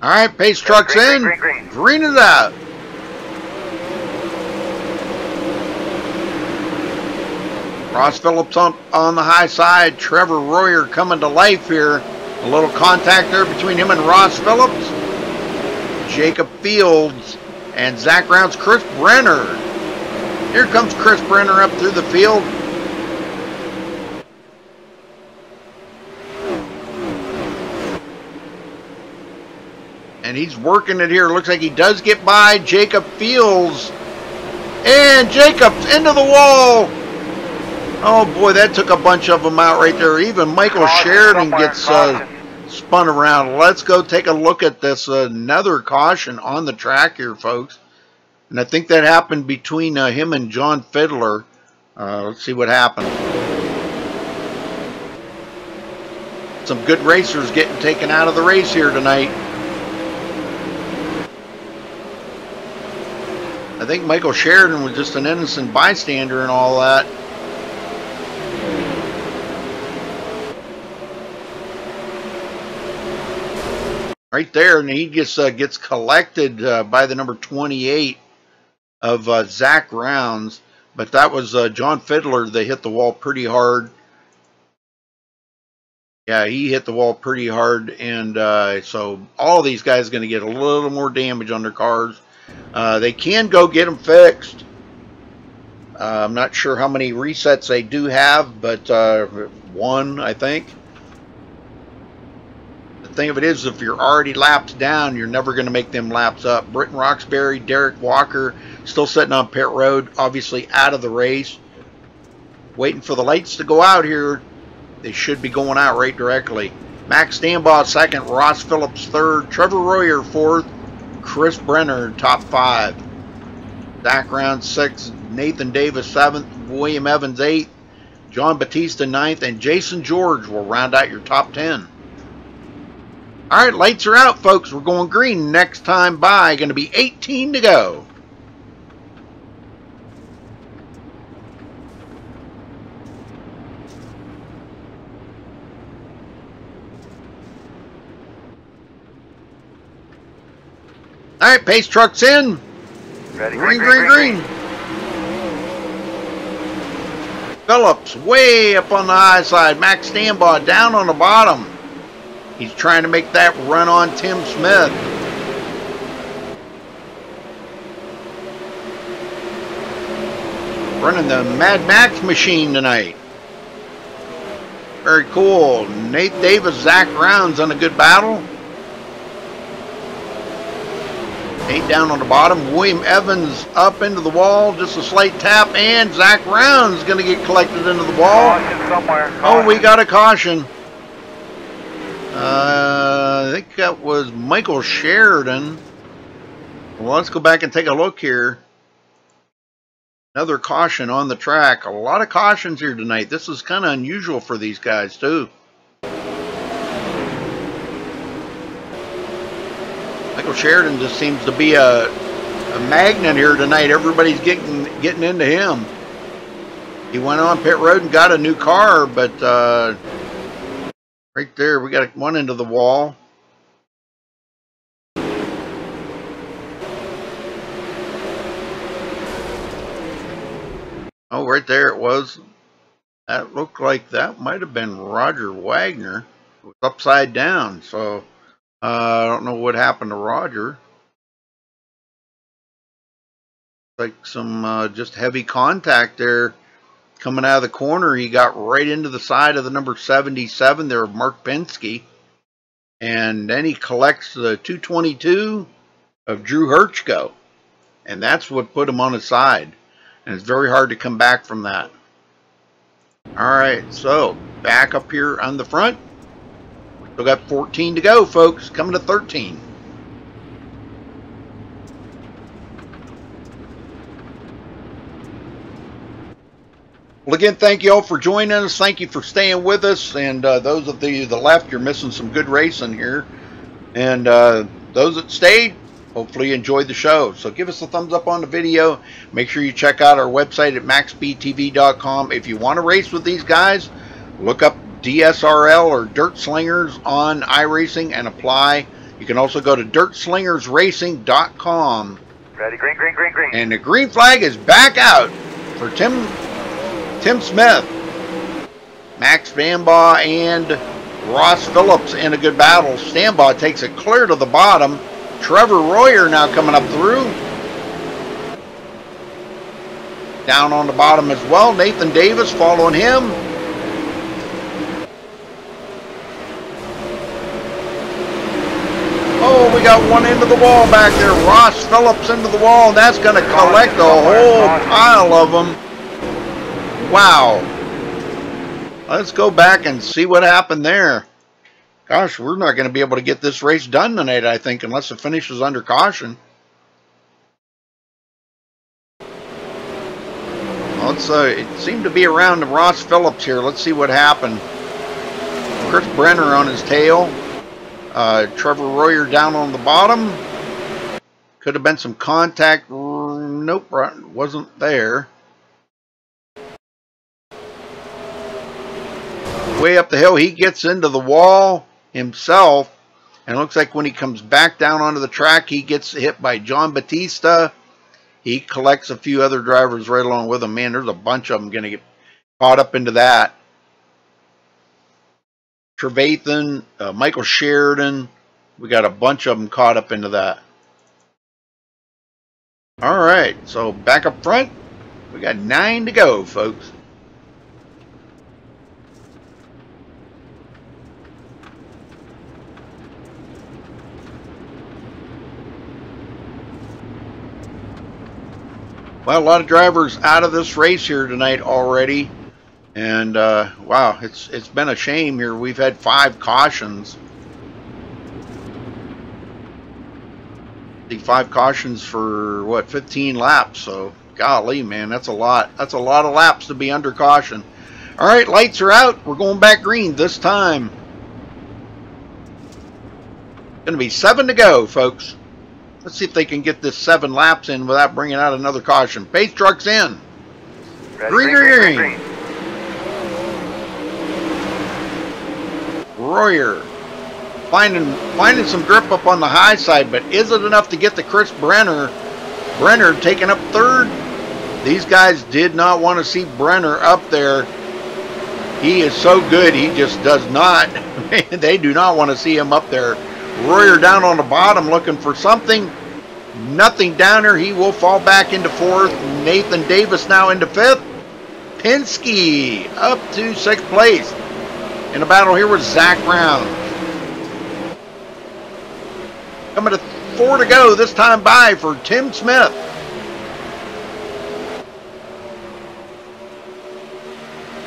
Speaker 1: All right, pace truck's in. Green is out. Ross Phillips on the high side. Trevor Royer coming to life here. A little contact there between him and Ross Phillips. Jacob Fields and Zach Rounds. Chris Brenner. Here comes Chris Brenner up through the field. And he's working it here. Looks like he does get by Jacob Fields. And Jacob's into the wall. Oh boy, that took a bunch of them out right there. Even Michael Sheridan gets spun around. Let's go take a look at this. Another caution on the track here, folks. And I think that happened between him and John Fiddler. Let's see what happened. Some good racers getting taken out of the race here tonight. I think Michael Sheridan was just an innocent bystander and all that. Right there, and he just gets collected by the number 28 of Zach Rounds. But that was John Fiddler. They hit the wall pretty hard. Yeah, he hit the wall pretty hard, and so all these guys are going to get a little more damage on their cars. They can go get them fixed. I'm not sure how many resets they do have, but 1, I think. The thing of it is, if you're already laps down, you're never going to make them laps up. Britton Roxbury, Derek Walker, still sitting on pit road, obviously out of the race. Waiting for the lights to go out here. They should be going out right directly. Max Stambaugh 2nd, Ross Phillips 3rd, Trevor Royer 4th, Chris Brenner top 5. Zach Rounds 6th, Nathan Davis 7th, William Evans 8th, John Batista 9th, and Jason George will round out your top 10. All right, lights are out, folks. We're going green next time by. Going to be 18 to go. All right, pace truck's in.
Speaker 7: Ready,
Speaker 1: green. Phillips way up on the high side. Max Stambaugh down on the bottom. He's trying to make that run on Tim Smith. Running the Mad Max machine tonight. Very cool. Nate Davis, Zach Rounds on a good battle. Nate down on the bottom. William Evans up into the wall. Just a slight tap. And Zach Round's going to get collected into the wall. Oh, we got a caution. I think that was Michael Sheridan. Well, let's go back and take a look here. Another caution on the track. A lot of cautions here tonight. This is kind of unusual for these guys, too. Michael Sheridan just seems to be a magnet here tonight. Everybody's getting into him. He went on pit road and got a new car, but right there we got one into the wall. Oh, right there it was. That looked like that might have been Roger Wagner. It was upside down, so I don't know what happened to Roger. Like some just heavy contact there coming out of the corner. He got right into the side of the number 77 there of Mark Penske. And then he collects the 222 of Drew Hirschko. And that's what put him on his side. And it's very hard to come back from that. Alright, so back up here on the front. Still got 14 to go, folks. Coming to 13. Well, again, thank you all for joining us. Thank you for staying with us. And those of the left, you're missing some good racing here. And those that stayed, hopefully you enjoyed the show. So give us a thumbs up on the video. Make sure you check out our website at MaxSpeedTV.com. If you want to race with these guys, look up DSRL or Dirt Slingers on iRacing and apply. You can also go to DirtSlingersRacing.com.
Speaker 7: Ready, green, green, green, green.
Speaker 1: And the green flag is back out for Tim Smith, Max Stambaugh, and Ross Phillips in a good battle. Stambaugh takes it clear to the bottom. Trevor Royer now coming up through. Down on the bottom as well. Nathan Davis following him. Oh, we got one into the wall back there. Ross Phillips into the wall. And that's going to collect a whole pile of them. Wow. Let's go back and see what happened there. Gosh, we're not going to be able to get this race done tonight, I think, unless it finishes under caution. Let's it seemed to be around Ross Phillips here. Let's see what happened. Chris Brenner on his tail. Trevor Royer down on the bottom. Could have been some contact. Nope, wasn't there. Way up the hill, he gets into the wall himself, and it looks like when he comes back down onto the track, he gets hit by John Batista. He collects a few other drivers right along with him. Man, there's a bunch of them going to get caught up into that. Trevathan, Michael Sheridan, we got a bunch of them caught up into that. All right, so back up front, we got 9 to go, folks. Well, a lot of drivers out of this race here tonight already, and wow, it's been a shame here. We've had 5 cautions. The 5 cautions for what, 15 laps? So, golly, man, that's a lot. That's a lot of laps to be under caution. All right, lights are out. We're going back green this time. Going to be 7 to go, folks. Let's see if they can get this 7 laps in without bringing out another caution. Pace truck's in.
Speaker 7: Ready,
Speaker 1: Green, green, green. Royer finding some grip up on the high side, but is it enough to get the Chris Brenner? Brenner taking up 3rd. These guys did not want to see Brenner up there. He is so good, he just does not. They do not want to see him up there. Royer down on the bottom looking for something. Nothing down there. He will fall back into 4th. Nathan Davis now into 5th. Penske up to 6th place. In a battle here with Zach Round. Coming to 4 to go, this time by for Tim Smith.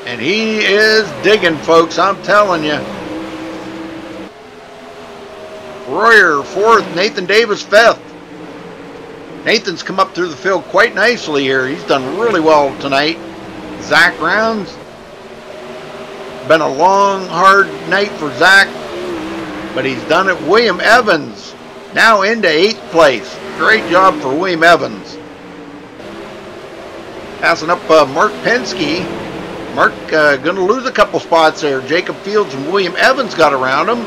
Speaker 1: And he is digging, folks, I'm telling you. Royer 4th, Nathan Davis 5th. Nathan's come up through the field quite nicely here. He's done really well tonight. Zach Rounds. Been a long, hard night for Zach, but he's done it. William Evans now into 8th place. Great job for William Evans. Passing up Mark Penske. Mark going to lose a couple spots there. Jacob Fields and William Evans got around him.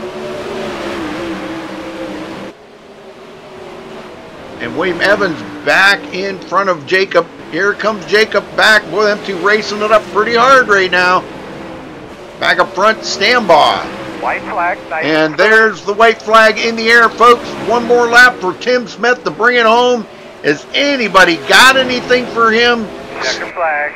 Speaker 1: And William Evans back in front of Jacob. Here comes Jacob back. Boy, them two racing it up pretty hard right now. Back up front, Standby.
Speaker 7: White flag. Nice.
Speaker 1: And there's the white flag in the air, folks. One more lap for Tim Smith to bring it home. Has anybody got anything for him?
Speaker 7: Checker flag.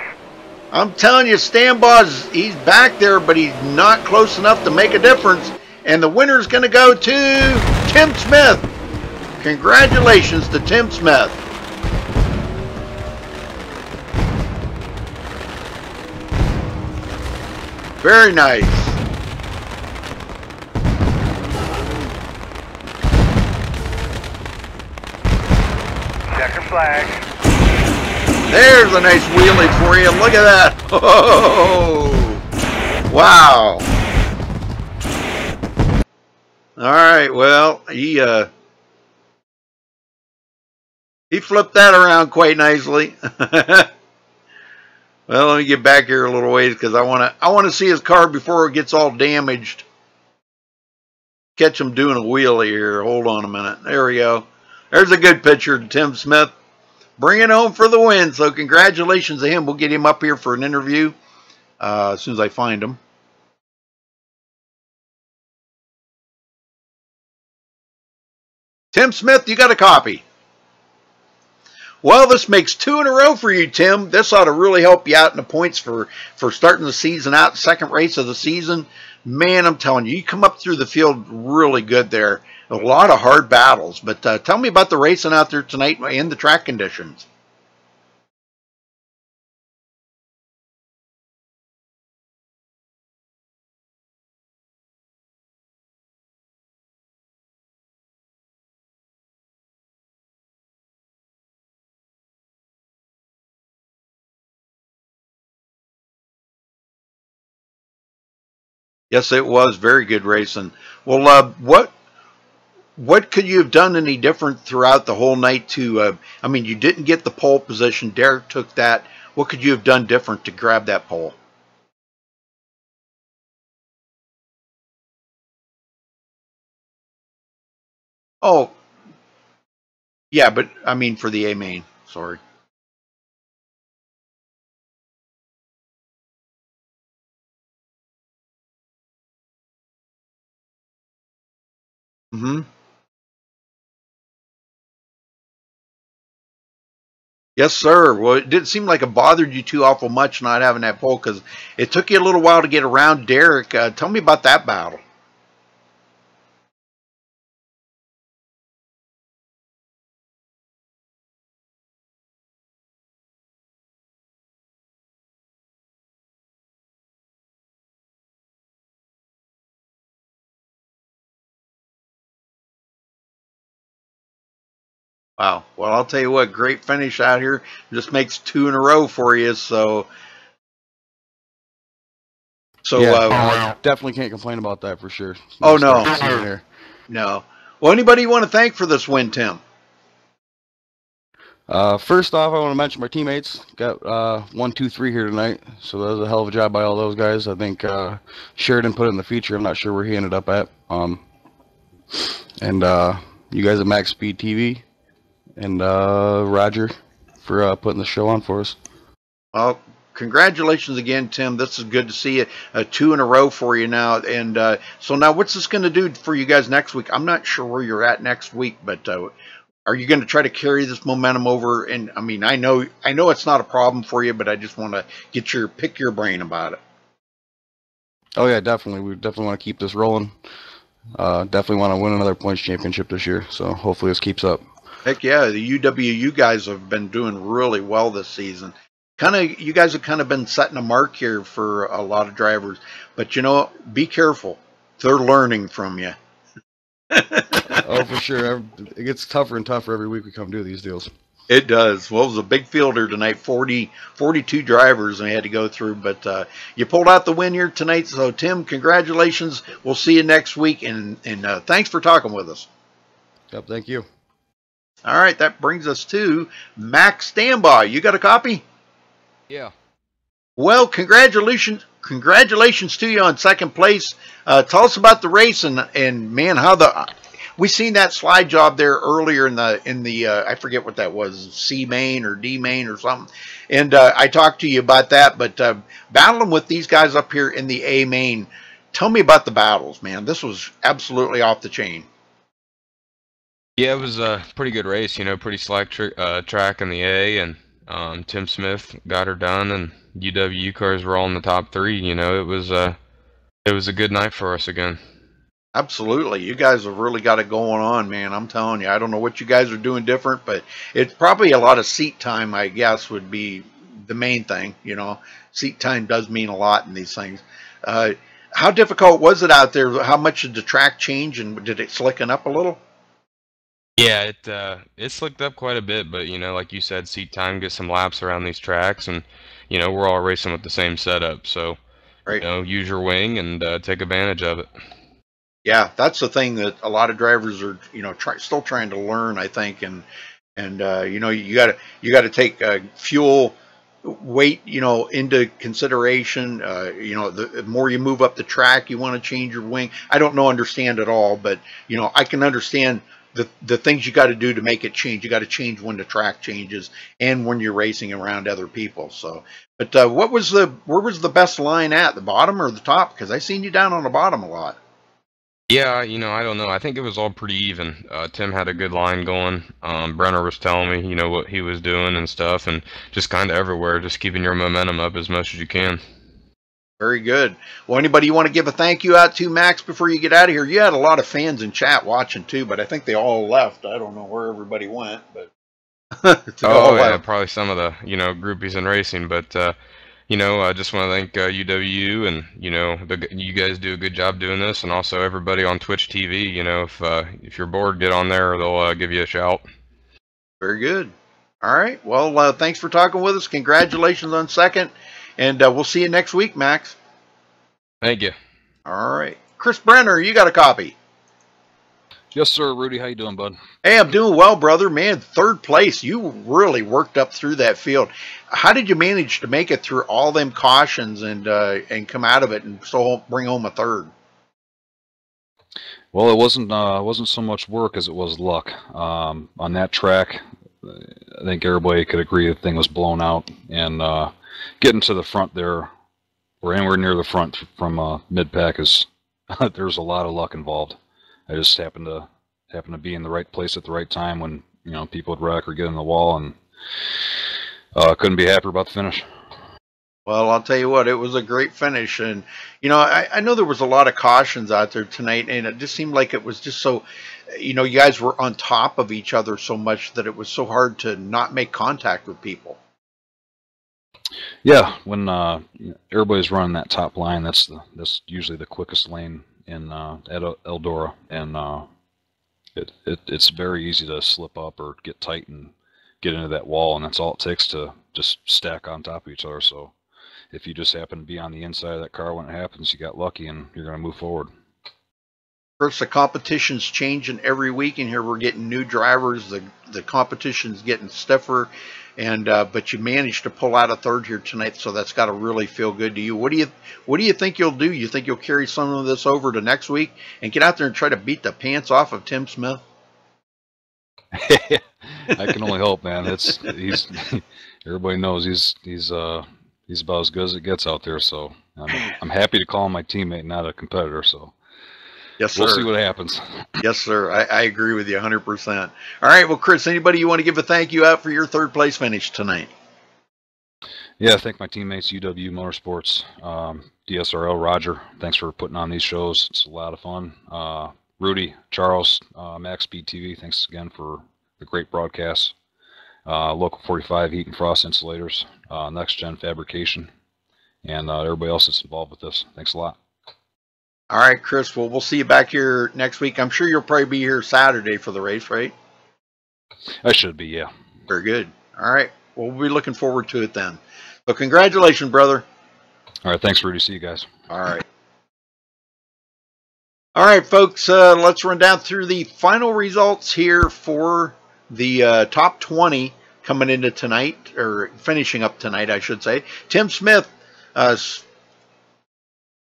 Speaker 1: I'm telling you, Standby's, he's back there, but he's not close enough to make a difference. And the winner's going to go to Tim Smith. Congratulations to Tim Smith. Very nice.
Speaker 7: Checker flag.
Speaker 1: There's a nice wheelie for you. Look at that. Oh, wow. All right. Well, he flipped that around quite nicely. Well, let me get back here a little ways because I want to see his car before it gets all damaged. Catch him doing a wheelie here. Hold on a minute. There we go. There's a good picture of Tim Smith. Bring it home for the win. So congratulations to him. We'll get him up here for an interview as soon as I find him. Tim Smith, you got a copy. Well, this makes 2 in a row for you, Tim. This ought to really help you out in the points for starting the season out, second race of the season. Man, I'm telling you, you come up through the field really good there. A lot of hard battles. But tell me about the racing out there tonight and the track conditions. Yes, it was very good racing. Well, what could you have done any different throughout the whole night to, I mean, you didn't get the pole position. Derek took that. What could you have done different to grab that pole? Oh, yeah, but I mean for the A main. Sorry. Mm-hmm. Yes, sir. Well, it didn't seem like it bothered you too awful much not having that pole because it took you a little while to get around Derek. Tell me about that battle. Wow. Well, I'll tell you what, great finish out here. Just makes 2 in a row for you. So
Speaker 8: yeah, definitely can't complain about that for sure.
Speaker 1: Oh, no. No. Well, anybody you want to thank for this win, Tim?
Speaker 8: First off, I want to mention my teammates. Got 1, 2, 3 here tonight, so that was a hell of a job by all those guys. I think Sheridan put it in the feature. I'm not sure where he ended up at. And you guys at MaxSpeedTV and Roger for putting the show on for us.
Speaker 1: Well, congratulations again, Tim. This is good to see you. 2 in a row for you now. And so now what's this going to do for you guys next week? I'm not sure where you're at next week, but are you going to try to carry this momentum over? And I mean, I know it's not a problem for you, but I just want to pick your brain about it.
Speaker 8: Oh yeah, definitely. We definitely want to keep this rolling. Definitely want to win another points championship this year. So hopefully this keeps up.
Speaker 1: Heck yeah, the UWU guys have been doing really well this season. You guys have kind of been setting a mark here for a lot of drivers. But you know, be careful. They're learning from you.
Speaker 8: Oh, for sure. It gets tougher and tougher every week we come do these deals.
Speaker 1: It does. Well, it was a big fielder tonight, 42 drivers we had to go through, but you pulled out the win here tonight. So, Tim, congratulations. We'll see you next week, and thanks for talking with us.
Speaker 8: Yep, thank you.
Speaker 1: All right, that brings us to Max Standby. You got a copy?
Speaker 3: Yeah.
Speaker 1: Well, congratulations to you on second place. Tell us about the race and man, how we seen that slide job there earlier in the I forget what that was, C main or D main or something. And I talked to you about that, but battling with these guys up here in the A main, tell me about the battles, man. This was absolutely off the chain.
Speaker 3: Yeah, it was a pretty good race, you know, pretty slack track in the A, and Tim Smith got her done, and UWU cars were all in the top 3. You know, it was a good night for us again.
Speaker 1: Absolutely. You guys have really got it going on, man. I'm telling you, I don't know what you guys are doing different, but it's probably a lot of seat time, I guess, would be the main thing. You know, seat time does mean a lot in these things. How difficult was it out there? How much did the track change, and did it slicken up a little?
Speaker 3: Yeah, it slicked up quite a bit, but you know, like you said, seat time, get some laps around these tracks, and you know, we're all racing with the same setup, so
Speaker 1: right.
Speaker 3: You know, use your wing and take advantage of it.
Speaker 1: Yeah, that's the thing that a lot of drivers are, you know, still trying to learn, I think, and you know, you got to take fuel weight, you know, into consideration. You know, the more you move up the track, you want to change your wing. I don't understand it all, but you know, I can understand the things you got to do to make it change. You got to change when the track changes and when you're racing around other people. So, but where was the best line at, the bottom or the top? Because I seen you down on the bottom a lot.
Speaker 3: Yeah, you know, I don't know. I think it was all pretty even. Tim had a good line going. Brenner was telling me, you know, what he was doing and stuff, and just kind of everywhere, just keeping your momentum up as much as you can.
Speaker 1: Very good. Well, anybody you want to give a thank you out to, Max, before you get out of here? You had a lot of fans in chat watching too, but I think they all left. I don't know where everybody went, but
Speaker 3: oh yeah, probably some of the, you know, groupies in racing. But you know, I just want to thank UWU, and you know, you guys do a good job doing this, and also everybody on Twitch TV. You know, if you're bored, get on there. They'll give you a shout.
Speaker 1: Very good. All right. Well, thanks for talking with us. Congratulations on second. And we'll see you next week, Max.
Speaker 3: Thank you.
Speaker 1: All right. Chris Brenner, you got a copy.
Speaker 9: Yes, sir. Rudy, how you doing, bud?
Speaker 1: Hey, I'm doing well, brother. Man, third place. You really worked up through that field. How did you manage to make it through all them cautions and come out of it and so bring home a third?
Speaker 9: Well, it wasn't so much work as it was luck. On that track, I think everybody could agree the thing was blown out, and getting to the front there, or anywhere near the front from mid-pack, is there's a lot of luck involved. I just happened to be in the right place at the right time when, you know, people would wreck or get in the wall, and couldn't be happier about the finish.
Speaker 1: Well, I'll tell you what, it was a great finish, and you know, I know there was a lot of cautions out there tonight, and it just seemed like it was just so, you know, you guys were on top of each other so much that it was so hard to not make contact with people.
Speaker 9: Yeah, when everybody's running that top line, that's usually the quickest lane in at Eldora, and it's very easy to slip up or get tight and get into that wall, and that's all it takes to just stack on top of each other. So if you just happen to be on the inside of that car when it happens, you got lucky and you're going to move forward.
Speaker 1: First, the competition's changing every week, and here we're getting new drivers. The competition's getting stiffer, and but you managed to pull out a third here tonight, so that's got to really feel good to you. What do you think you'll do? You think you'll carry some of this over to next week and get out there and try to beat the pants off of Tim Smith?
Speaker 9: I can only hope, man. Everybody knows he's about as good as it gets out there. So I'm happy to call him my teammate, not a competitor. So.
Speaker 1: Yes, sir.
Speaker 9: We'll see what happens.
Speaker 1: Yes, sir. I agree with you 100%. All right. Well, Chris, anybody you want to give a thank you out for your third place finish tonight?
Speaker 9: Yeah, thank my teammates, UW Motorsports, DSRL, Roger. Thanks for putting on these shows. It's a lot of fun. Rudy, Charles, MaxSpeedTV, thanks again for the great broadcasts. Local 45 Heat and Frost Insulators, Next Gen Fabrication, and everybody else that's involved with this. Thanks a lot.
Speaker 1: All right, Chris. Well, we'll see you back here next week. I'm sure you'll probably be here Saturday for the race, right?
Speaker 9: I should be, yeah.
Speaker 1: Very good. All right. Well, we'll be looking forward to it then. So congratulations, brother.
Speaker 9: All right, thanks, Rudy. See you guys.
Speaker 1: All right. All right, folks, let's run down through the final results here for the top 20 coming into tonight, or finishing up tonight, I should say. Tim Smith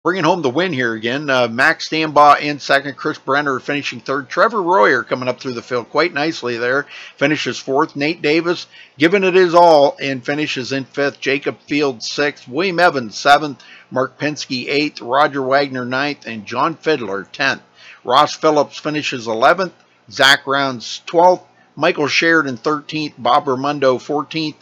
Speaker 1: bringing home the win here again. Max Stambaugh in second. Chris Brenner finishing third. Trevor Royer coming up through the field quite nicely there. Finishes fourth. Nate Davis giving it his all and finishes in fifth. Jacob Field sixth. William Evans seventh. Mark Penske eighth. Roger Wagner ninth. And John Fiddler 10th. Ross Phillips finishes 11th. Zach Rounds 12th. Michael Sheridan 13th. Bob Ramundo 14th.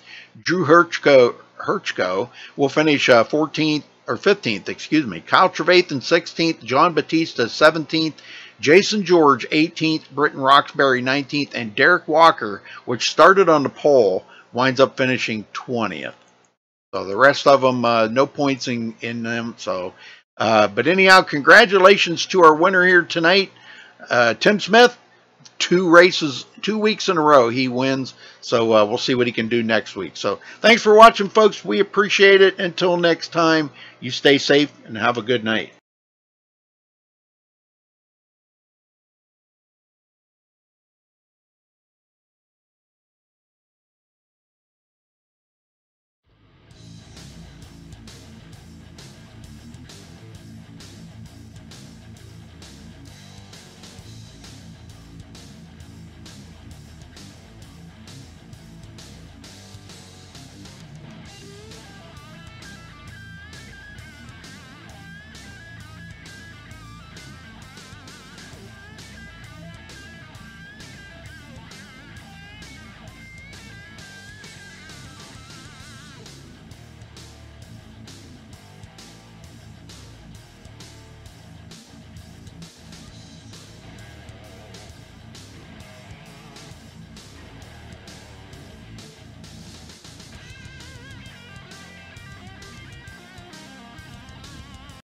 Speaker 1: Drew Hirchko will finish 14th. Or 15th, excuse me. Kyle Trevathan 16th, John Batista 17th, Jason George 18th, Britton Roxbury 19th, and Derek Walker, which started on the pole, winds up finishing 20th. So the rest of them, no points in them. So, but anyhow, congratulations to our winner here tonight, Tim Smith. 2 races, 2 weeks in a row he wins. So we'll see what he can do next week. So thanks for watching, folks. We appreciate it. Until next time, you stay safe and have a good night.